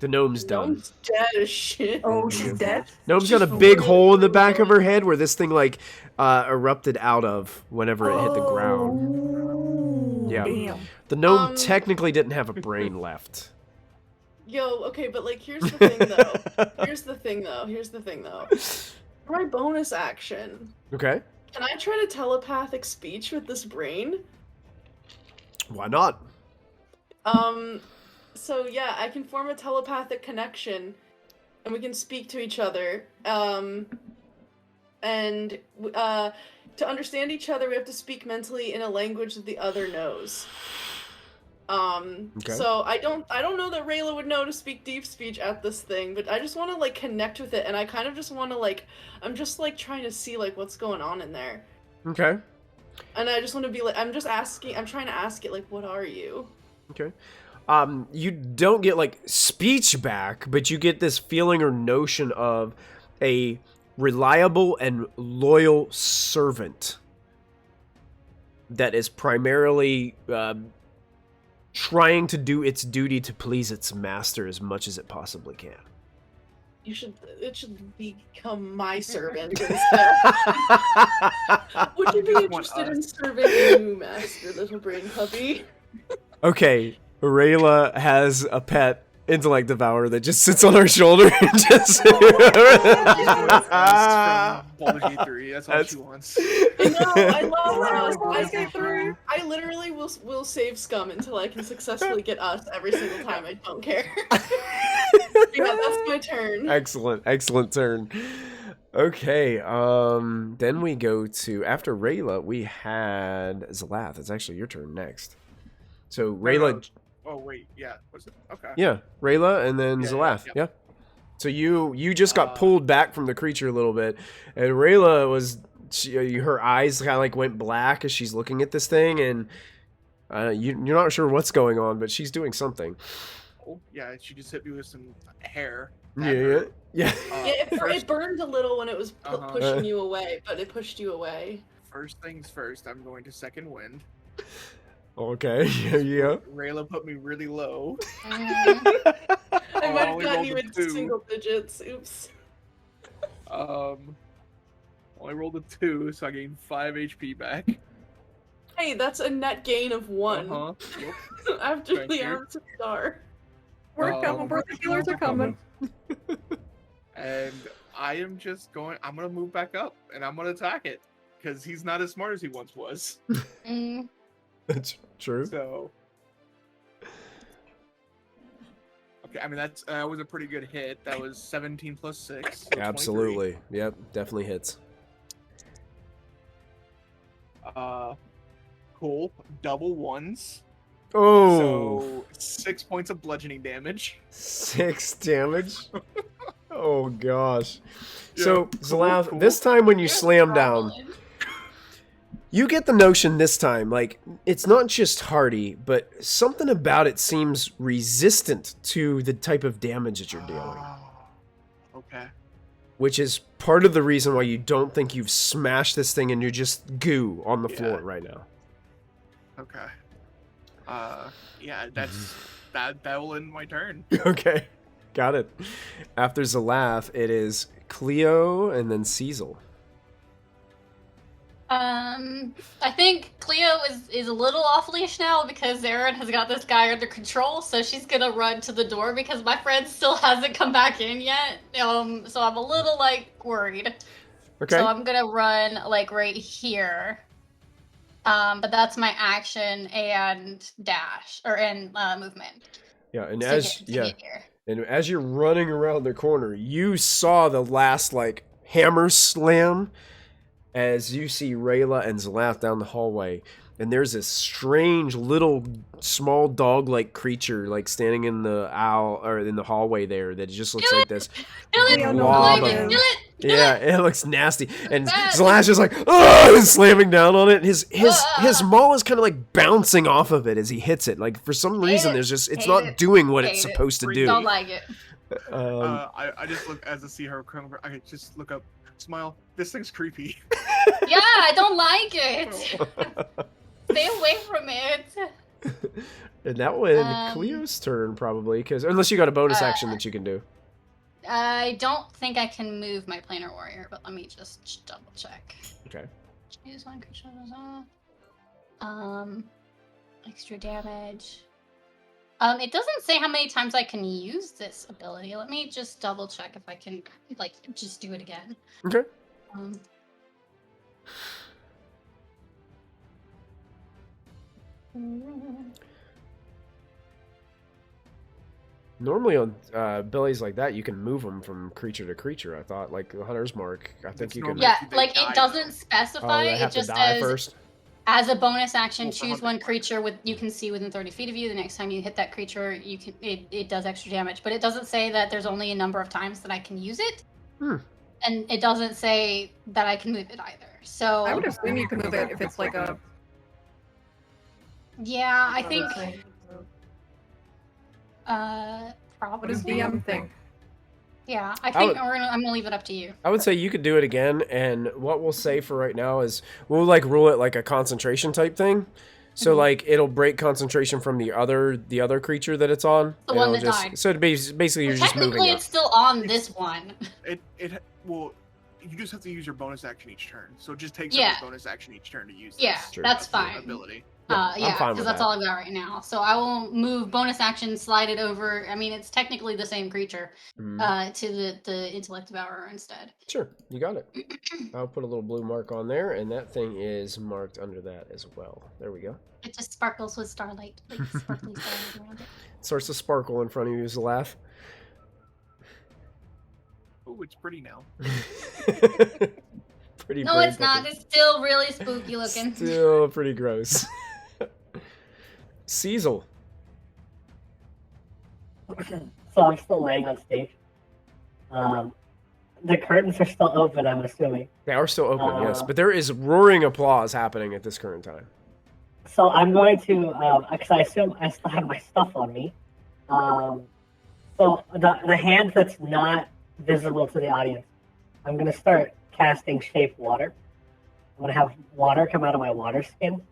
The gnome's done. Gnome's dead as shit. Oh, she's dead? Gnome's got a big hole in the back of her head where this thing erupted out of whenever it hit the ground. Yeah. Damn. The gnome Um, technically didn't have a brain left. Yo, okay, but here's the thing though. Here's the thing though. For my bonus action, Okay. can I try to telepathic speech with this brain? Why not? So yeah, I can form a telepathic connection, and we can speak to each other. And to understand each other, we have to speak mentally in a language that the other knows. Okay. So I don't know that Rayla would know to speak deep speech at this thing, but I just want to connect with it, and I kind of just want to I'm just trying to see what's going on in there, Okay. and I just want to be I'm trying to ask it what are you? Okay. You don't get speech back, but you get this feeling or notion of a reliable and loyal servant. that is primarily trying to do its duty to please its master as much as it possibly can. It should become my servant instead. Would you be interested in serving a new master, little brain puppy? Okay, Rayla has a pet intellect devourer that just sits on her shoulder and just. From Baldur's Gate 3. That's all she wants. I love Baldur's Gate 3. I literally will save scum until I can successfully get us every single time. I don't care. Yeah, that's my turn. Excellent turn. Okay, then we go to, after Rayla, we had Zalath. It's actually your turn next. So Rayla. Oh wait, yeah. Was it? Okay. Yeah, Rayla and then Zalath. Yeah. So you just got pulled back from the creature a little bit, and Rayla was her eyes kind of like went black as she's looking at this thing, and you're not sure what's going on, but she's doing something. Oh yeah, she just hit me with some hair. Yeah. It burned a little when it was pushing you away, but it pushed you away. First things first, I'm going to second wind. Okay, yeah. Rayla put me really low. I might have gotten you into single digits. Oops. Only rolled a 2, so I gained 5 HP back. Hey, that's a net gain of 1. Yep. After the Arms of Star. We're coming, where the healers are coming. And I'm gonna move back up, and I'm gonna attack it. Because he's not as smart as he once was. That's true. So, okay, I mean that was a pretty good hit. That was 17 plus 6. So Absolutely. 23. Yep, definitely hits. Cool. Double ones. Oh. So 6 points of bludgeoning damage. 6 damage. Oh gosh. Yeah, So Zalath, this time when you You're slam down, struggling. you get the notion this time, like, it's not just hardy, but something about it seems resistant to the type of damage that you're dealing. Okay. Which is part of the reason why you don't think you've smashed this thing and you're just goo on the floor right now. Okay. Yeah, that will end my turn. Okay, got it. After Zalath, it is Cleo and then Cecil. I think Cleo is a little off leash now because Zarin has got this guy under control, so she's gonna run to the door because my friend still hasn't come back in yet. So I'm a little worried. Okay. So I'm gonna run right here. But that's my action and dash and movement. Yeah, and to get here. And as you're running around the corner, you saw the last hammer slam as you see Rayla and Zalath down the hallway, and there's this strange little small dog-like creature standing in the hallway there that just looks like this blob of... Yeah, it looks nasty. And Zalath's just and slamming down on it. His maul is kind of bouncing off of it as he hits it. For some reason, it's not doing what it's supposed to do. Don't like it. I just look as I see her come over. I just look up, smile. This thing's creepy. Yeah, I don't like it. Stay away from it. And that would end Cleo's turn probably, because unless you got a bonus action that you can do. I don't think I can move my planar warrior, but let me just double check. Okay. Choose one creature. Extra damage. It doesn't say how many times I can use this ability. Let me just double check if I can just do it again. Okay. Normally on abilities like that, you can move them from creature to creature. I thought, the Hunter's Mark. I think you can. Yeah, it doesn't specify. They have it just to die says first. As a bonus action, choose one creature you can see within 30 feet of you. The next time you hit that creature, it does extra damage. But it doesn't say that there's only a number of times that I can use it. And it doesn't say that I can move it either. So I would assume you can move it if it's a... Yeah, I think... What probably. does DM think? Yeah, I think I'm gonna leave it up to you. I would say you could do it again, and what we'll say for right now is we'll like rule it like a concentration type thing. So like it'll break concentration from the other creature that it's on. The one that died. So basically you're just moving Technically, up. it's still on this one. Well, you just have to use your bonus action each turn. So it just takes Yeah. up your bonus action each turn to use this. Yeah, that's fine. Ability. I'm fine Because with that's that. all I've got right now. So I will move bonus action, slide it over. I mean, it's technically the same creature to the intellect devourer instead. Sure, you got it. I'll put a little blue mark on there, and that thing is marked under that as well. There we go. It just sparkles with starlight, like sparkly starlight around it. It starts to sparkle in front of you as a laugh. Oh, it's pretty now. Pretty. No, it's not. It's still really spooky looking. Still pretty gross. Cecil. So I'm still laying on stage. The curtains are still open, I'm assuming. They are still open, yes, but there is roaring applause happening at this current time. So I'm going to, because I assume I still have my stuff on me. So the hand that's not visible to the audience, I'm going to start casting Shape Water. I'm going to have water come out of my water skin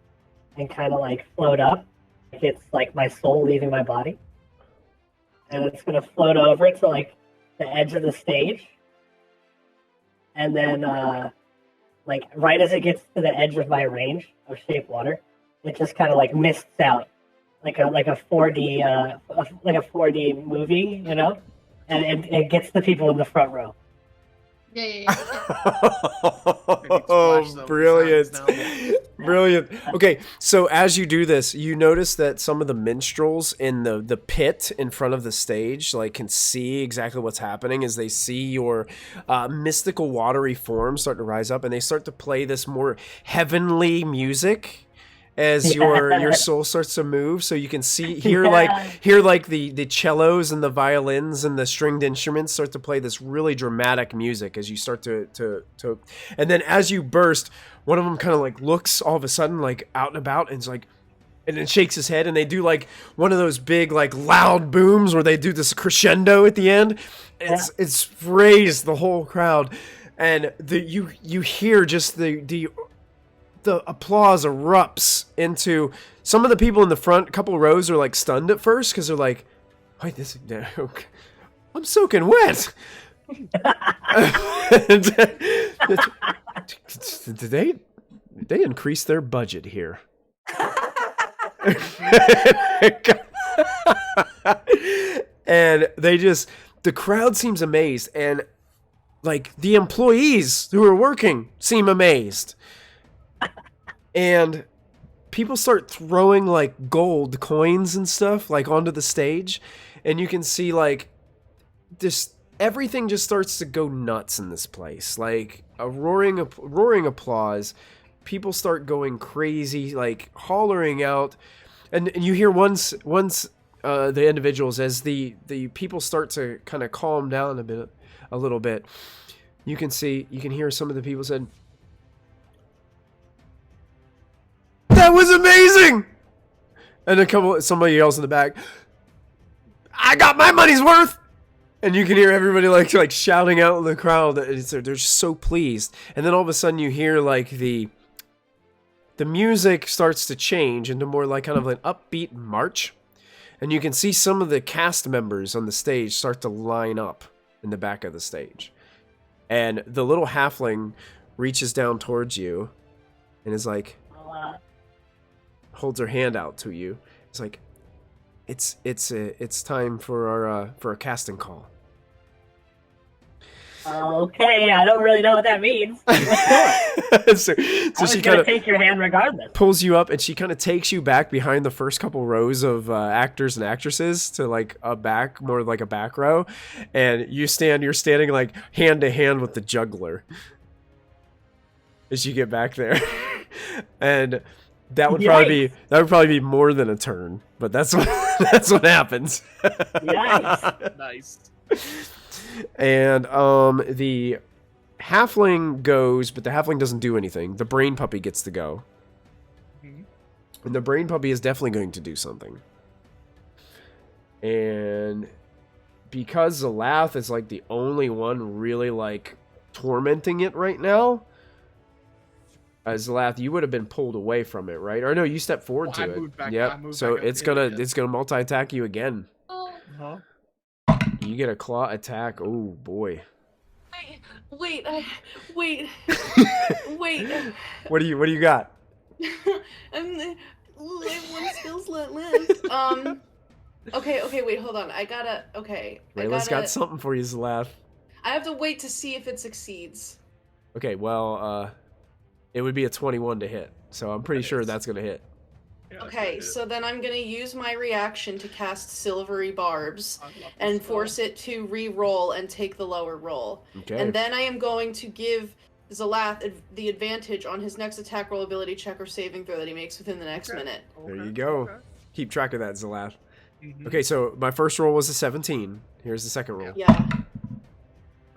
and kind of like float up. It's like my soul leaving my body. And it's going to float over to like the edge of the stage. And then, like right as it gets to the edge of my range of Shape Water, it just kind of like mists out, like a 4D like a 4D movie, you know, and it gets the people in the front row. Yeah. Oh, brilliant. Brilliant. Okay, so as you do this, you notice that some of the minstrels in the pit in front of the stage like can see exactly what's happening as they see your mystical watery form start to rise up, and they start to play this more heavenly music as your soul starts to move, so you can hear the cellos and the violins and the stringed instruments start to play this really dramatic music as you start to and then as you burst, one of them kind of like looks all of a sudden like out and about and is like, and then shakes his head, and they do like one of those big like loud booms where they do this crescendo at the end. It's raised the whole crowd, and you hear just the applause erupts into some of the people in the front. A couple rows are like stunned at first because they're like, wait, I'm soaking wet. Did they increase their budget here? And the crowd seems amazed, and like the employees who are working seem amazed. And people start throwing like gold coins and stuff like onto the stage, and you can see like this everything just starts to go nuts in this place. Like a roaring applause. People start going crazy, like hollering out, and you hear once the individuals, as the people start to kind of calm down a little bit. You can hear some of the people said, "That was amazing!" And somebody else in the back, "I got my money's worth!" And you can hear everybody like shouting out in the crowd. They're just so pleased. And then all of a sudden you hear like the music starts to change into more like kind of an upbeat march. And you can see some of the cast members on the stage start to line up in the back of the stage. And the little halfling reaches down towards you and is like, holds her hand out to you. It's like, it's time for our casting call. Okay, I don't really know what that means. so she kind of take your hand regardless. Pulls you up, and she kind of takes you back behind the first couple rows of actors and actresses to like more like a back row, and you're standing like hand to hand with the juggler as you get back there, and that would probably be more than a turn, but that's what happens. Nice. And the halfling goes, but the halfling doesn't do anything. The brain puppy gets to go. Mm-hmm. And the brain puppy is definitely going to do something. And because Zalath is like the only one really like tormenting it right now, Zalath, you would have been pulled away from it, right? Or no, you stepped forward to I it. moved back- I Yep. moved So back up it's to gonna hit it, it's gonna multi-attack you again. Oh, Huh? You get a claw attack. Oh boy. Wait, wait. What do you got? I have one skill slot left. Okay, wait, hold on. Rayla's got something for you, Zalath. I have to wait to see if it succeeds. Okay, well, it would be a 21 to hit, so I'm pretty sure that's gonna hit. Yeah, Okay, so then I'm gonna use my reaction to cast Silvery Barbs and force it to re-roll and take the lower roll. Okay. And then I am going to give Zalath the advantage on his next attack roll, ability check, or saving throw that he makes within the next minute. There you go. Keep track of that, Zalath. Mhm. Okay, so my first roll was a 17. Here's the second roll. Yeah.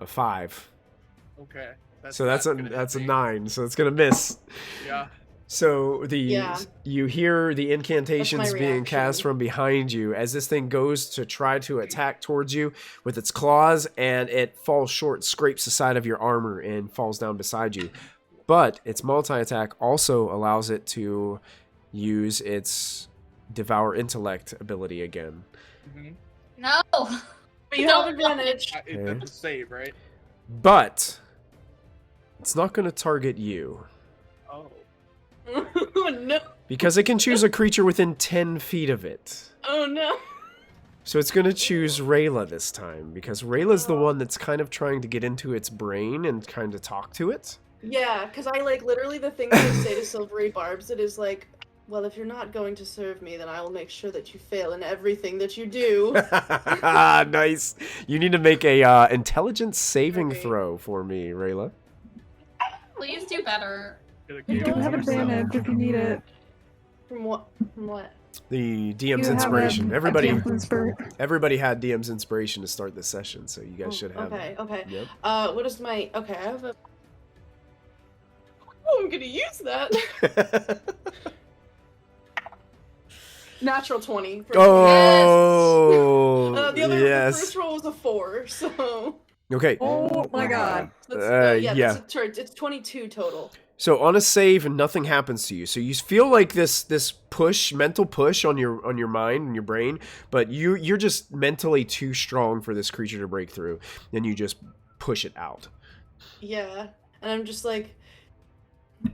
A 5. Okay. So that's a gonna hit 9. So it's gonna miss. Yeah. So Yeah. you hear the incantations That's my being cast reaction. from behind you as this thing goes to try to attack towards you with its claws, and it falls short, scrapes the side of your armor, and falls down beside you. But its multi-attack also allows it to use its Devour Intellect ability again. Mm-hmm. no. But you have advantage. That's a save, right? But it's not going to target you. Oh. No. Because it can choose a creature within 10 feet of it. Oh no. So it's going to choose Rayla this time, because Rayla's the one that's kind of trying to get into its brain and kind of talk to it. Yeah, because I like literally the thing that I say to Silvery Barbs, it is like, well, if you're not going to serve me, then I will make sure that you fail in everything that you do. Nice. You need to make a intelligence saving Okay. throw for me, Rayla. Please do better. You don't have advantage if you need it. From what? From what? The DM's You have inspiration. a Everybody DM's inspir- everybody had DM's inspiration to start this session, so you guys should have Okay, it. okay. Yep. What is my? Okay, I have a. Oh, I'm gonna use that. Natural 20. For Oh, the other, yes. the first roll was a 4, so. Okay. Oh my god. That's, yeah. That's a turret. It's 22 total. So on a save, nothing happens to you. So you feel like this push, mental push on your mind and your brain, but you're just mentally too strong for this creature to break through, and you just push it out. Yeah, and I'm just like,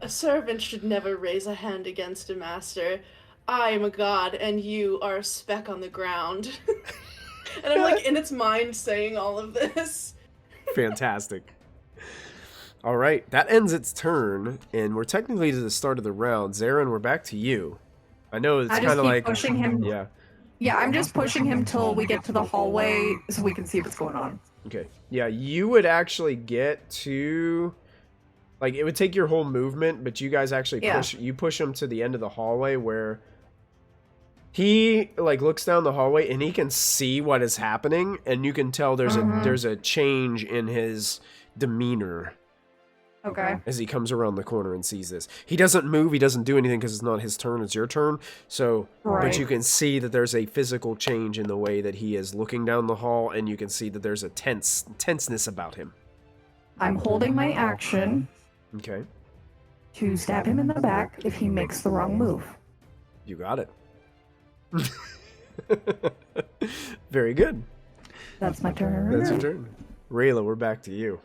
a servant should never raise a hand against a master. I am a god, and you are a speck on the ground. And I'm like in its mind saying all of this. Fantastic. All right, that ends its turn, and we're technically to the start of the round. Zarin, we're back to you. I know it's I just kind of keep like pushing him. Yeah. Yeah, I'm just pushing him till we get to the hallway so we can see what's going on. Okay. Yeah, you would actually get to, like, it would take your whole movement, but you guys actually Yeah. push him to the end of the hallway where he like looks down the hallway and he can see what is happening, and you can tell there's a change in his demeanor Okay. as he comes around the corner and sees this. He doesn't move, he doesn't do anything because it's not his turn, it's your turn. So, but Right. you can see that there's a physical change in the way that he is looking down the hall, and you can see that there's a tenseness about him. I'm holding my action Okay. to stab him in the back if he makes the wrong move. You got it. Very good. That's my turn. That's your turn. Rayla, we're back to you.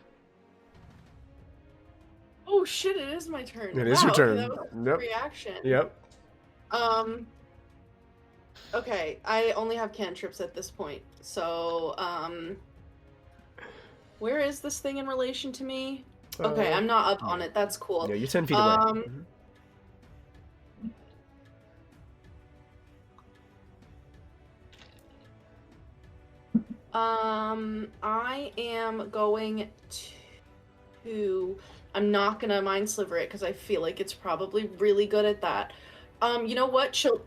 Oh shit! It is my turn. It is your Wow, turn. That was a Yep. reaction. Yep. Okay, I only have cantrips at this point. So, where is this thing in relation to me? Okay, I'm not up on it. That's cool. Yeah, you're 10 feet away. Mhm. I am going to. I'm not gonna mind sliver it because I feel like it's probably really good at that. You know what? Chill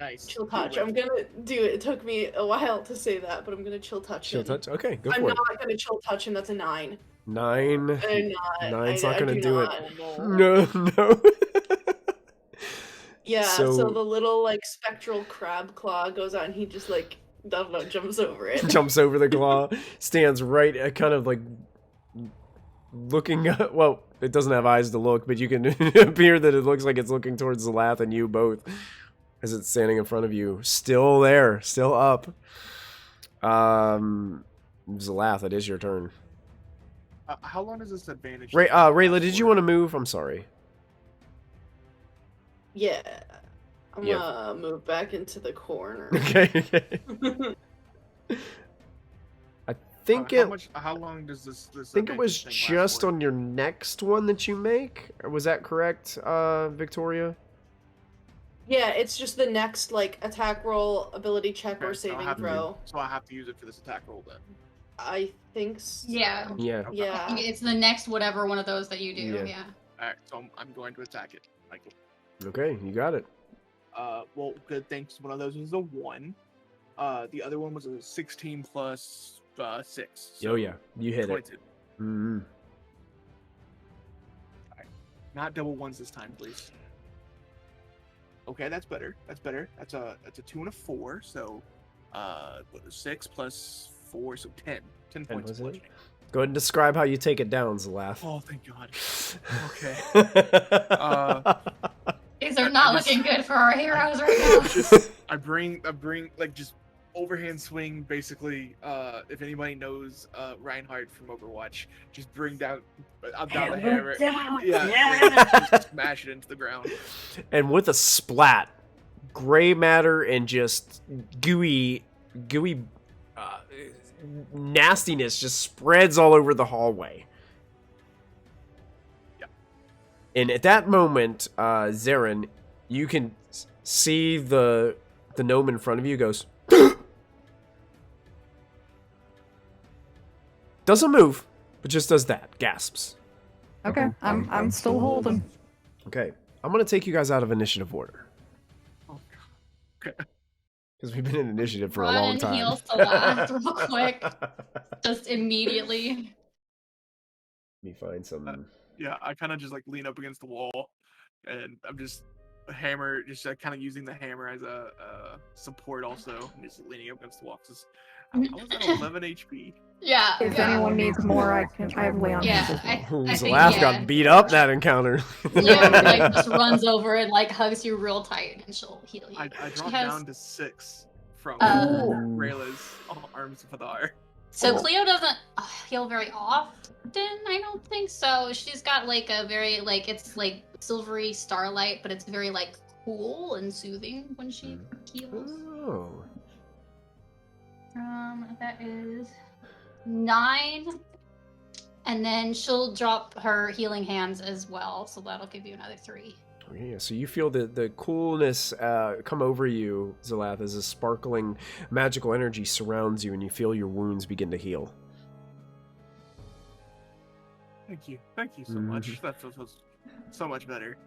Nice. touch. I'm gonna do it. It took me a while to say that, but I'm gonna chill touch Chill him. touch? Okay, go I'm for it. not gonna chill touch him. That's a 9. 9. I'm not. Nine's I not gonna do do not. it. Oh, No, no. Yeah. So So- the little like spectral crab claw goes out, and he just like Duffo jumps over it. Jumps over the claw, stands right, kind of like looking. Well, it doesn't have eyes to look, but you can appear that it looks like it's looking towards Zalath and you both, as it's standing in front of you, still there, still up. Zalath, it is your turn. How long is this advantage? Rayla, did you want to move? I'm sorry. Yeah. I'm gonna move back into the corner. Okay. I think how long does this I think it was advantage thing last just for? on your next one that you make. Or was that correct, Victoria? Yeah, it's just the next like attack roll, ability check, or Okay, so I'll saving have to- throw. So I have to use it for this attack roll then. I think so. Yeah. Yeah. Yeah. It's the next whatever one of those that you do. Yeah. Yeah. Alright, so I'm going to attack it, Michael. Okay, you got it. Well, good thing one of those was a 1. The other one was a 16 plus 6. So Oh yeah, you hit it. 22. Mm-hmm. Not double ones this time, please. Okay, that's better. That's better. That's a 2 and a 4. So, 6 plus 4, so 10. 10 points of was it? bludgeoning. Go ahead and describe how you take it down, Zalath. Oh, thank God. Okay. Things are not looking good for our heroes right now. Just I bring like just overhand swing basically. If anybody knows Reinhardt from Overwatch, just bring down the hammer. Yeah. Just smash it into the ground. And with a splat, gray matter and just gooey nastiness just spreads all over the hallway. Yeah. And at that moment, Zarin, you can see the gnome in front of you goes. Doesn't move, but just does that. Gasps. Okay, I'm still holding. Okay, I'm gonna take you guys out of initiative order Oh God. Okay. because we've been in initiative for a Run long and time. heal Celeste real quick. Just immediately. Let me find some. Yeah, I kind of just like lean up against the wall, and I'm just a hammer, just kind of using the hammer as a support also, and just leaning up against the wall. I was at 11 HP. Yeah. If yeah. anyone needs more, I have Leon. Yeah, as well. I think, Zalath yeah. got beat up that encounter. Leon like just runs over and like hugs you real tight, and she'll heal you. I She dropped has- down to 6 from Ooh. Rayla's arms of Hadar. So Cleo doesn't heal very often, I don't think so. She's got like a very like it's like silvery starlight, but it's very like cool and soothing when she heals. Oh. That is 9. And then she'll drop her healing hands as well, so that'll give you another 3. Yeah, so you feel the coolness come over you, Zalath, as a sparkling magical energy surrounds you and you feel your wounds begin to heal. Thank you so much. That feels so much better.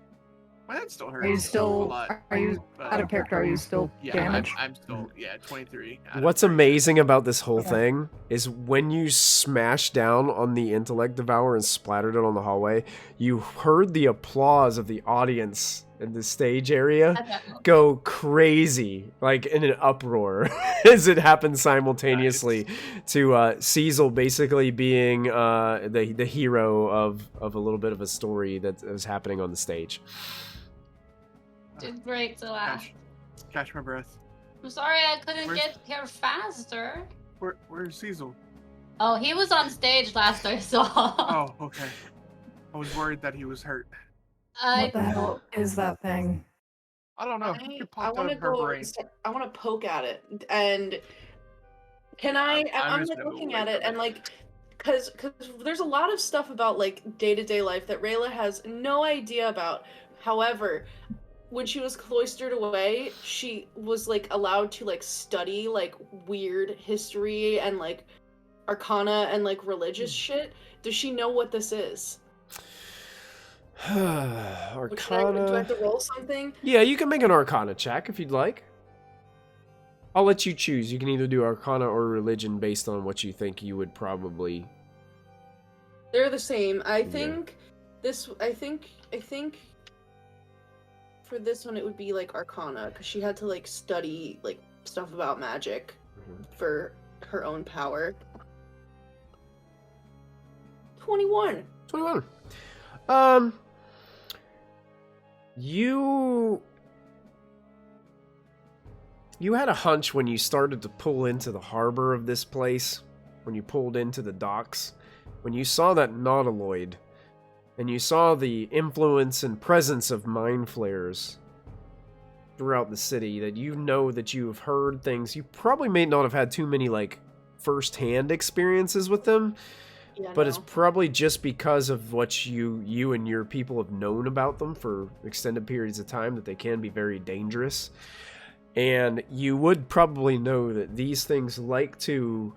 My head still hurts. Are you a still? lot, Are you but- out of character? Are you still Yeah, damaged? I'm still 23. out of What's 30. amazing about this whole Okay. thing is when you smashed down on the intellect devourer and splattered it on the hallway, you heard the applause of the audience in the stage area go crazy, like in an uproar, as it happened simultaneously to Cecil basically being the hero of a little bit of a story that was happening on the stage. Did great, Celeste. Catch my breath. I'm sorry I couldn't Where's- get here faster. Where's Cecil? Oh, he was on stage last I saw. Oh, okay. I was worried that he was hurt. What the hell is that thing? I don't know. I It popped out want to of her go. brain. I want to poke at it, and can I? I'm I'm just like gonna looking move at away it, from and it. like, cause there's a lot of stuff about like day-to-day life that Rayla has no idea about. However, when she was cloistered away, she was like allowed to like study like weird history and like arcana and like religious shit. Does she know what this is? Or do I Arcana. have to roll something? Yeah, you can make an Arcana check if you'd like. I'll let you choose. You can either do Arcana or Religion based on what you think you would probably. They're the same. I Yeah. think this. I think for this one it would be like Arcana because she had to like study like stuff about magic. for her own power. 21. 21. You had a hunch when you started to pull into the harbor of this place, when you pulled into the docks, when you saw that nautiloid, and you saw the influence and presence of mind flayers throughout the city, that you know that you have heard things. You probably may not have had too many, like, first-hand experiences with them, Yeah, but no. it's probably just because of what you and your people have known about them for extended periods of time that they can be very dangerous. And you would probably know that these things like to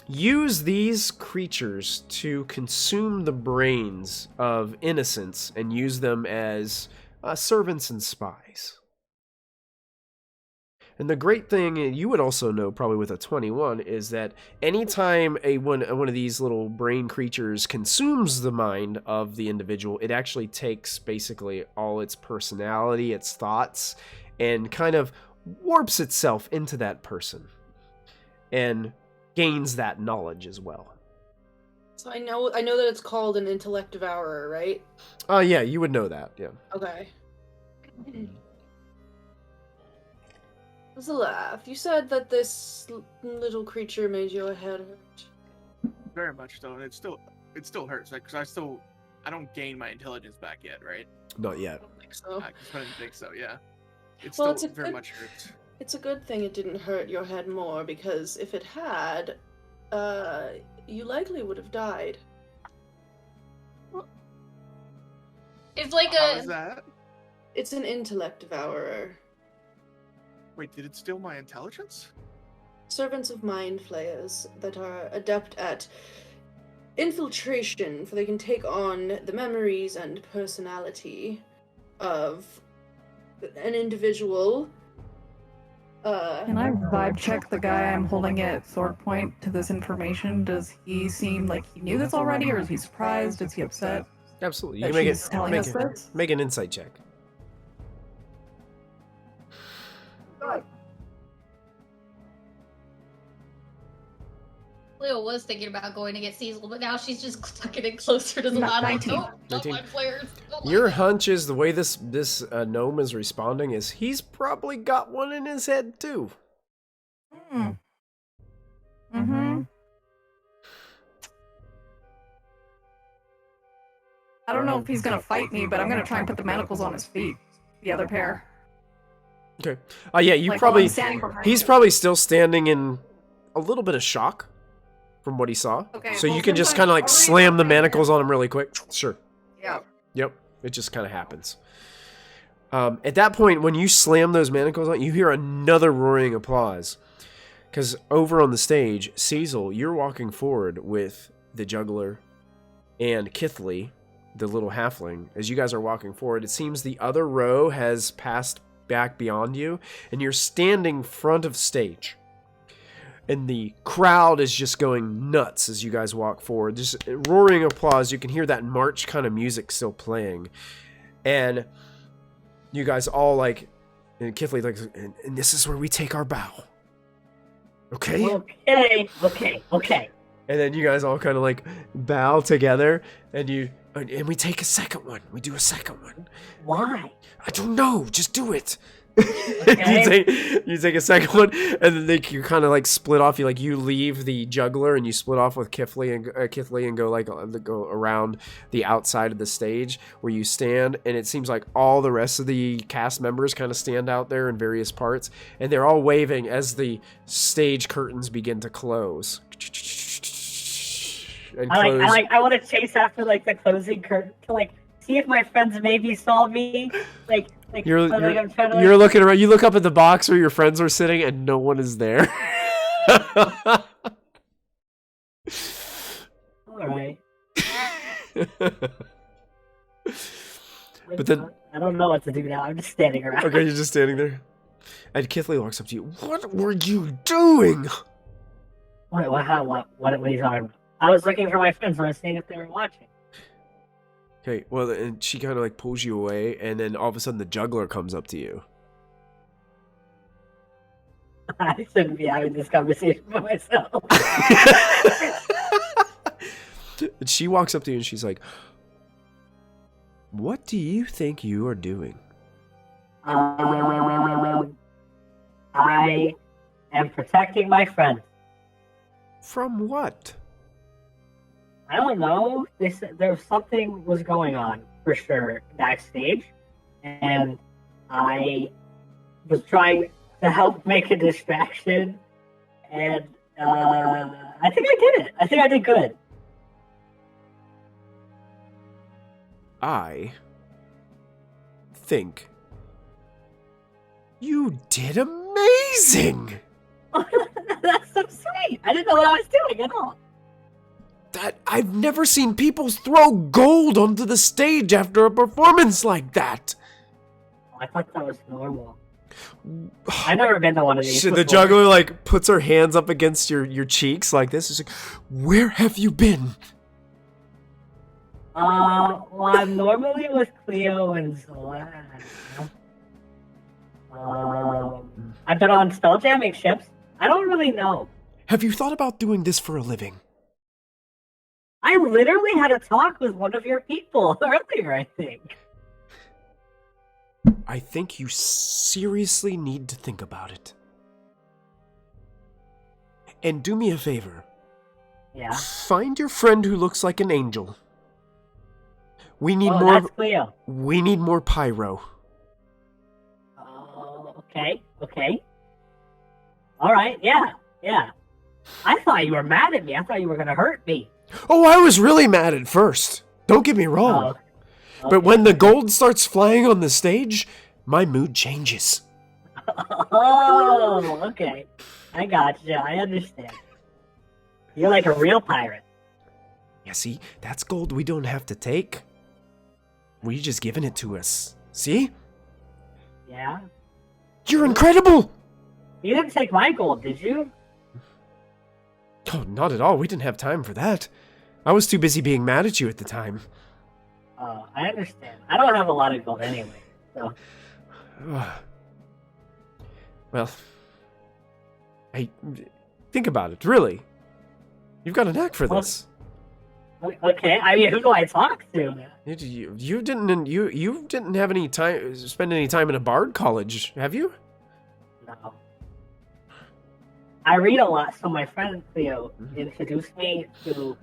use these creatures to consume the brains of innocents and use them as servants and spies. And the great thing you would also know, probably with a 21, is that anytime one of these little brain creatures consumes the mind of the individual, it actually takes basically all its personality, its thoughts, and kind of warps itself into that person and gains that knowledge as well. So I know that it's called an intellect devourer, right? Oh, yeah, you would know that, yeah. Okay. There's a laugh. You said that this little creature made your head hurt. Very much so, and it still hurts, like, because I don't gain my intelligence back yet, right? Not I yet. don't think so. I didn't think so. Yeah, it Well, still it's a very good- much hurts. It's a good thing it didn't hurt your head more, because if it had, you likely would have died. It's like How is that? It's an intellect devourer. Wait, did it steal my intelligence? Servants of mind flayers that are adept at infiltration, for they can take on the memories and personality of an individual. Can I vibe check the guy I'm holding at sword point to this information? Does he seem like he knew this already, or is he surprised? Is he upset Absolutely. You that can make she's telling make us this? make an insight check. Leo was thinking about going to get Cecil, but now she's just tucking it closer to the Not ladder. 19. Don't 19. mind players. Don't Your mind it. hunch is the way this gnome is responding is he's probably got one in his head too. Hmm. Mm-hmm. I don't know if he's gonna fight me, but I'm gonna try and put the manacles on his feet. The other pair. Okay. Yeah, you Like, while probably I'm standing behind he's him. probably still standing in a little bit of shock from what he saw. Okay, So well, you can just since kind of I'm like already slam the behind him- manacles on him really quick. Sure. Yeah. Yep. It just kind of happens. At that point, when you slam those manacles on, you hear another roaring applause. Because over on the stage, Cecil, you're walking forward with the juggler and Kithly, the little halfling. As you guys are walking forward, it seems the other row has passed back beyond you, and you're standing front of stage. And the crowd is just going nuts as you guys walk forward. Just roaring applause. You can hear that march kind of music still playing. And you guys all like, and Kithly like, and this is where we take our bow. Okay? Okay. And then you guys all kind of like bow together, and we take a second one. We do a second one. Why? I don't know. Just do it. Okay. you take a second one, and then you kind of like split off. You leave the juggler, and you split off with Kithly and go around the outside of the stage where you stand. And it seems like all the rest of the cast members kind of stand out there in various parts, and they're all waving as the stage curtains begin to close. And I want to chase after like the closing curtain to like see if my friends maybe saw me. You're I'm trying to, you're looking around. You look up at the box where your friends were sitting, and no one is there. all right. But then- I don't know what to do now. I'm just standing around. Okay, you're just standing there. And Kithly walks up to you. What were you doing? What are you talking about? I was looking for my friends when I was seeing if they were watching. Okay, well, and she kind of like pulls you away, and then all of a sudden the juggler comes up to you. I shouldn't be having this conversation by myself. And she walks up to you and she's like, "What do you think you are doing?" I am protecting my friend. From what? I don't know. They said there was something was going on for sure backstage, and I was trying to help make a distraction, and I think I did it. I think I did good. I think you did amazing. That's so sweet. I didn't know what I was doing at all. That I've never seen people throw gold onto the stage after a performance like that. I thought that was normal. I've never been to one of these. The before. juggler like puts her hands up against your cheeks like this. She's like, "Where have you been?" Well, I'm normally with Cleo and Zola. I've been on spelljamming ships. I don't really know. Have you thought about doing this for a living? I literally had a talk with one of your people earlier, I think. I think you seriously need to think about it. And do me a favor. Yeah. Find your friend who looks like an angel. We need Oh, more. that's Cleo. We need more pyro. Oh, okay. All right, yeah. I thought you were mad at me. I thought you were going to hurt me. Oh, I was really mad at first. Don't get me wrong. Oh, But when the gold starts flying on the stage, my mood changes. Oh, okay. I gotcha. I understand. You're like a real pirate. Yeah, see, that's gold we don't have to take. We just giving it to us. See? Yeah. You're incredible! You didn't take my gold, did you? Oh, not at all. We didn't have time for that. I was too busy being mad at you at the time. Oh, I understand. I don't have a lot of gold anyway, so. Well, hey, think about it, really. You've got a knack for this. Okay, I mean, who do I talk to? You didn't have any time, spend any time in a bard college, have you? No. I read a lot, so my friend Theo introduced me to,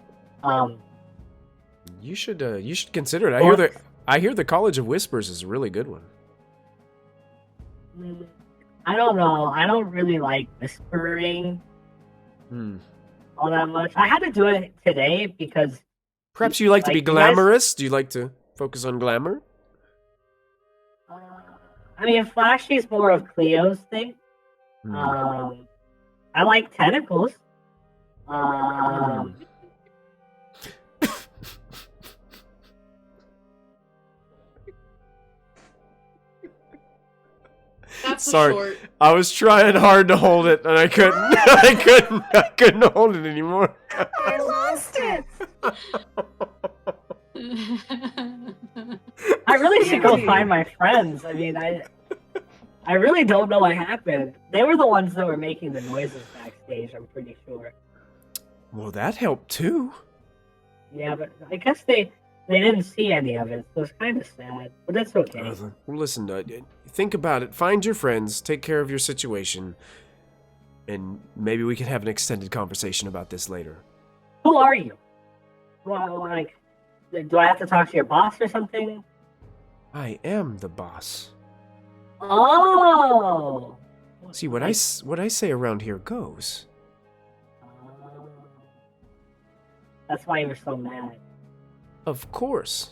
You should consider it. I hear the College of Whispers is a really good one. I don't know. I don't really like whispering all that much. I had to do it today because. Perhaps you like to be glamorous. Do you like to focus on glamour? I mean, flashy is more of Cleo's thing. I like tentacles. That's Sorry, short. I was trying hard to hold it, and I couldn't. I couldn't hold it anymore. I lost it. I really should go find my friends. I mean, I really don't know what happened. They were the ones that were making the noises backstage, I'm pretty sure. Well, that helped too. Yeah, but I guess they didn't see any of it, so it's kind of sad. But that's okay. Well, listen, think about it. Find your friends, take care of your situation, and maybe we can have an extended conversation about this later. Who are you? Well, like, do I have to talk to your boss or something? I am the boss. Oh! See, what I say around here goes. That's why you were so mad. Of course.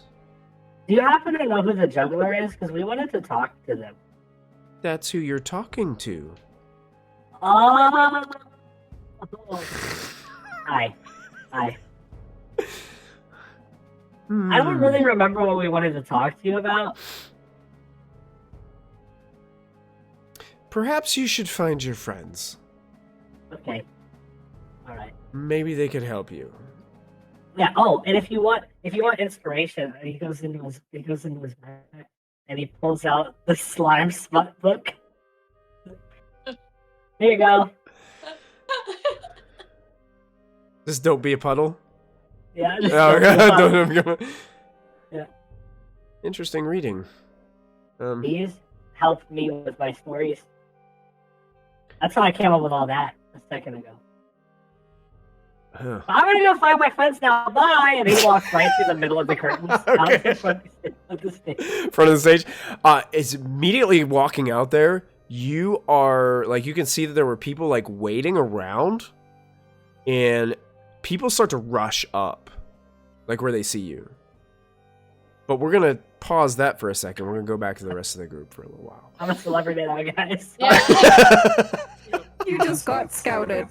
Do you happen to know who the juggler is? Because we wanted to talk to them. That's who you're talking to. Oh! Hi. I don't really remember what we wanted to talk to you about. Perhaps you should find your friends. Okay. Alright. Maybe they could help you. Yeah, oh, and if you want inspiration, he goes into his backpack and he pulls out the slime smut book. Here you go. Just don't be a puddle. Yeah. Oh, don't. Yeah. Interesting reading. These helped me with my stories. That's how I came up with all that a second ago. Huh. I'm gonna go find my friends now. Bye. And he walks right through the middle of the curtains out Okay. in front of the stage. Front of the stage. It's immediately walking out there. You are like, you can see that there were people like waiting around, and people start to rush up, like where they see you. But we're gonna pause that for a second. We're gonna go back to the rest of the group for a little while. I'm a celebrity now, guys. Yeah. You just got scouted.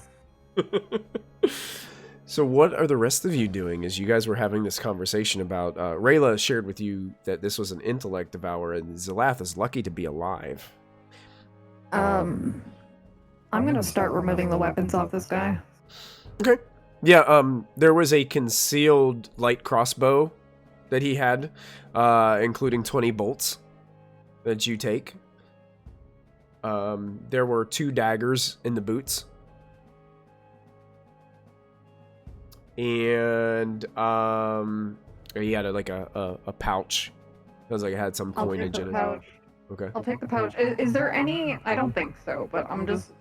So what are the rest of you doing as you guys were having this conversation about, Rayla shared with you that this was an intellect devourer and Zalath is lucky to be alive. I'm gonna start removing the weapons off this guy. Okay. Yeah, there was a concealed light crossbow that he had, including 20 bolts that you take. There were 2 daggers in the boots. And he had a pouch. It was like it had some I'll coinage take in the it. pouch. Okay. I'll take the pouch. Is there any? I don't think so, but I'm just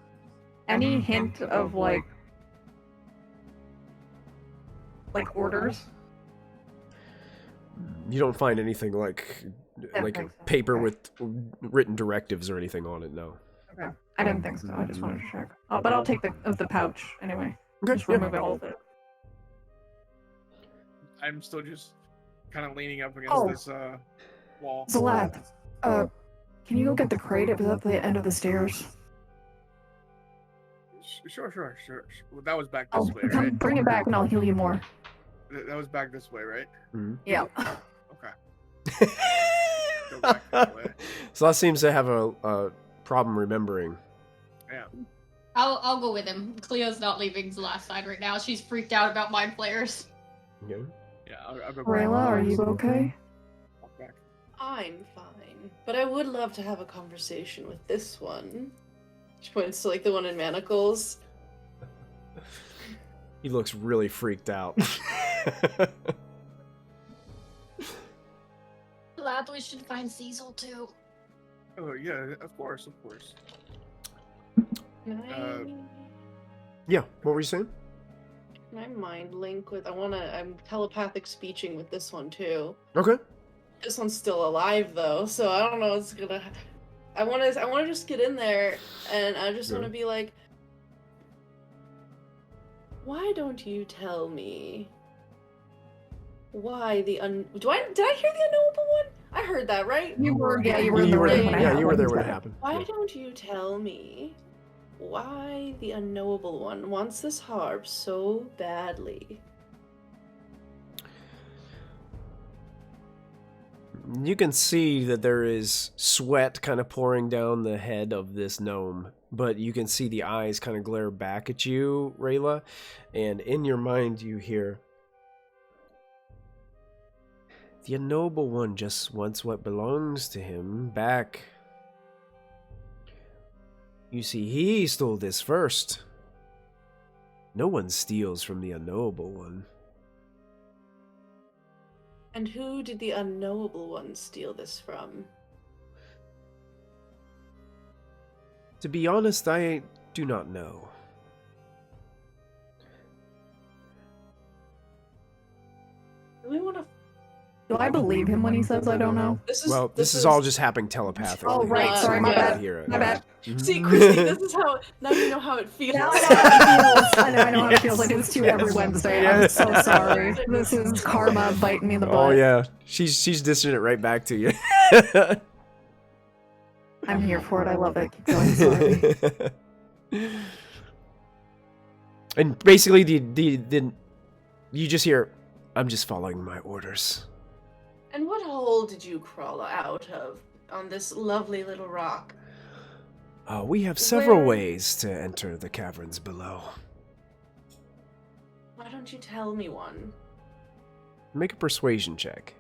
any hint of like orders. You don't find anything like think so. paper Okay. with written directives or anything on it. No. Okay. I didn't think so. I just wanted to check. Oh, but I'll take the pouch anyway. Okay. Just Yeah. remove all of it. I'm still just kind of leaning up against Oh. this wall. Zalath, can you go get the crate? It was at the end of the stairs. Sure. Well, that was back Oh, this way, right? bring it back and I'll heal you more. That was back this way, right? Mhm. Yeah. Okay. Go back that way. So that seems to have a problem remembering. Yeah. I'll go with him. Cleo's not leaving the last side right now. She's freaked out about mind flayers. Okay. Yeah. I'll go Rayla, are you okay? walk back. I'm fine, but I would love to have a conversation with this one. She points to like the one in manacles. He looks really freaked out. Glad we should find Cecil too. Oh yeah, of course. Can I, Yeah, what were you saying? can I mind link with? I'm telepathic speeching with this one too. Okay. This one's still alive though, so I don't know what's gonna. I want to just get in there, and I just want to be like, why don't you tell me why the did I hear the unknowable one? I heard that, right? You were in the room You were when there, it yeah, you were there when it happened. happened. Why Yeah. don't you tell me why the unknowable one wants this harp so badly? You can see that there is sweat kind of pouring down the head of this gnome, but you can see the eyes kind of glare back at you, Rayla, and in your mind you hear, the unknowable one just wants what belongs to him back. You see, he stole this first. No one steals from the unknowable one. And who did the unknowable one steal this from? To be honest, I do not know. Do we want to? Do I believe him when he says I don't know? This This is all just happening telepathically. Oh, right, sorry, my You don't bad. hear it. My bad. See, Christy, this is how. Now you know how it feels. Now I know how it feels. I do this to you every Wednesday. I'm so sorry. This is karma biting me in the butt. Oh yeah, she's dishing it right back to you. I'm here for it. I love it. Keep going. Sorry. And basically, the you just hear, "I'm just following my orders." And what hole did you crawl out of on this lovely little rock? We have several Where- ways to enter the caverns below. Why don't you tell me one? Make a persuasion check.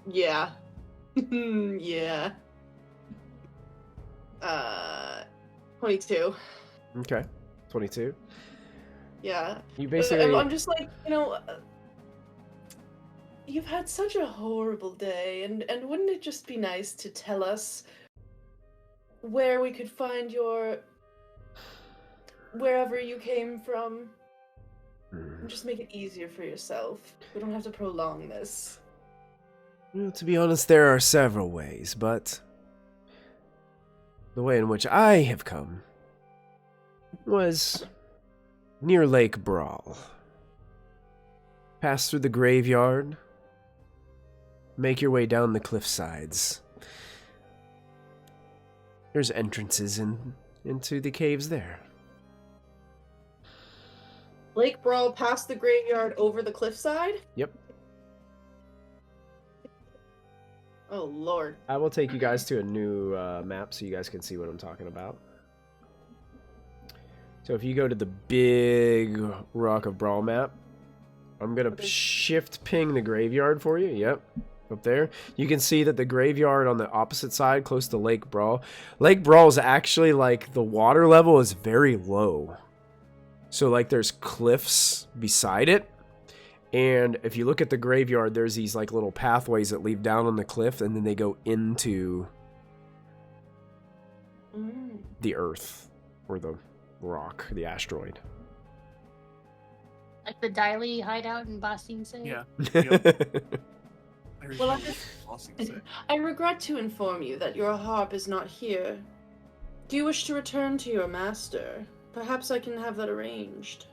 Yeah. Yeah. 22. Okay. 22. Yeah. You basically. I'm just like, you've had such a horrible day, and wouldn't it just be nice to tell us where we could find wherever you came from? And just make it easier for yourself. We don't have to prolong this. Well, to be honest, there are several ways, but the way in which I have come was near Lake Bral. Pass through the graveyard, make your way down the cliff sides. There's entrances into the caves there. Lake Brawl past the graveyard over the cliffside? Yep. Oh, Lord. I will take you guys to a new map so you guys can see what I'm talking about. So if you go to the big Rock of Bral map, I'm going to shift ping the graveyard for you. Yep. Up there. You can see that the graveyard on the opposite side, close to Lake Bral. Lake Bral is actually like the water level is very low. So like there's cliffs beside it. And if you look at the graveyard, there's these like little pathways that lead down on the cliff and then they go into the earth or the rock, the asteroid. Like the Diley hideout in Boston City. Yeah. Yep. Well, Awesome to say. I regret to inform you that your harp is not here. Do you wish to return to your master? Perhaps I can have that arranged.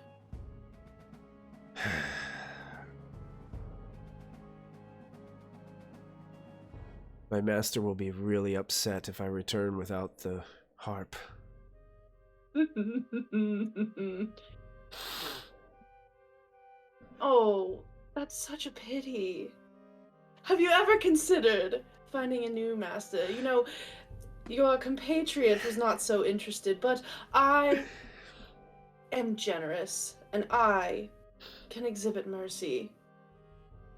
My master will be really upset if I return without the harp. Oh, that's such a pity. Have you ever considered finding a new master? You know, your compatriot was not so interested, but I am generous, and I can exhibit mercy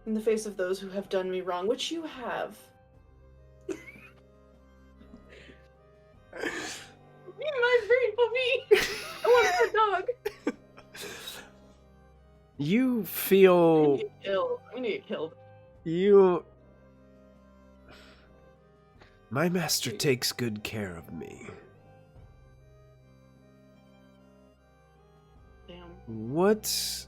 in the face of those who have done me wrong, which you have. My brain puppy! I want a dog! You feel... I'm gonna get killed. My master takes good care of me. Damn. What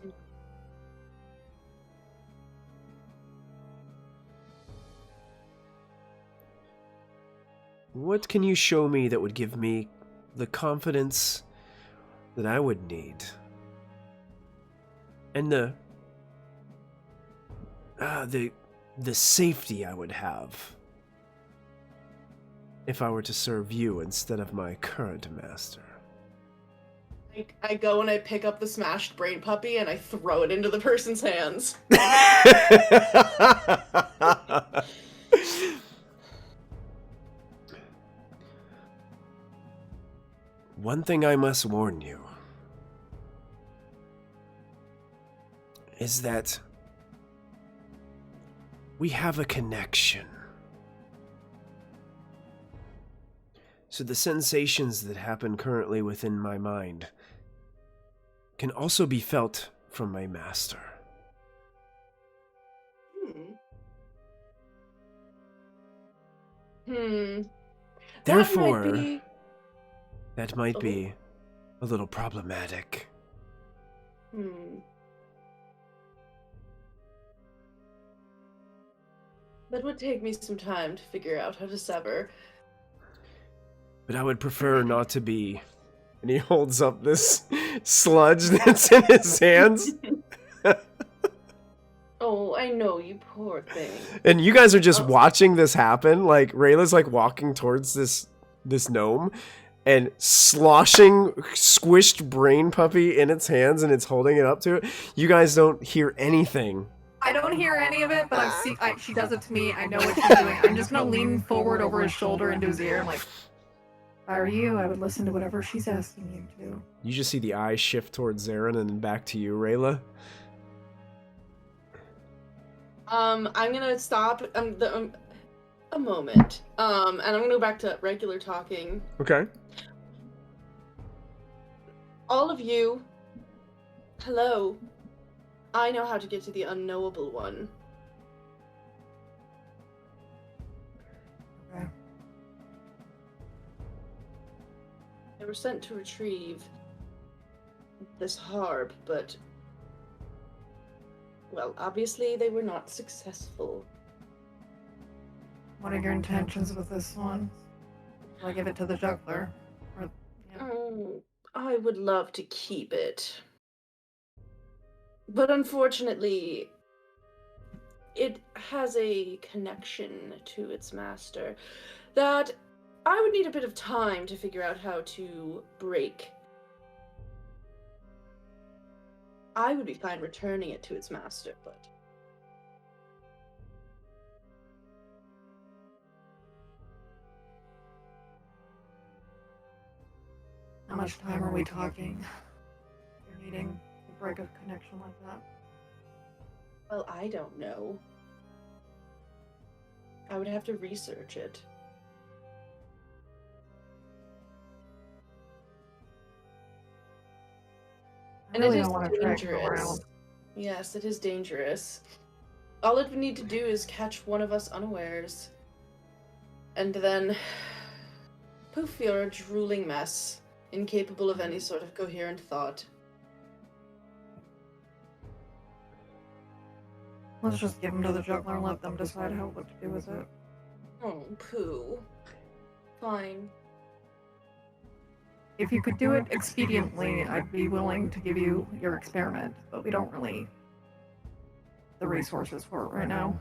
can you show me that would give me the confidence that I would need? And the safety I would have if I were to serve you instead of my current master. I go and I pick up the smashed brain puppy and I throw it into the person's hands. One thing I must warn you is that we have a connection. So the sensations that happen currently within my mind can also be felt from my master. Therefore, that might be a little problematic. That would take me some time to figure out how to sever. But I would prefer not to be. And he holds up this sludge that's in his hands. Oh, I know, you poor thing. And you guys are just watching this happen. Like, Rayla's like walking towards this gnome and sloshing squished brain puppy in its hands, and it's holding it up to it. You guys don't hear anything. I don't hear any of it, but she does it to me. I know what she's doing. I'm just gonna lean forward over his shoulder into his ear. I'm like, if I were you, I would listen to whatever she's asking you to. You just see the eyes shift towards Zarin and then back to you, Rayla. I'm gonna stop. a moment. And I'm gonna go back to regular talking. Okay. All of you, hello. I know how to get to the unknowable one. Okay. They were sent to retrieve this harp, but, well, obviously they were not successful. What are your intentions with this one? Will I give it to the juggler? Or, yeah. Oh, I would love to keep it. But unfortunately, it has a connection to its master that I would need a bit of time to figure out how to break. I would be fine returning it to its master, but... How much time are we talking? You're needing to break a connection like that. Well, I don't know. I would have to research it. I And really it is don't want to drag you dangerous. around. Yes, it is dangerous. All it would need to do is catch one of us unawares. And then... poof, you're a drooling mess, incapable of any sort of coherent thought. Let's just give them to the juggler and let them decide what to do with it. Oh, poo. Fine. If you could do it expediently, I'd be willing to give you your experiment, but we don't really the resources for it right now.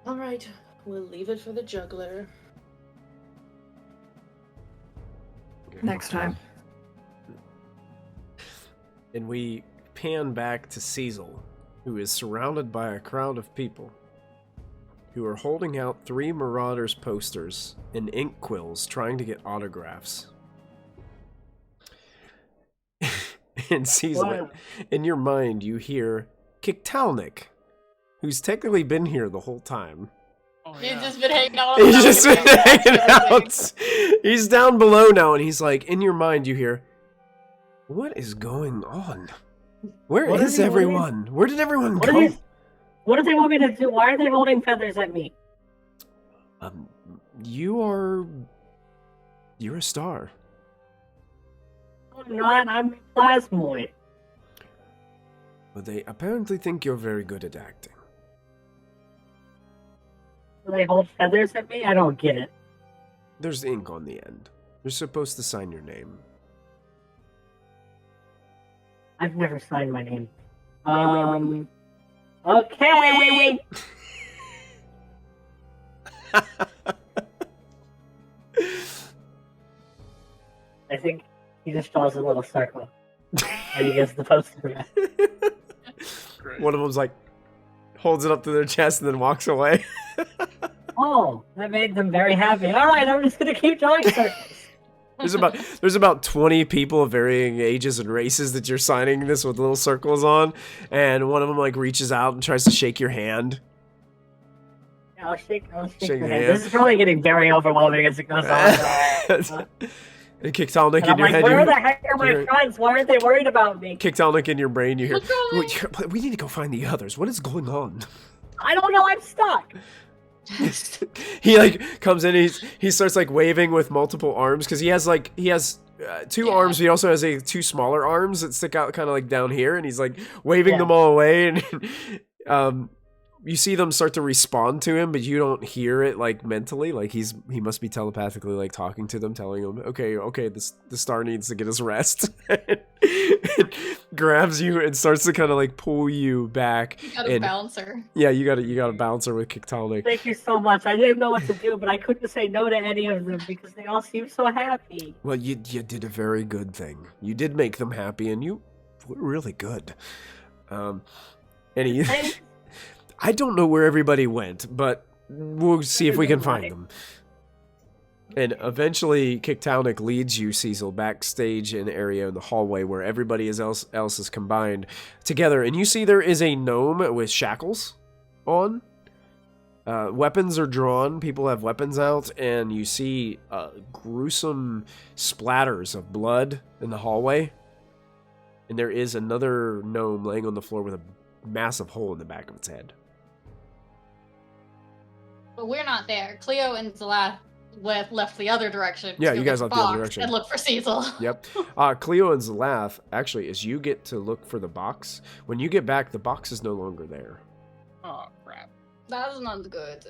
Alright, we'll leave it for the juggler. Next time. And we pan back to Cecil, who is surrounded by a crowd of people who are holding out 3 Marauders posters and ink quills trying to get autographs. And Cecil, Wow. in your mind, you hear Kiktalnik, who's technically been here the whole time. Oh, He's yeah. just been hanging out. on the He's just been balcony. hanging out. He's down below now, and he's like, in your mind, you hear, what is going on? Where What is are they everyone? Where did everyone What go? do they want me to do? Why are they holding feathers at me? You're a star. I'm not. I'm plasmoid. But they apparently think you're very good at acting. Do they hold feathers at me? I don't get it. There's ink on the end. You're supposed to sign your name. I've never signed my name. Okay. I think he just draws a little circle. And he gives the poster. Great. One of them's like, holds it up to their chest and then walks away. Oh, that made them very happy. All right, I'm just gonna keep drawing circles. There's about 20 people of varying ages and races that you're signing this with little circles on, and one of them like reaches out and tries to shake your hand. I'll shake Shake your your hand. hand. This is probably getting very overwhelming as it goes on. And Kiktalnik And in I'm your like, head. where the heck are my you're- friends? Why aren't they worried about me? Kiktalnik in your brain, you hear, What's going "Wait, we need to go find the others. What is going on? I don't know. I'm stuck. He like comes in, he starts like waving with multiple arms because he has 2 arms, but he also has 2 smaller arms that stick out kind of like down here, and he's like waving Yeah. them all away, and you see them start to respond to him, but you don't hear it like mentally, like he must be telepathically like talking to them, telling them, okay, the star needs to get his rest. It grabs you and starts to kind of like pull you back. You got a And- bouncer. Yeah, you got a bouncer with Kiktalnik. Thank you so much. I didn't know what to do, but I couldn't say no to any of them because they all seem so happy. Well, you did a very good thing. You did make them happy, and you were really good. And he, Thanks. I don't know where everybody went, but we'll see if we can find them. And eventually, Kiktalnik leads you, Cecil, backstage in the area in the hallway where everybody else is combined together. And you see there is a gnome with shackles on. Weapons are drawn. People have weapons out, and you see gruesome splatters of blood in the hallway. And there is another gnome laying on the floor with a massive hole in the back of its head. But we're not there. Cleo and Zalath left the other direction. Yeah, to go you get guys the left the other box direction. and look for Cecil. Yep. Cleo and Zalath, actually, as you get to look for the box, when you get back, the box is no longer there. Oh crap! That's not good.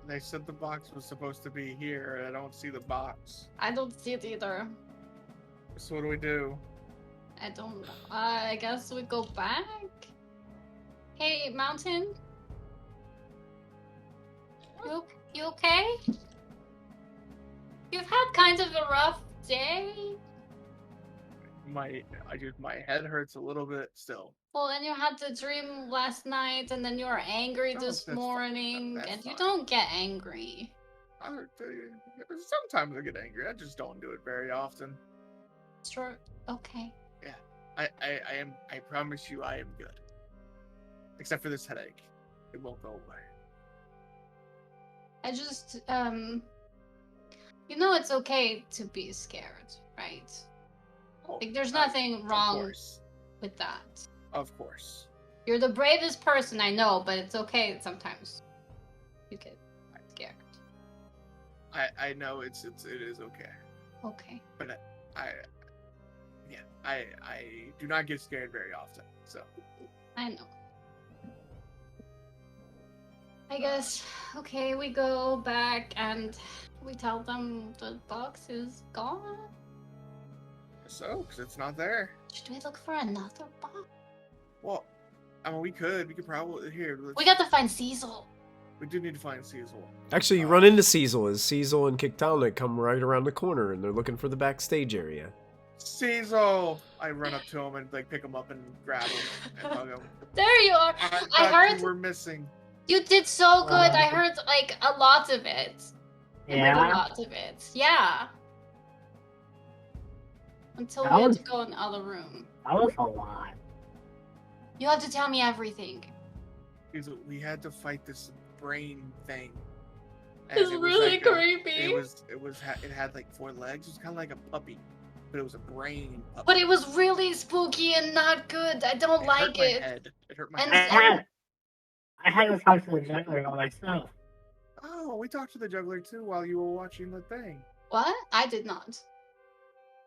They said the box was supposed to be here, and I don't see the box. I don't see it either. So what do we do? I don't know. I guess we go back? Hey, Mountain? You okay? You've had kind of a rough day. My head hurts a little bit still. Well, and you had the dream last night, and then you were angry Oh, this that's morning, that's and you fine. don't get angry. Sometimes I get angry. I just don't do it very often. Sure. Okay. I promise you I am good. Except for this headache. It won't go away. I just, you know it's okay to be scared, right? Oh, Like, there's nothing of wrong course. with that. Of course. You're the bravest person I know, but it's okay sometimes. You get scared. I know it is okay. Okay. But I do not get scared very often. So I know. I guess, okay, we go back and we tell them the box is gone. so because it's not there. Should we look for another box? Well, I mean we could probably here. We got to find Cecil. We do need to find Cecil. Actually, you run into Cecil as Cecil and Kictalna come right around the corner, and they're looking for the backstage area. Cecil! I run up to him and like pick him up and grab him and hug him. There you are. I I thought heard you were missing. you did so good. I heard like a lot of it. Like, a Yeah. lot of it. Yeah. Until That we had was- to go in the other room. That was a lot. You have to tell me everything. Cecil, we had to fight this brain thing. It's it was really like creepy. it had like 4 legs. It was kind of like a puppy, but it was a brain puppy. But it was really spooky and not good. I don't like hurt my it. head. It hurt my And- head. I had to talk to the juggler by myself. Oh, we talked to the juggler too while you were watching the thing. What? I did not.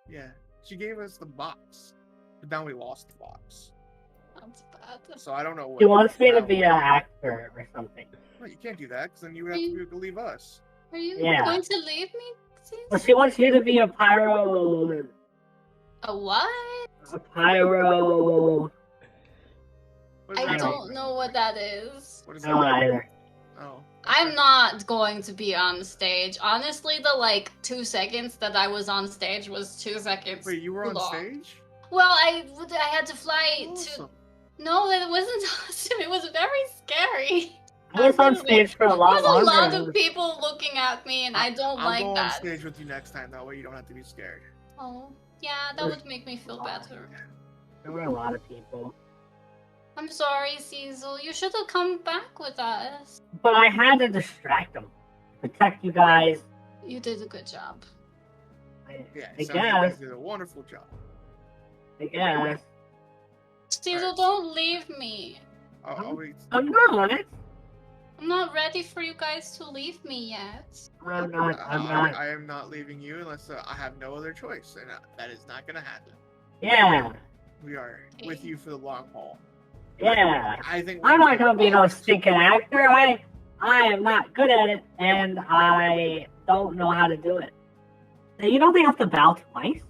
Yeah, she gave us the box, but now we lost the box. That's bad. So I don't know what. He wants me to be an actor or something. Well, you can't do that because then you would have to leave us. Are you Yeah. going to leave me? Sis? Well, she wants you to be a pyro. A what? A pyro. What does I that don't mean? know what that is. What does I that don't mean? either. Oh. I'm not going to be on stage. Honestly, the like 2 seconds that I was on stage was 2 seconds. Wait, you were on long. stage? Well, I had to fly to. Awesome. No, it wasn't awesome. It was very scary. I was on stage for a lot There's a longer. lot of people looking at me, and I don't I'll like go on that. stage with you next time. That way you don't have to be scared. Oh, yeah, that would make me feel better. There were a lot of people. I'm sorry, Cecil. You should have come back with us. But I had to distract them. Protect you guys. You did a good job. Yeah, I it sounds like you guess. did a wonderful job. I guess. Cecil, Alright. don't leave me. I'll wait. I'm not. I'm not ready for you guys to leave me yet. I'm not. I'm not. I am not leaving you unless I have no other choice, and that is not going to happen. Yeah. We are with you for the long haul. Yeah. I think I'm not gonna be no stinking actor. I am not good at it, and I don't know how to do it. You know they have to bow twice?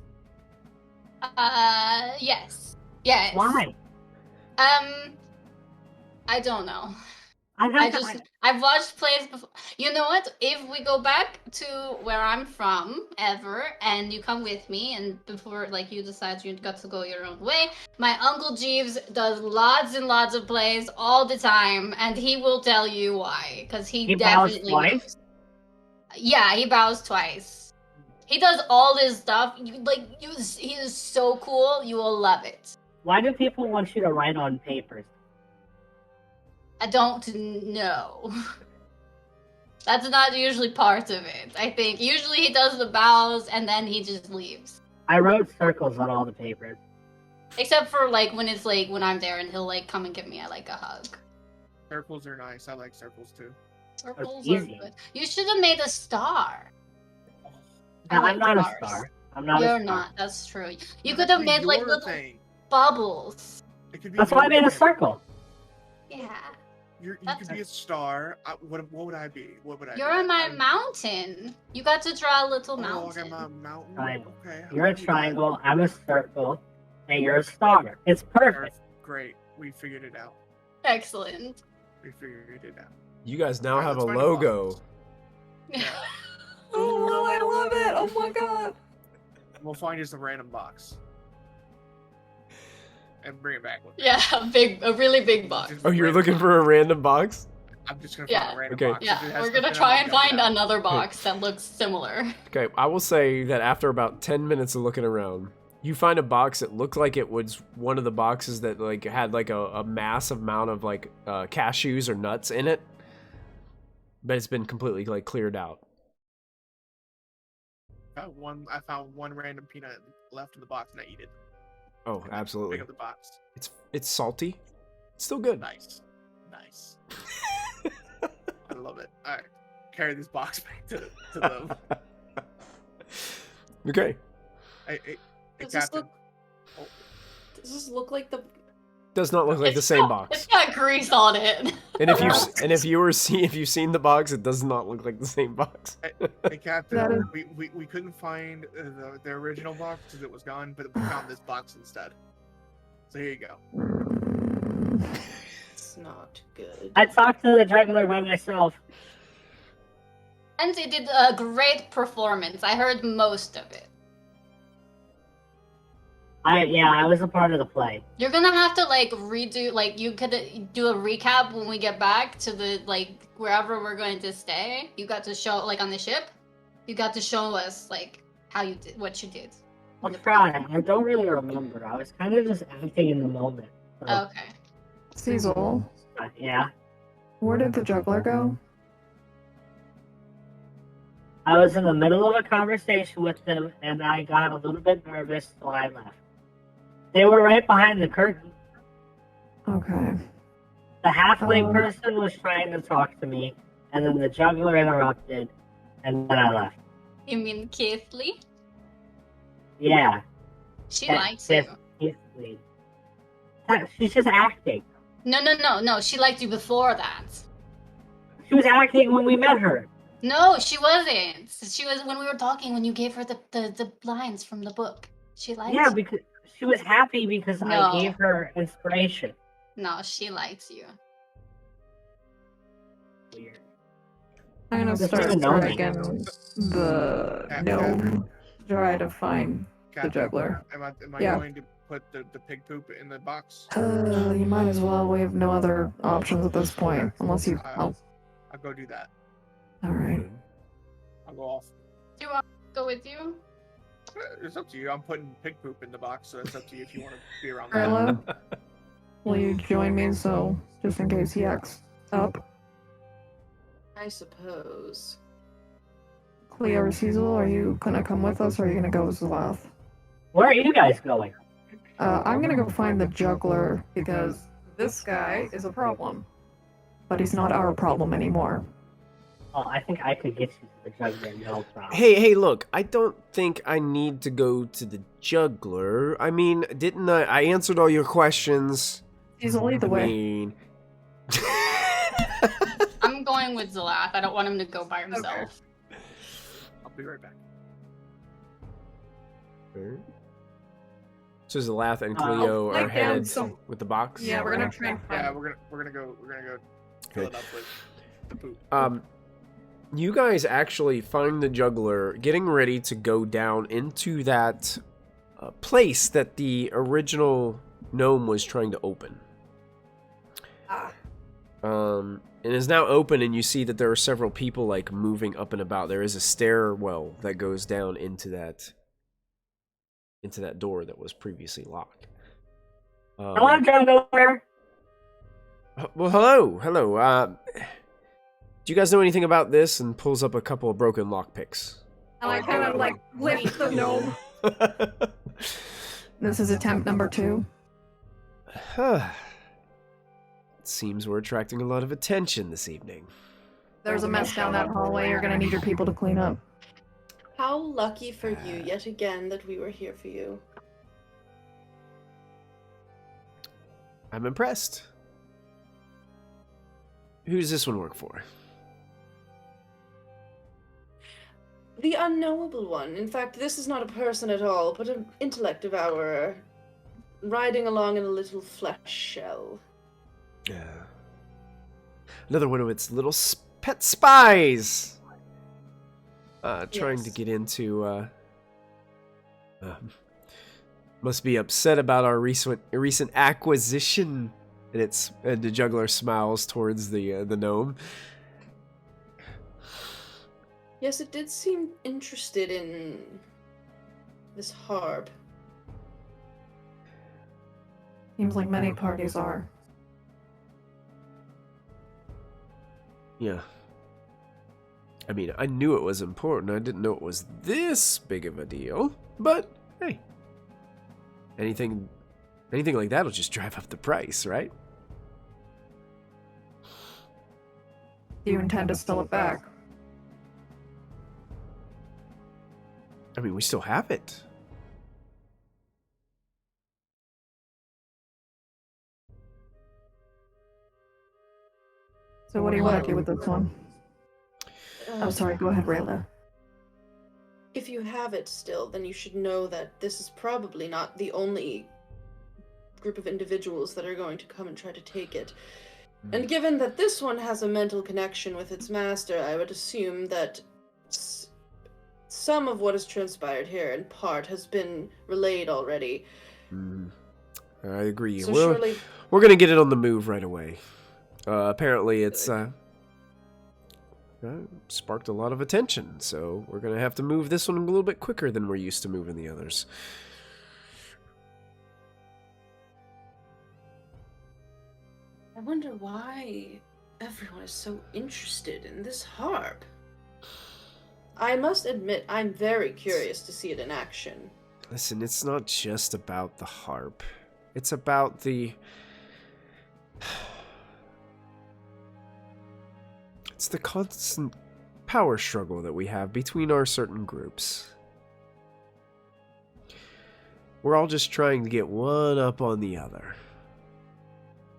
Yes. Yes. Why? I don't know. I I've watched plays before. You know what? If we go back to where I'm from ever, and you come with me, and before like you decide you got to go your own way, my uncle Jeeves does lots and lots of plays all the time, and he will tell you why, because he bows definitely twice? knows. Yeah, he bows twice. He does all this stuff. He is so cool. You will love it. Why do people want you to write on papers? I don't know. That's not usually part of it. I think usually he does the bows and then he just leaves. I wrote circles on all the papers. Except for like when it's like when I'm there and he'll like come and give me like a hug. Circles are nice. I like circles too. Circles are easy. good. You should have made a star. No, I I'm like not stars. a star. I'm not You're a star. not. That's true. You No, could that have could be made like your little thing. bubbles. It could be That's why I your made a thing. circle. Yeah. You could That's- be a star. What would I be? What would I You're be? my mountain. You got to draw a little Oh, mountain. I'm a mountain. Triangle. Okay. You're a I'll do that. triangle, I'm a circle, and you're a star. It's perfect. Great. We figured it out. Excellent. We figured it out. You guys now Alright, have a let's find a logo. Oh, I love it! Oh my god! We'll find just a random box. And bring it back with me. Yeah, a really big box. Just Oh, you're random looking for a random box? I'm just gonna Yeah. find a random Okay. box. Yeah, If it has we're gonna something try on it, and I'll find get it out. another box that looks similar. Okay, I will say that after about 10 minutes of looking around, you find a box that looked like it was one of the boxes that like had like a massive amount of like cashews or nuts in it, but it's been completely like cleared out. I found one random peanut left in the box and I eat it. Oh, Pick absolutely. up the box. It's salty. It's still good. Nice. Nice. I love it. Alright. Carry this box back to the Okay. Hey, Does this Captain. look- Does this look like the? Does not look like the same box. It's got grease on it. And if you've seen the box, it does not look like the same box. Hey, Captain. That is- We couldn't find the original box because it was gone, but we found this box instead. So here you go. It's not good. I talked to the juggler by myself. And they did a great performance. I heard most of it. I was a part of the play. You're gonna have to like redo, like you could do a recap when we get back to the like wherever we're going to stay. You got to show like on the ship. You got to show us like how you did what you did. I'll try. I don't really remember. I was kind of just acting in the moment. So, Okay. Cecil, yeah. where did the juggler go? I was in the middle of a conversation with them, and I got a little bit nervous, so I left. They were right behind the curtain. Okay. The halfling person was trying to talk to me, and then the juggler interrupted, and then I left. You mean Keithley? Yeah. She that- likes you. Keithley. She's just acting. No. She liked you before that. She was acting when we met her. No, she wasn't. She was when we were talking when you gave her the lines from the book. She liked Yeah, you. because she was happy because No. I gave her inspiration. No, she likes you. Weird. I'm gonna Just start even know me. dragging the gnome to try to find Captain, juggler. Am I Yeah. going to put the pig poop in the box? You might as well. We have no other options at this point, unless you. Oh, I'll go do that. all right. I'll go off. Do you want me to go with you? It's up to you. I'm putting pig poop in the box, so it's up to you if you want to be around that. Carla, will you join me? So, just in case he acts up. I suppose. Cleo or Cecil, are you gonna come with us, or are you gonna go with Zalath? Where are you guys going? I'm gonna go find the juggler because this guy is a problem, but he's not our problem anymore. Oh, I think I could get you to the juggler, no problem. Hey, look, I don't think I need to go to the juggler. I mean, didn't I answered all your questions. Cecil, lead the I way. mean... I'm going with Zalath. I don't want him to go by himself. I'll be right back. So Zalath and Cleo I'll are take down headed some- with the box? Yeah, we're gonna try and Yeah, find. we're gonna go fill it up with the poop. You guys actually find the juggler getting ready to go down into that place that the original gnome was trying to open. It is now open, and you see that there are several people like moving up and about. There is a stairwell that goes down into that door that was previously locked. Hello, juggler. Well, hello. Do you guys know anything about this? And pulls up a couple of broken lockpicks. And I kind of like lift the gnome. This is attempt number 2. It seems we're attracting a lot of attention this evening. There's a mess down that hallway. You're gonna need your people to clean up. How lucky for you, yet again, that we were here for you. I'm impressed. Who does this one work for? The unknowable one. In fact, this is not a person at all, but an intellect devourer, riding along in a little flesh shell. Another one of its little pet spies. Trying to Yes. get into. Must be upset about our recent acquisition. And the juggler smiles towards the gnome. Yes, it did seem interested in this harp. Seems like many parties are. Yeah. I mean, I knew it was important. I didn't know it was this big of a deal. But hey, anything like that'll just drive up the price, right? Do you intend to sell it back? I mean, we still have it. So what do you want to do with this one? Oh, sorry. Go ahead, Rayla. If you have it still, then you should know that this is probably not the only group of individuals that are going to come and try to take it. And given that this one has a mental connection with its master, I would assume that some of what has transpired here, in part, has been relayed already. I agree. So we're surely... gonna get it on the move right away. Apparently, it's sparked a lot of attention, so we're gonna have to move this one a little bit quicker than we're used to moving the others. I wonder why everyone is so interested in this harp. I must admit, I'm very curious to see it in action. Listen, it's not just about the harp. It's about the... It's the constant power struggle that we have between our certain groups. We're all just trying to get one up on the other.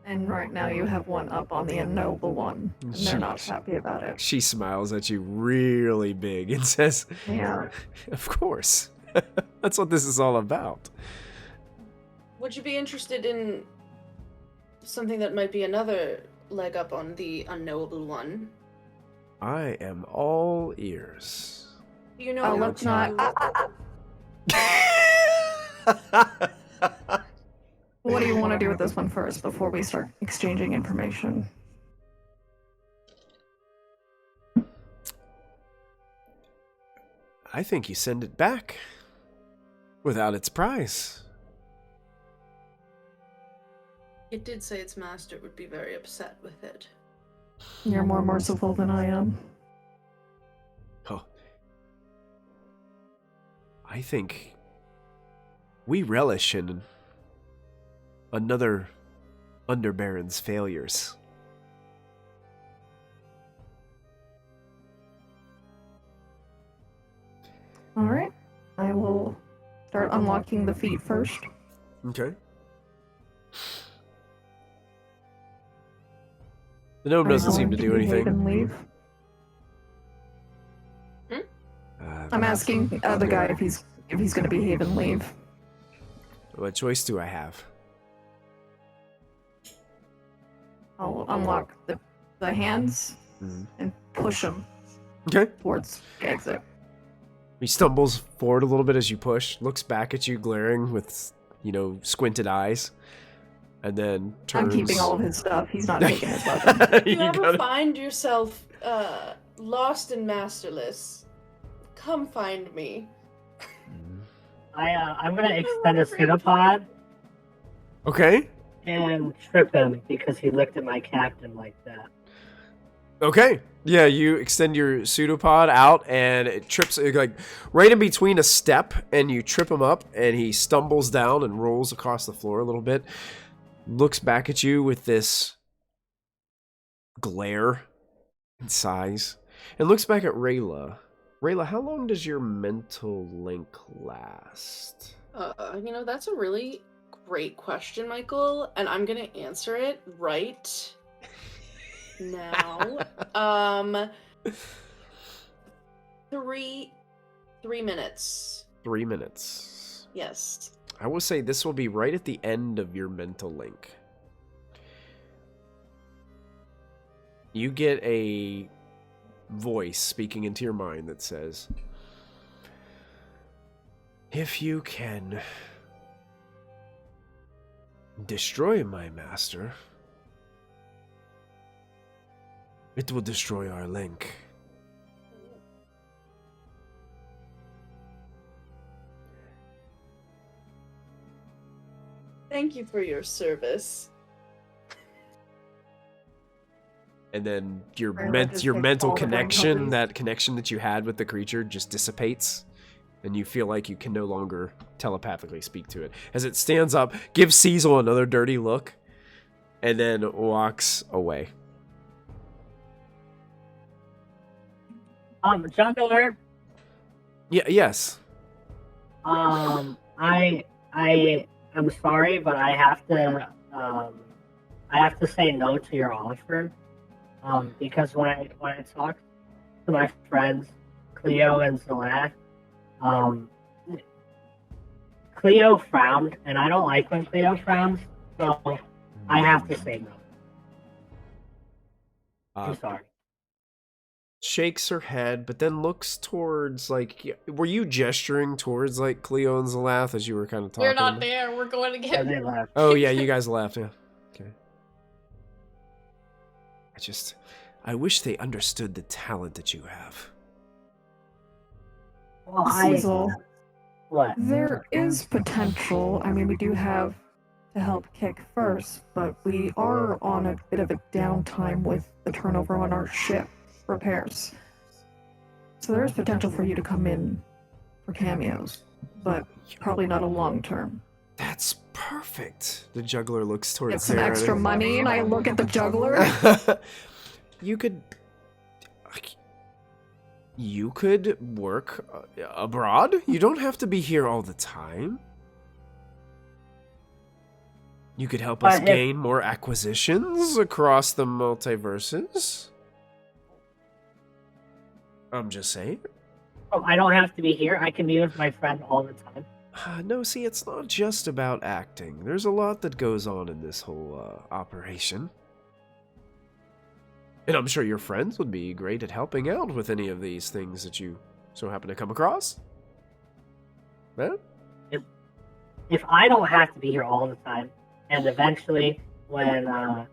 And right now you have one up on the unknowable one, and they're not happy about it. She smiles at you really big and says, Yeah. Of course. That's what this is all about. Would you be interested in something that might be another leg up on the unknowable one? I am all ears. You know, Oh, let's not. What do you want to do with this one first before we start exchanging information? I think you send it back without its prize. It did say its master would be very upset with it. You're more merciful than I am. Oh. I think we relish in another underbaron's failures. Alright. I will start unlocking the feet first. Okay. The gnome Are you doesn't seem to going do behave anything. and leave? I'm asking the guy if he's going to behave and leave. What choice do I have? I'll unlock the hands and push him Okay. towards the exit. He stumbles forward a little bit as you push, looks back at you glaring with, squinted eyes, and then turns. I'm keeping all of his stuff. He's not taking his weapon. If you ever find yourself lost and masterless, come find me. I'm gonna extend a pseudopod Okay. and trip him because he looked at my captain like that. Okay. Yeah, you extend your pseudopod out, and it trips like right in between a step, and you trip him up, and he stumbles down and rolls across the floor a little bit. Looks back at you with this glare and sighs, and looks back at Rayla. Rayla, how long does your mental link last? That's a really great question, Michael, and I'm gonna answer it right now. 3 minutes. 3 minutes. Yes. I will say this will be right at the end of your mental link. You get a voice speaking into your mind that says, if you can destroy my master, it will destroy our link. Thank you for your service. And then your Rayla just your takes mental all the brain connection, copies. that connection that you had with the creature, just dissipates, and you feel like you can no longer telepathically speak to it. As it stands up, gives Cecil another dirty look, and then walks away. Juggler. Yeah. Yes. I am sorry, but I have to say no to your offer. Because when I talked to my friends, Cleo and Zalath, Cleo frowned, and I don't like when Cleo frowns, so I have to say no. I'm sorry. Shakes her head, but then looks towards, like, were you gesturing towards, like, Cleo and Zalath as you were kind of talking? We're not there. We're going to get. And they left. Oh, yeah, you guys left, yeah. Okay. I wish they understood the talent that you have. Well, Cecil, what? there is potential. I mean, we do have to help kick first, but we are on a bit of a downtime with the turnover on our ship repairs. So there is potential for you to come in for cameos, but probably not a long term. That's perfect. The juggler looks towards Get some Sarah. extra money, and I look at the juggler. You could work abroad. You don't have to be here all the time. You could help us gain more acquisitions across the multiverses. I'm just saying. Oh, I don't have to be here. I can be with my friend all the time. No, see, it's not just about acting. There's a lot that goes on in this whole operation. And I'm sure your friends would be great at helping out with any of these things that you so happen to come across. Huh? If I don't have to be here all the time, and eventually when I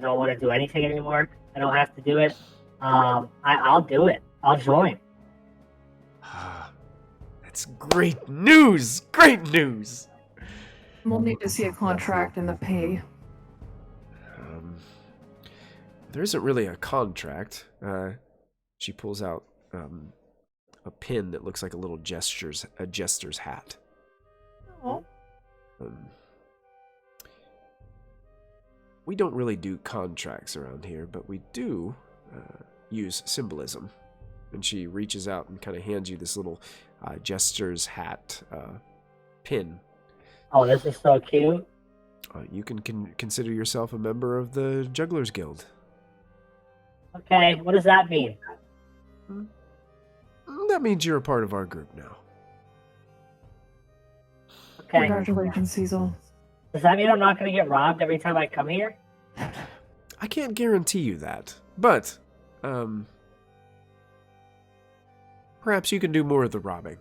don't want to do anything anymore, I don't have to do it, I'll do it. I'll join. That's great news! Great news! We'll need to see a contract and the pay. There isn't really a contract. She pulls out a pin that looks like a jester's hat. Oh. We don't really do contracts around here, but we do use symbolism. And she reaches out and kind of hands you this little jester's hat pin. Oh, this is so cute. You can consider yourself a member of the Jugglers Guild. Okay, what does that mean? That means you're a part of our group now. Okay. Congratulations, Cecil. Does that mean I'm not going to get robbed every time I come here? I can't guarantee you that, but perhaps you can do more of the robbing.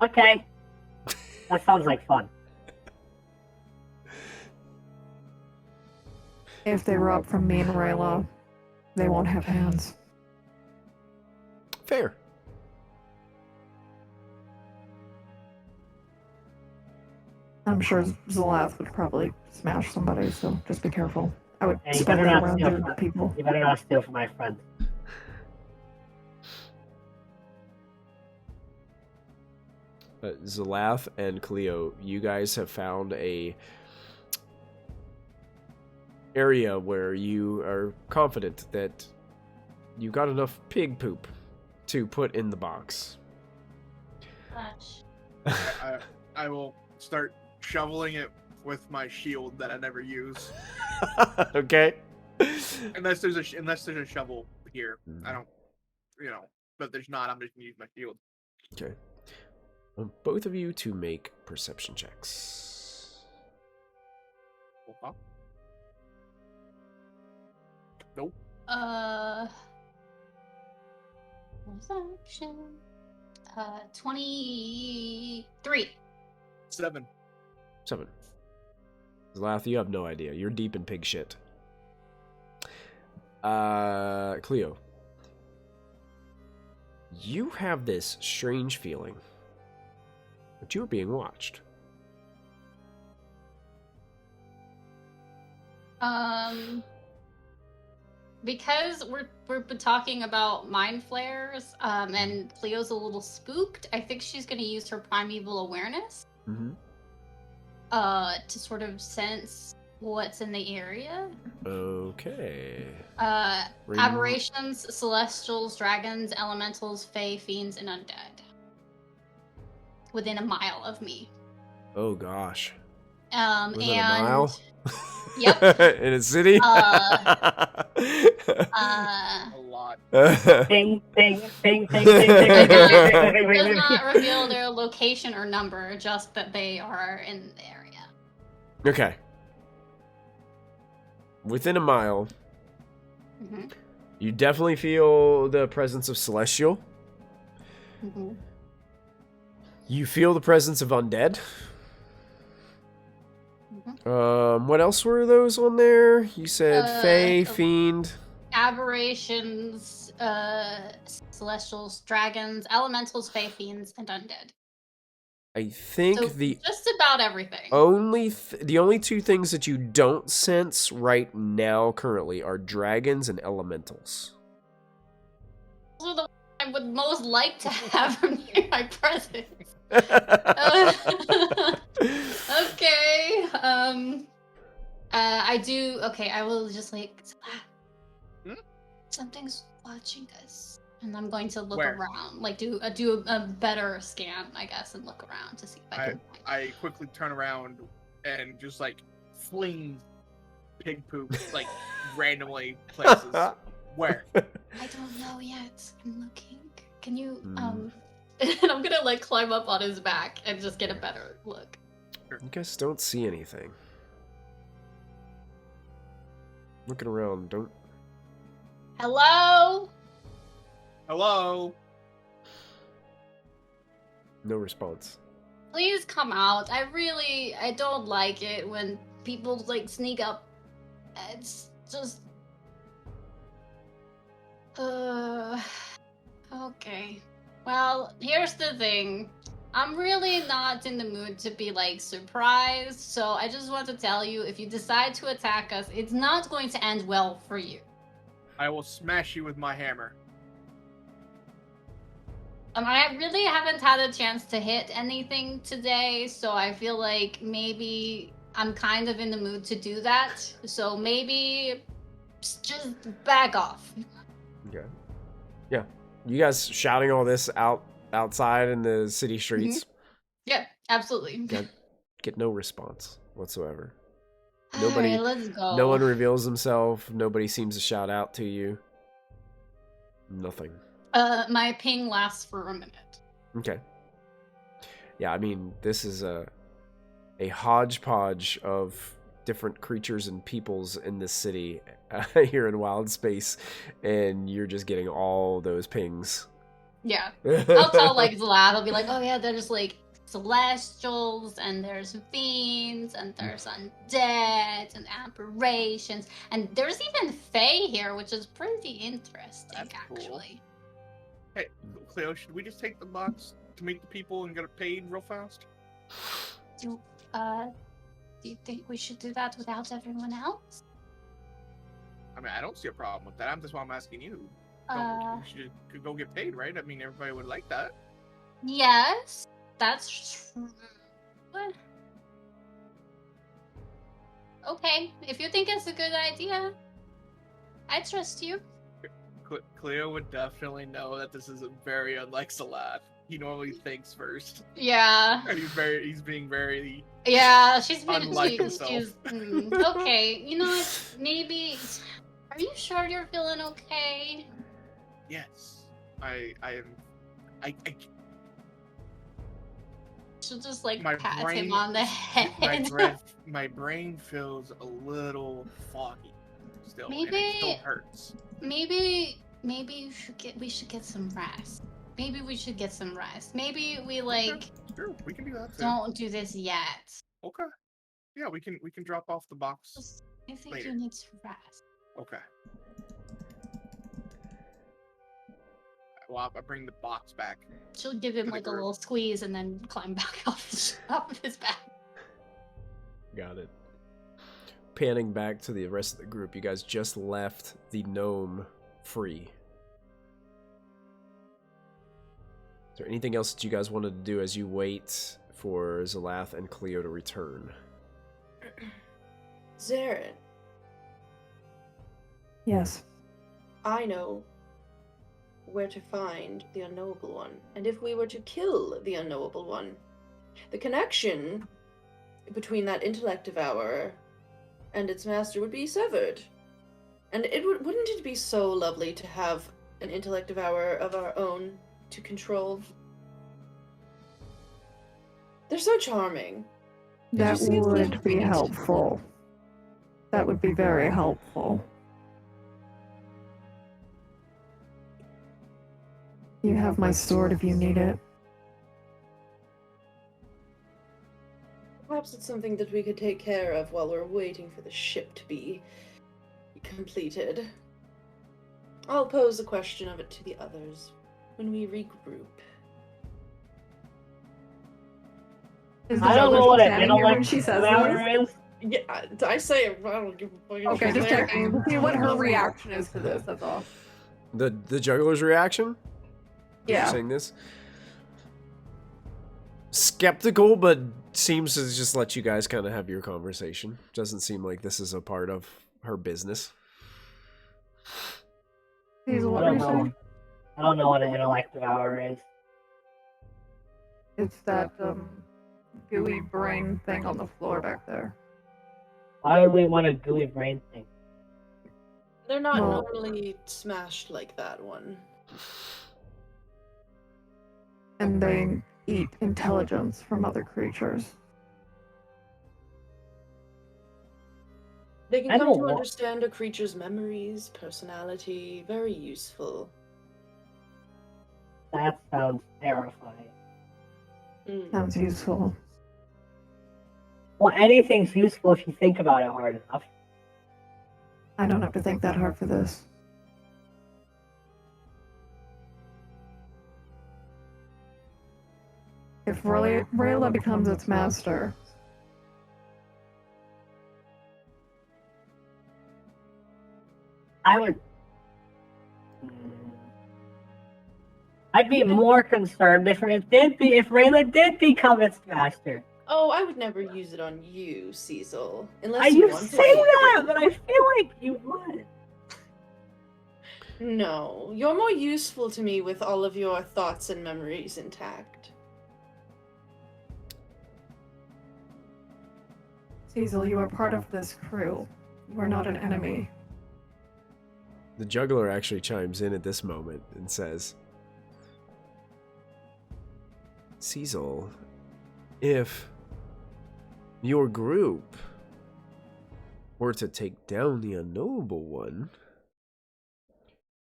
Okay. That sounds like fun. If they rob from me and Rayla, they won't have hands. Fair. I'm sure Zalath would probably smash somebody, so just be careful. I would And you spread better that not around steal to from people. You better not steal from my friend. Zalath and Cleo, you guys have found a area where you are confident that you got enough pig poop to put in the box. Gosh. I will start shoveling it with my shield that I never use. Okay. Unless there's a shovel here. I don't, but there's not. I'm just gonna use my shield. Okay. I want both of you to make perception checks. Okay. Nope. Perception. 23. 7. 7. Zalath, you have no idea. You're deep in pig shit. Cleo. You have this strange feeling that you're being watched. Because we're talking about mind flares, and Cleo's a little spooked, I think she's gonna use her primeval awareness, Mm-hmm. to sort of sense what's in the area. Okay. Aberrations, celestials, dragons, elementals, fae, fiends, and undead. Within a mile of me. Oh gosh. And a mile? Yep. In a city? A lot. Ding, ding, ding, ding, ding, ding, It ding, does not reveal their location or number, just that they are in the area. Okay. Within a mile, Mm-hmm. you definitely feel the presence of celestial. Mm-hmm. You feel the presence of undead. What else were those on there? You said fae, fiend. Aberrations, celestials, dragons, elementals, fae, fiends, and undead. I think So the just about everything. the only two things that you don't sense right now currently are dragons and elementals. Those are the ones I would most like to have near my presence. Okay. I do. Okay, I will just like. Something's watching us, and I'm going to look Where? around. Like do a better scan, I guess, and look around to see if I can. I quickly turn around and just like fling pig poop like randomly places. Where? I don't know yet. I'm looking. Can you and I'm gonna like climb up on his back and just get a better look. You guys don't see anything. Looking around, don't. Hello? Hello? No response. Please come out. I don't like it when people like sneak up. It's just okay. Well, here's the thing. I'm really not in the mood to be like surprised, so I just want to tell you, if you decide to attack us, it's not going to end well for you. I will smash you with my hammer. I really haven't had a chance to hit anything today, so I feel like maybe I'm kind of in the mood to do that. So maybe just back off. Okay. Yeah. You guys shouting all this outside in the city streets? Yeah, absolutely. Get no response whatsoever. All Nobody. right, let's go. No one reveals himself. Nobody seems to shout out to you. Nothing. My ping lasts for a minute. Okay. Yeah, I mean, this is a hodgepodge of different creatures and peoples in this city here in Wild Space, and you're just getting all those pings. Yeah. I'll tell like Zlad, I'll be like, oh yeah, there's like celestials, and there's fiends, and there's undead, and aberrations, and there's even fae here, which is pretty interesting. That's cool. Actually. Hey, Cleo, should we just take the box to meet the people and get it paid real fast? Do you think we should do that without everyone else? I mean, I don't see a problem with that. That's why I'm asking you. You could go get paid, right? I mean, everybody would like that. Yes, that's true. Okay, if you think it's a good idea, I trust you. Cleo would definitely know that this is very unlike Salad. He normally thinks first. Yeah. And he's being very Yeah, unlike himself. Okay, you know what? Maybe. Are you sure you're feeling okay? Yes, I am. I She'll just like my pat brain, him on the head. my brain feels a little foggy still, and Maybe it still hurts. Maybe we should get some rest. Maybe we should get some rest. Maybe we Sure, we can do that too. don't do this yet. Okay. Yeah, we can drop off the box. I think later. you need to rest. Okay. Well, I bring the box back. She'll give him like a little squeeze and then climb back off of his back. Got it. Panning back to the rest of the group, you guys just left the gnome free. Is there anything else that you guys wanted to do as you wait for Zalath and Cleo to return? Zarin, Yes. I know where to find the unknowable one. And if we were to kill the unknowable one, the connection between that intellect devourer and its master would be severed. And wouldn't it be so lovely to have an intellect devourer of our own to control? They're so charming. That Did you see it's would like- be helpful. That would be very helpful. You have my sword if you need it. Perhaps it's something that we could take care of while we're waiting for the ship to be completed. I'll pose a question of it to the others when we regroup. I don't know what an standing here when intellect she says devourer this? is. Yeah, I say I don't give a fuck. Okay, just checking. See what her reaction is to this, that's all. The juggler's reaction? Yeah. Saying this? Skeptical, but seems to just let you guys kind of have your conversation. Doesn't seem like this is a part of her business. Hazel, what I were don't you know. saying? I don't know what an intellect devourer is. It's that gooey brain thing on the floor back there. Why would we want a gooey brain thing? They're not Well- normally smashed like that one. And they eat intelligence from other creatures. They can I come don't to wa- understand a creature's memories, personality. Very useful. That sounds terrifying. Sounds useful. Well, anything's useful if you think about it hard enough. I don't have to think that hard for this. If Rayla becomes its master, I would. I'd be more concerned if Rayla did become its master. Oh, I would never use it on you, Cecil. Unless I you you wanted say me that, to. but I feel like you would. No, you're more useful to me with all of your thoughts and memories intact. Cecil, you are part of this crew. You are not an enemy. The juggler actually chimes in at this moment and says, Cecil, if your group were to take down the unknowable one,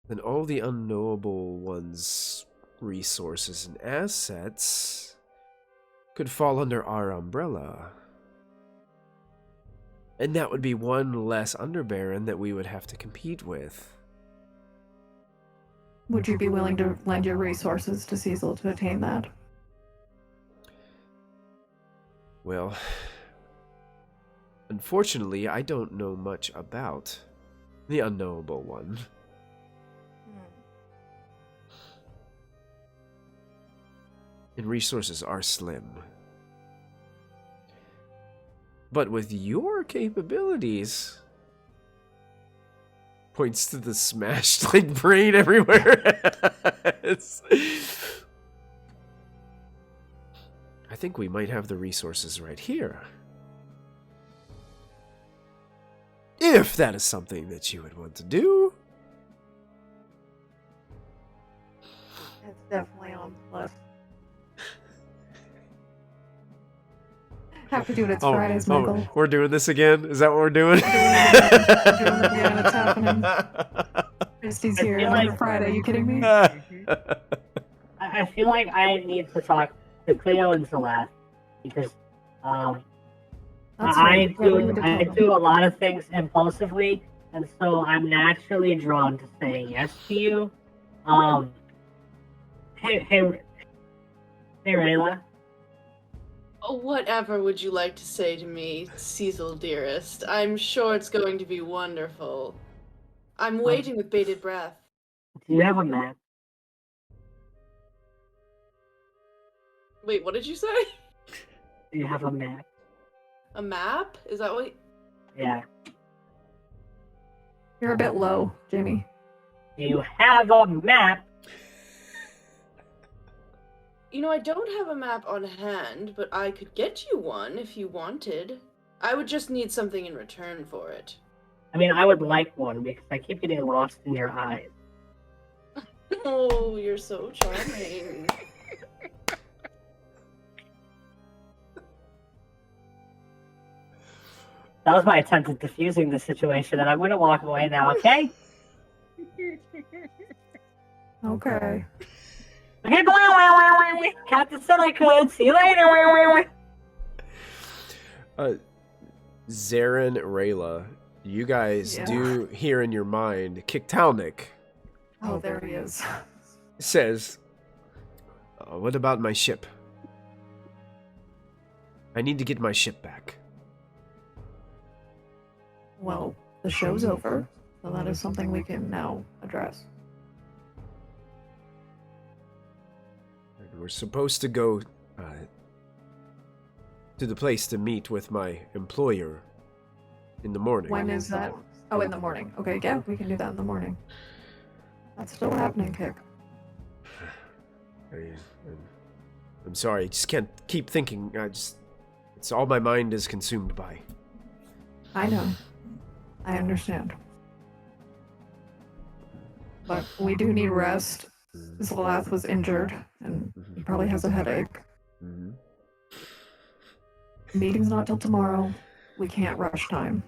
then all the unknowable one's resources and assets could fall under our umbrella. And that would be one less underbaron that we would have to compete with. Would you be willing to lend your resources to Cecil to attain that? Well, Unfortunately, I don't know much about the unknowable one. And resources are slim. But with your capabilities... Points to the smashed, like, brain everywhere. I think we might have the resources right here. If that is something that you would want to do. It's definitely on the list. Have to do it. It's Fridays, Michael. We're doing this again? Is that what we're doing? Yeah, it's happening. Christy's here on Friday. You kidding me? I feel like I need to talk to Cleo and Celeste because I do a lot of things impulsively, and so I'm naturally drawn to saying yes to you. Hey, Rayla. Whatever would you like to say to me, Cecil dearest? I'm sure it's going to be wonderful. I'm waiting with bated breath. Do you have a map? Wait, what did you say? Do you have a map? A map? Is that what? Yeah. You're a bit low, Jimmy. Do you have a map? You know, I don't have a map on hand, but I could get you one if you wanted. I would just need something in return for it. I mean, I would like one because I keep getting lost in your eyes. Oh, you're so charming. That was my attempt at diffusing the situation, and I'm going to walk away now, okay? Okay. Okay, bye. Captain said I could. See you later. Zarin, Rayla, you guys do hear in your mind, Kiktalnik Oh, there he is. says, what about my ship? I need to get my ship back. Well, the show's over, so that is something we can now address. We're supposed to go to the place to meet with my employer in the morning. When is that? Oh, in the morning. Okay, yeah, we can do that in the morning. That's still happening, Kick. I'm sorry, I just can't keep thinking. It's all my mind is consumed by. I know. I understand. But we do need rest. Zalath was injured, and he probably has a headache. Mm-hmm. Meeting's not till tomorrow. We can't rush time.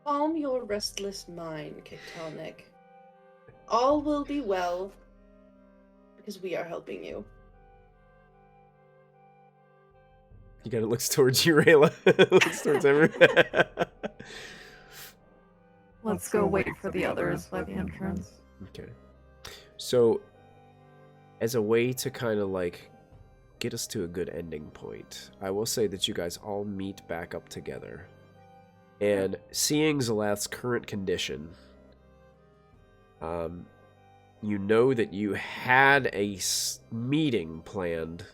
Calm your restless mind, Kiktalnik. All will be well, because we are helping you. He kind of looks towards you, Rayla. Looks towards everyone. Let's go wait for the others by the entrance. Okay. So, as a way to kind of like get us to a good ending point, I will say that you guys all meet back up together. And seeing Zalath's current condition, you know that you had a meeting planned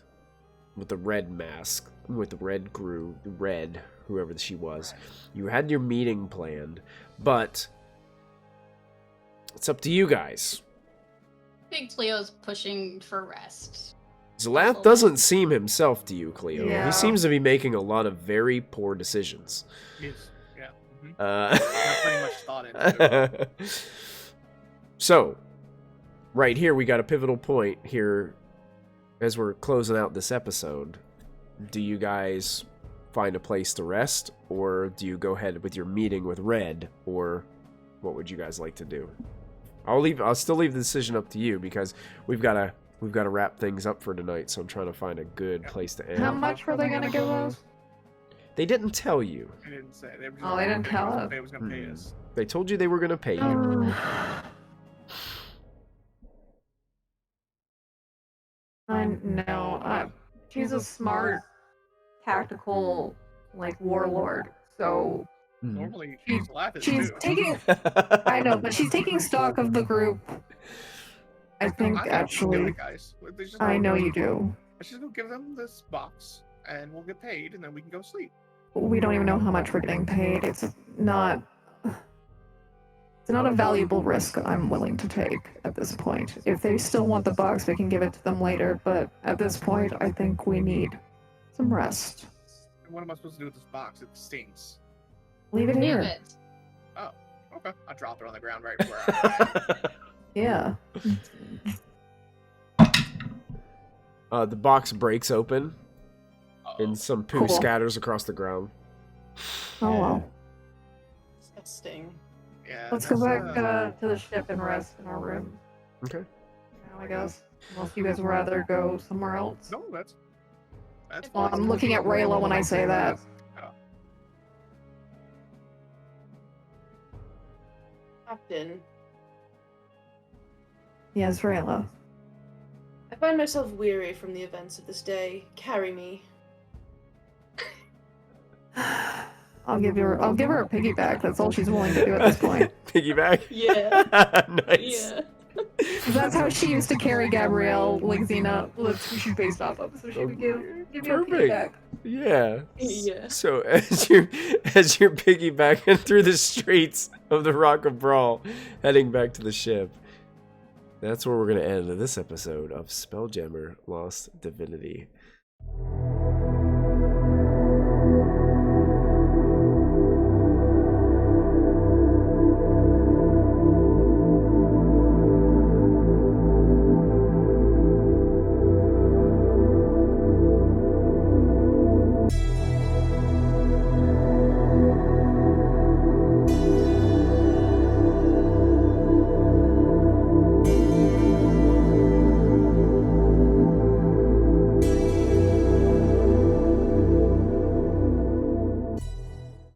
with the red mask, with the red crew, red, whoever she was. You had your meeting planned, but it's up to you guys. Big Cleo's pushing for rest. Zalath doesn't seem himself to you, Cleo. Yeah. He seems to be making a lot of very poor decisions. Yes. Yeah. I pretty much thought it. So, right here, we got a pivotal point here as we're closing out this episode. Do you guys find a place to rest, or do you go ahead with your meeting with Red, or what would you guys like to do? I'll still leave the decision up to you because we've got to wrap things up for tonight, so I'm trying to find a good place to end. How much were they gonna give us? They didn't tell you. They didn't say. They didn't tell us. They was gonna pay us. They told you they were going to pay you. I know. She's a smart tactical, like, warlord. So Normally, She's- she's laughing she's too. taking. I know, but she's taking stock of the group. I think I know, just do actually, it, guys. There's just I no- know you do. Let's just go give them this box, and we'll get paid, and then we can go sleep. We don't even know how much we're getting paid. It's not a valuable risk I'm willing to take at this point. If they still want the box, we can give it to them later, but at this point, I think we need some rest. And what am I supposed to do with this box? It stinks. Leave it Damn here. it. Okay, I drop it on the ground right where I Yeah. The box breaks open, Uh-oh. and some poo Cool. scatters across the ground. Oh well. Disgusting. Yeah. Let's go that's, back to the ship and rest in our room. Okay. Now, I guess. Unless you guys would rather go somewhere else. No, that's Well, fine. I'm looking at Rayla when I say that. Captain, Yes, Rayla. I find myself weary from the events of this day. Carry me. I'll give her a piggyback. That's all she's willing to do at this point. Piggyback. Yeah. Nice. Yeah. That's how she used to carry Gabrielle, like Xena. That's who she's based off of. So she would give you a Perfect. piggyback. Yeah. Yeah. So as you're piggybacking through the streets of the Rock of Bral, heading back to the ship, that's where we're gonna end this episode of Spelljammer Lost Divinity.